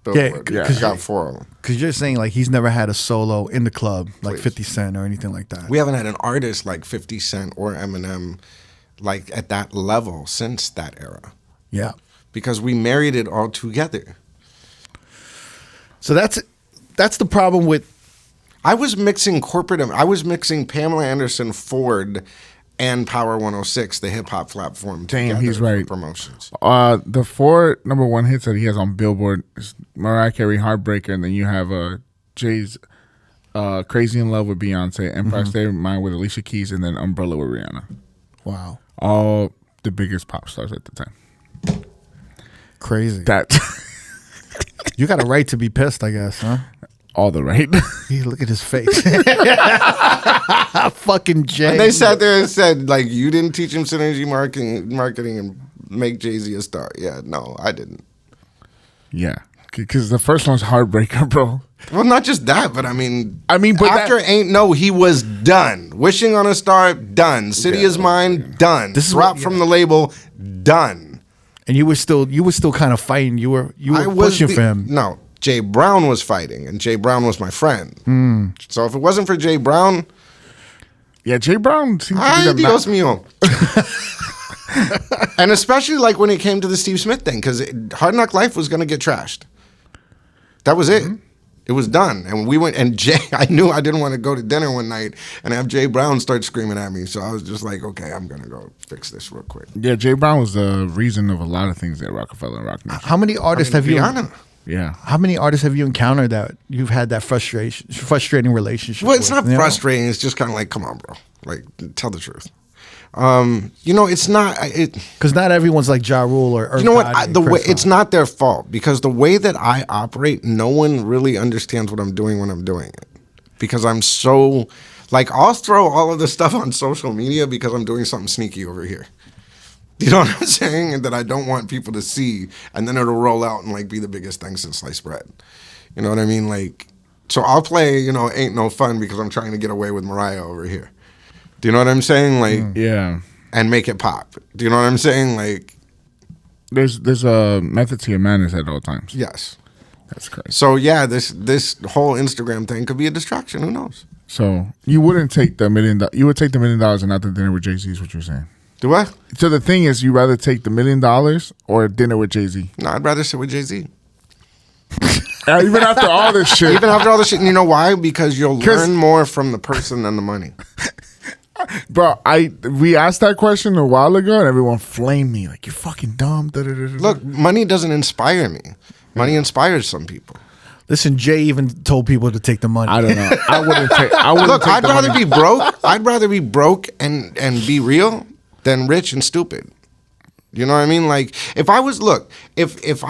Yeah, Billboard. yeah. He's got 4 of them. Because you're saying like he's never had a solo in the club like Please. 50 Cent or anything like that. We haven't had an artist like 50 Cent or Eminem like at that level since that era. Yeah. Because we married it all together. So that's the problem with. I was mixing Pamela Anderson Ford and Power 106, the hip hop platform. Damn, together he's for right. Promotions. The 4 number 1 hits that he has on Billboard is Mariah Carey, Heartbreaker, and then you have Jay's Crazy in Love with Beyonce, Empire State of Mind with Alicia Keys, and then Umbrella with Rihanna. Wow. All the biggest pop stars at the time. Crazy. That You got a right to be pissed, I guess, huh? all the right. Look at his face. Fucking Jay. And they sat there and said, like, you didn't teach him synergy marketing and make Jay-Z a star. Yeah, no, I didn't. Yeah, because the first one's Heartbreaker, bro. Well, not just that, but I mean, but after Ain't No, he was done. Wishing on a Star, done. City is Mine, done. This is Drop what- from the label, Done. And you were still kind of fighting. You were pushing for him. No, Jay Brown was fighting, and Jay Brown was my friend. So if it wasn't for Jay Brown, yeah, Jay Brown seems to ay, be the Dios mío. And especially like when it came to the Steve Smith thing, because Hard Knock Life was going to get trashed. That was it. It was done. And we went, and Jay, I knew I didn't want to go to dinner one night and have Jay Brown start screaming at me. So I was just like, okay, I'm going to go fix this real quick. Yeah, Jay Brown was the reason of a lot of things at Rockefeller and Rock Nation. How many artists have you? Yeah. How many artists have you encountered that you've had that frustrating relationship? Well, it's with, not frustrating. It's just kind of like, come on, bro. Like, tell the truth. It's not because not everyone's like Ja Rule or you know what Chris it's not their fault, because the way that I operate, no one really understands what I'm doing when I'm doing it, because I'm so like, I'll throw all of this stuff on social media because I'm doing something sneaky over here. You know what I'm saying? And that I don't want people to see, and then it'll roll out and like be the biggest thing since sliced bread. You know what I mean? Like, so I'll play, Ain't No Fun because I'm trying to get away with Mariah over here. Do you know what I'm saying? Like, yeah, and make it pop. Do you know what I'm saying? Like, there's a method to your madness at all times. Yes, that's crazy. So yeah, this whole Instagram thing could be a distraction. Who knows? So you wouldn't take the $1 million. You would take the $1 million and not the dinner with Jay-Z. Is what you're saying? Do I? So the thing is, you rather take the $1 million or a dinner with Jay-Z? No, I'd rather sit with Jay-Z. Even after all this shit. Even after all this shit, and you know why? Because you'll learn more from the person than the money. Bro, we asked that question a while ago, and everyone flamed me like, you're fucking dumb. Look, money doesn't inspire me. Money inspires some people. Listen, Jay even told people to take the money. I don't know. I wouldn't take. Look, I'd rather be broke. I'd rather be broke and be real than rich and stupid. You know what I mean? Like, if I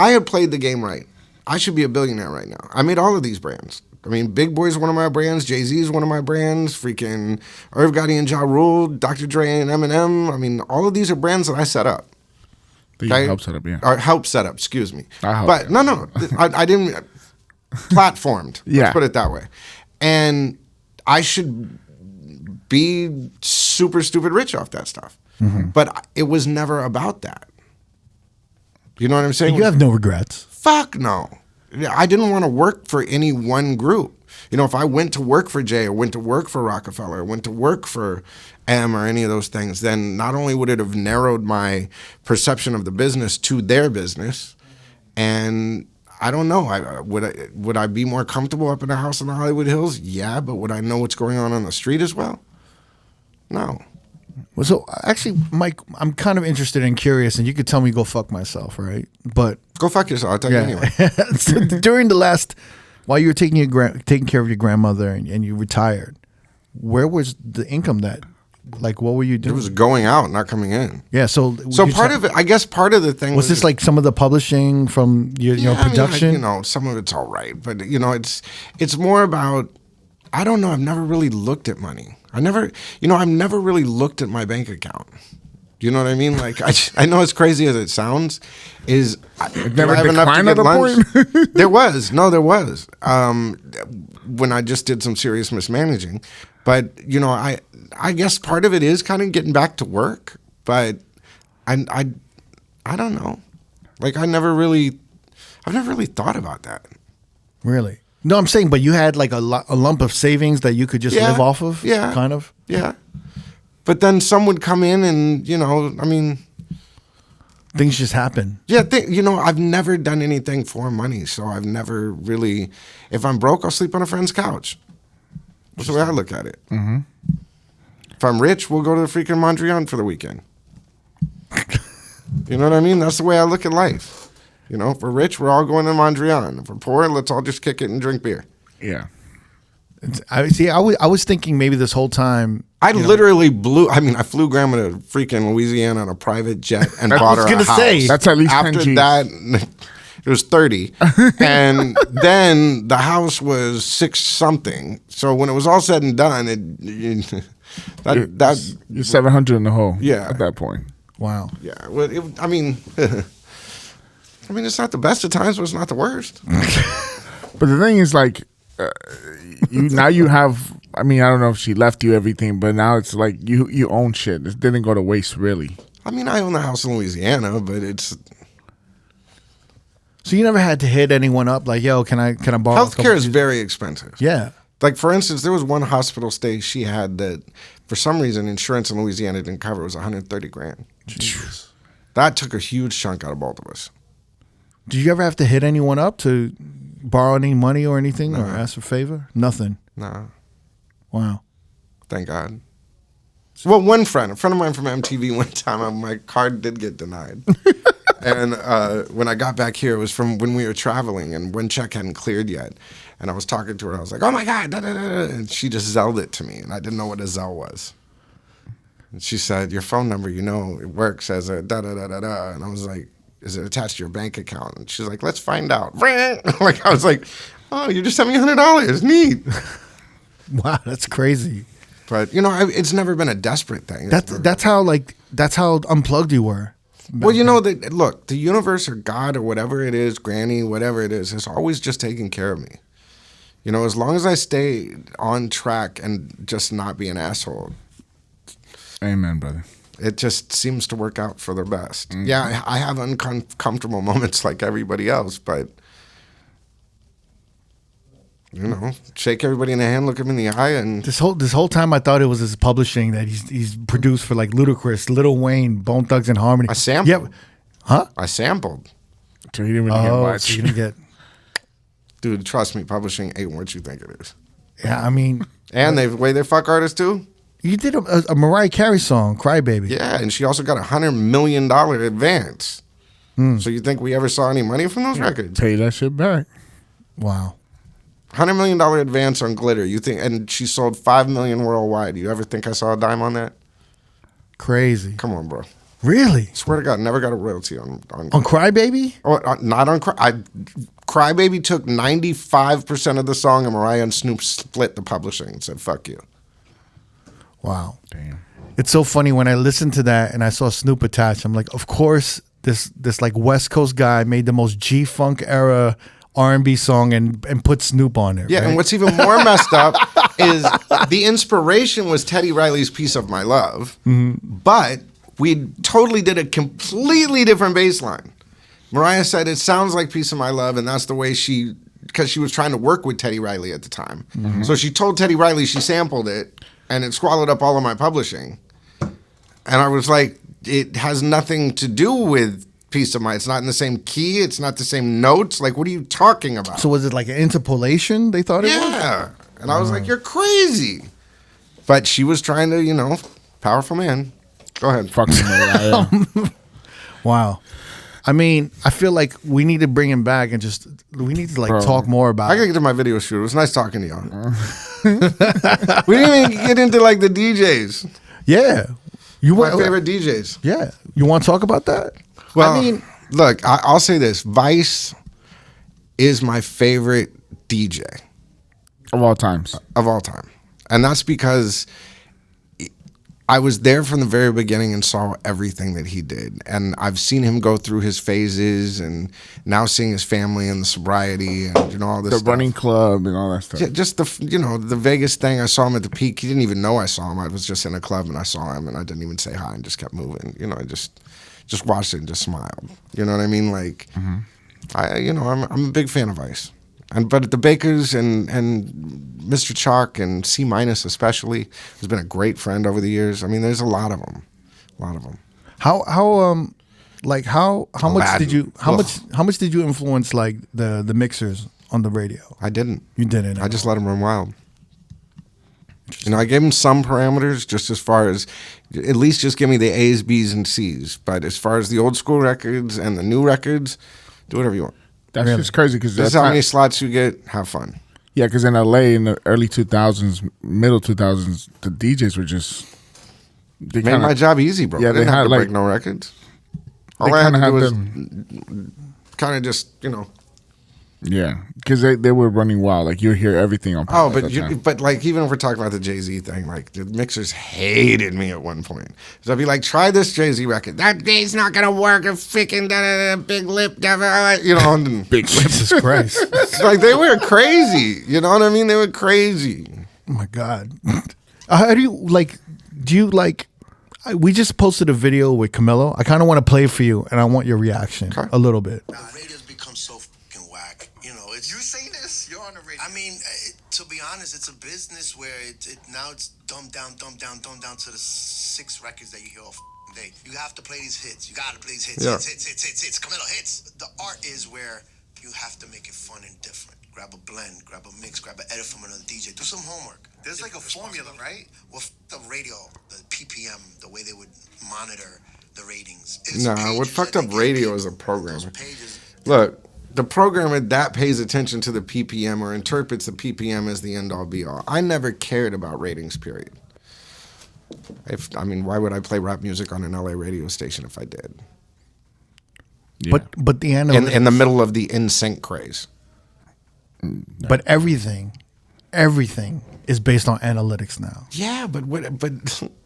had played the game right, I should be a billionaire right now. I made all of these brands. I mean, Big Boy's one of my brands. Jay-Z is one of my brands. Freaking R.O.A.D and Ja Rule, Dr. Dre and Eminem. I mean, all of these are brands that I set up. That you helped set up, yeah. Or helped set up, excuse me. But no. I didn't. Platformed. Yeah. Let's put it that way. And I should be super stupid rich off that stuff. Mm-hmm. But it was never about that. You know what I'm saying? You have no regrets. Fuck no. I didn't want to work for any one group. If I went to work for Jay or went to work for Rockefeller or went to work for M or any of those things, then not only would it have narrowed my perception of the business to their business, and I don't know, would I be more comfortable up in a house in the Hollywood Hills? Yeah, but would I know what's going on the street as well? No. Well, so actually, Mike, I'm kind of interested and curious, and you could tell me go fuck myself, right? But go fuck yourself. I'll tell you anyway. So during the last, while you were taking care of your grandmother and you retired, where was the income that, like, what were you doing? It was going out, not coming in. Yeah, so part of it, I guess, part of the thing was this like some of the publishing from your production. I mean, some of it's all right, but it's more about, I don't know. I've never really looked at money. I've never really looked at my bank account. You know what I mean? Like, I know as crazy as it sounds, it never declined at a point. There was. When I just did some serious mismanaging. But, I guess part of it is kind of getting back to work. But I don't know. Like, I've never really thought about that. Really? No, I'm saying, but you had like a lump of savings that you could just live off of? Yeah. Kind of? Yeah. But then some would come in and, things just happen. Yeah, I've never done anything for money. So I've never really, if I'm broke, I'll sleep on a friend's couch. That's the way I look at it. Mm-hmm. If I'm rich, we'll go to the freaking Mondrian for the weekend. You know what I mean? That's the way I look at life. If we're rich, we're all going to Mondrian. If we're poor, let's all just kick it and drink beer. Yeah. I was thinking maybe this whole time. I literally I flew grandma to freaking Louisiana on a private jet and bought her a house. Say. That's at least after 10 G's. That, it was 30. And then the house was 6 something. So when it was all said and done, you're 700 in the hole. Yeah. At that point. Wow. Yeah. Well, it's not the best of times, but it's not the worst. But the thing is, like, you have. I don't know if she left you everything, but now it's like you own shit. It didn't go to waste, really. I mean, I own the house in Louisiana, but it's So you never had to hit anyone up like, yo, can I borrow? healthcare is very expensive. Yeah. Like, for instance, there was one hospital stay she had that, for some reason, insurance in Louisiana didn't cover. It was $130,000. Jesus. That took a huge chunk out of both of us. Did you ever have to hit anyone up to borrow any money or anything or ask for a favor? Nothing. Nah, Wow. thank God. Well, a friend of mine from MTV, one time, my card did get denied. And when I got back here, it was from when we were traveling and one check hadn't cleared yet. And I was talking to her. I was like, oh, my God. Da, da, da, da. And she just Zelled it to me. And I didn't know what a Zell was. And she said, your phone number, you know, it works as a da-da-da-da-da. And I was like, is it attached to your bank account? And she's like, let's find out. Like, I was like, oh, you just sent me $100. Neat. Wow, that's crazy. But, you know, it's never been a desperate thing. That's how unplugged you were. Well, you know, look, the universe or God or whatever it is, Granny, whatever it is always just taking care of me. You know, as long as I stay on track and just not be an asshole. Amen, brother. It just seems to work out for the best. Mm-hmm. Yeah, I have uncomfortable moments like everybody else, but, you know, shake everybody in the hand, look them in the eye, and this whole time I thought it was his publishing that he's produced for like Ludacris, Lil Wayne, Bone Thugs and Harmony. I sampled. Yeah, huh? I sampled. So he didn't really get much. So you didn't get. Dude, trust me, publishing ain't what you think it is. Yeah, I mean, and the way they fuck artists too. You did a Mariah Carey song, "Cry Baby." Yeah, and she also got $100 million advance. So you think we ever saw any money from those records? Pay that shit back. Wow. $100 million advance on Glitter. You think? And she sold 5 million worldwide. You ever think I saw a dime on that? Crazy. Come on, bro. Really? Swear to God, never got a royalty on Cry Baby. Oh, not on Cry. Cry Baby took 95% of the song, and Mariah and Snoop split the publishing and said, "Fuck you." Wow. Damn. It's so funny when I listened to that and I saw Snoop attached. I'm like, of course, this like West Coast guy made the most G-Funk era R&B song and put Snoop on it. Yeah, right? and what's even more messed up is the inspiration was Teddy Riley's "Piece of My Love," but we totally did a completely different bass line. Mariah said it sounds like "Piece of My Love," and that's the way because she was trying to work with Teddy Riley at the time. So she told Teddy Riley she sampled it, and it swallowed up all of my publishing. And I was like, it has nothing to do with "Piece of My." It's not in the same key. It's not the same notes. Like, what are you talking about? So was it like an interpolation they thought it was? Yeah. And I was like, you're crazy. But she was trying to, you know, powerful man. Go ahead. Fucking Mariah. Wow. I mean, I feel like we need to bring him back and we need to like talk more about I gotta get to my video shoot. It was nice talking to y'all. We didn't even get into like the DJs. Yeah. My favorite DJs. Yeah. You want to talk about that? Well, I mean, look, I'll say this. Vice is my favorite DJ. Of all times. Of all time. And that's because I was there from the very beginning and saw everything that he did. And I've seen him go through his phases and now seeing his family and the sobriety and, you know, all this stuff. The running club and all that stuff. Yeah, just the Vegas thing. I saw him at the peak. He didn't even know I saw him. I was just in a club and I saw him and I didn't even say hi and just kept moving. You know, I just watched it and just smiled. You know what I mean? Like, I'm a big fan of Ice. But the Bakers and Mr. Chalk and C- especially has been a great friend over the years. I mean, there's a lot of them. How much did you influence like the mixers on the radio? I didn't. You didn't. I just let them run wild. You know, I gave them some parameters just as far as at least just give me the A's, B's, and C's. But as far as the old school records and the new records, do whatever you want. That's just crazy because that's how many slots you get. Have fun. Yeah, because in LA in the early 2000s, middle 2000s, the DJs were just made my job easy, bro. Yeah, they didn't have to break no records. All I had to do was kind of just, you know. Yeah, because they were running wild. Like you hear everything on. Oh, but like even if we're talking about the Jay-Z thing, like the mixers hated me at one point. So I'd be like, try this Jay-Z record. That bass not gonna work. A freaking big lip, you know. Big lip. Jesus Christ! Like they were crazy. You know what I mean? They were crazy. Oh my God! How do you like? Do you like? we just posted a video with Camilo. I kind of want to play it for you, and I want your reaction a little bit. The radio's become so fucking whack. You know, it's... You say this? You're on the radio. I mean, to be honest, it's a business where now it's dumbed down to the 6 records that you hear all day. You have to play these hits. You got to play these hits. Hits. Camilo, hits. The art is where you have to make it fun and different. Grab a blend, grab a mix, grab an edit from another DJ. Do some homework. There's like a formula, right? Well, the radio, the PPM, the way they would monitor the ratings. What fucked up radio is a programmer. Look, the programmer that pays attention to the PPM or interprets the PPM as the end-all be-all. I never cared about ratings, period. Why would I play rap music on an LA radio station if I did? Yeah. But the analytics... In the middle of the NSYNC craze. But everything is based on analytics now. Yeah, but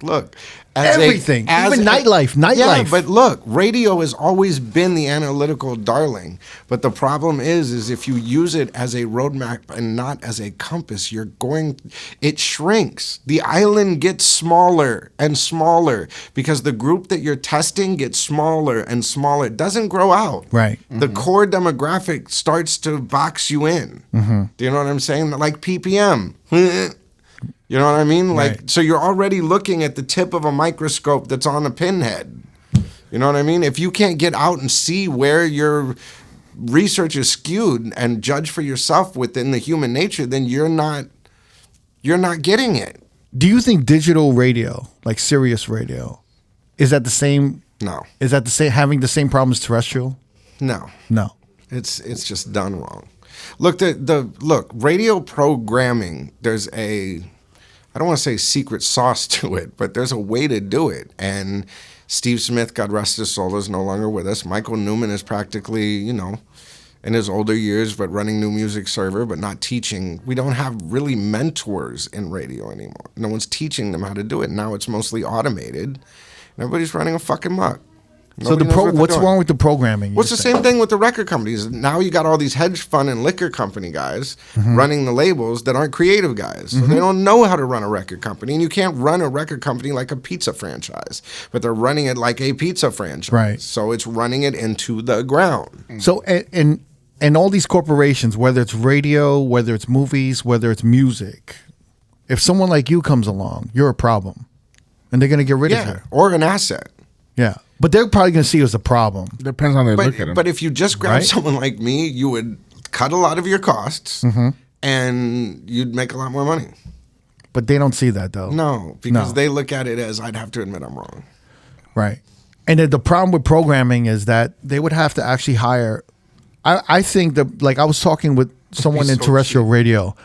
look, everything, even nightlife. Yeah, but look, radio has always been the analytical darling. But the problem is if you use it as a roadmap and not as a compass, it shrinks. The island gets smaller and smaller because the group that you're testing gets smaller and smaller. It doesn't grow out. Right. The core demographic starts to box you in. Do you know what I'm saying? Like PPM. You know what I mean? Like, so you're already looking at the tip of a microscope that's on a pinhead. You know what I mean? If you can't get out and see where your research is skewed and judge for yourself within the human nature, then you're not getting it. Do you think digital radio, like Sirius radio, is that the same? No. Is that having the same problem as terrestrial? No. It's just done wrong. Look, look, radio programming, there's I don't want to say secret sauce to it, but there's a way to do it. And Steve Smith, God rest his soul, is no longer with us. Michael Newman is practically, in his older years, but running New Music Server, but not teaching. We don't have really mentors in radio anymore. No one's teaching them how to do it. Now it's mostly automated. And everybody's running a fucking muck. So what's wrong with the programming? What's the same thing with the record companies? Now you got all these hedge fund and liquor company guys running the labels that aren't creative guys. So they don't know how to run a record company. And you can't run a record company like a pizza franchise. But they're running it like a pizza franchise. Right. So it's running it into the ground. So and all these corporations, whether it's radio, whether it's movies, whether it's music, if someone like you comes along, you're a problem. And they're going to get rid of you. Or an asset. Yeah. But they're probably going to see it as a problem. Depends on how they look at it. But if you just grab someone like me, you would cut a lot of your costs and you'd make a lot more money. But they don't see that, though. No, because they look at it as, I'd have to admit I'm wrong. Right. And then the problem with programming is that they would have to actually hire... I think that, like, I was talking with someone in terrestrial radio.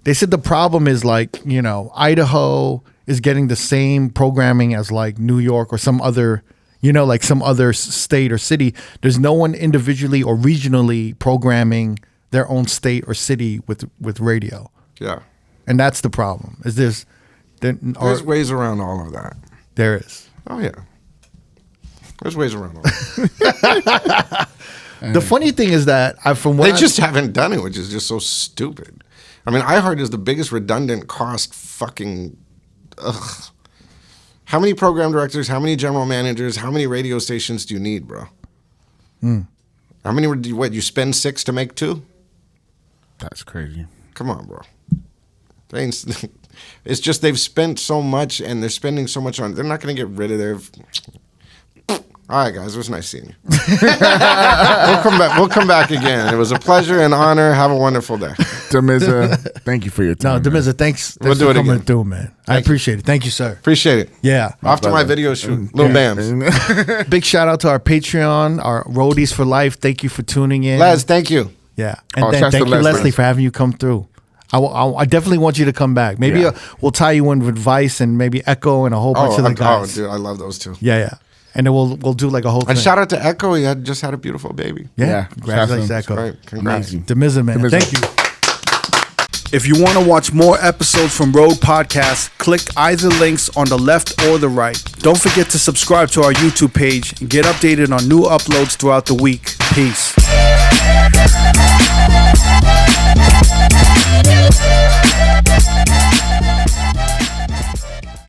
They said the problem is, like, Idaho is getting the same programming as, like, New York or some other... like some other state or city. There's no one individually or regionally programming their own state or city with radio. Yeah. And that's the problem. There's ways around all of that. There is. Oh, yeah. There's ways around all that. The funny thing is that they just haven't done it, which is just so stupid. I mean, iHeart is the biggest redundant cost fucking... Ugh. How many program directors, how many general managers, how many radio stations do you need, bro? How many, you spend 6 to make 2? That's crazy. Come on, bro. It's just they've spent so much and they're spending so much on, they're not going to get rid of their... All right, guys, it was nice seeing you. We'll come back again. It was a pleasure and honor. Have a wonderful day. Damizza, thank you for your time. No, Damizza, thanks we'll do for it coming again. through, man. I appreciate it. Thank you, sir. Appreciate it. Yeah. Off to my video shoot. Little Bams. Big shout out to our Patreon, our roadies for life. Thank you for tuning in. Les, thank you. Yeah. And thank you, Leslie, for having you come through. I definitely want you to come back. Maybe we'll tie you in with Vice and maybe Echo and a whole bunch of the guys. Oh, dude, I love those two. Yeah. And then we'll do like a whole thing. And shout out to Echo. He just had a beautiful baby. Yeah. Congratulations, Echo. Right. Congrats. Damizza, man. Thank you. If you want to watch more episodes from R.O.A.D Podcast, click either links on the left or the right. Don't forget to subscribe to our YouTube page and get updated on new uploads throughout the week. Peace.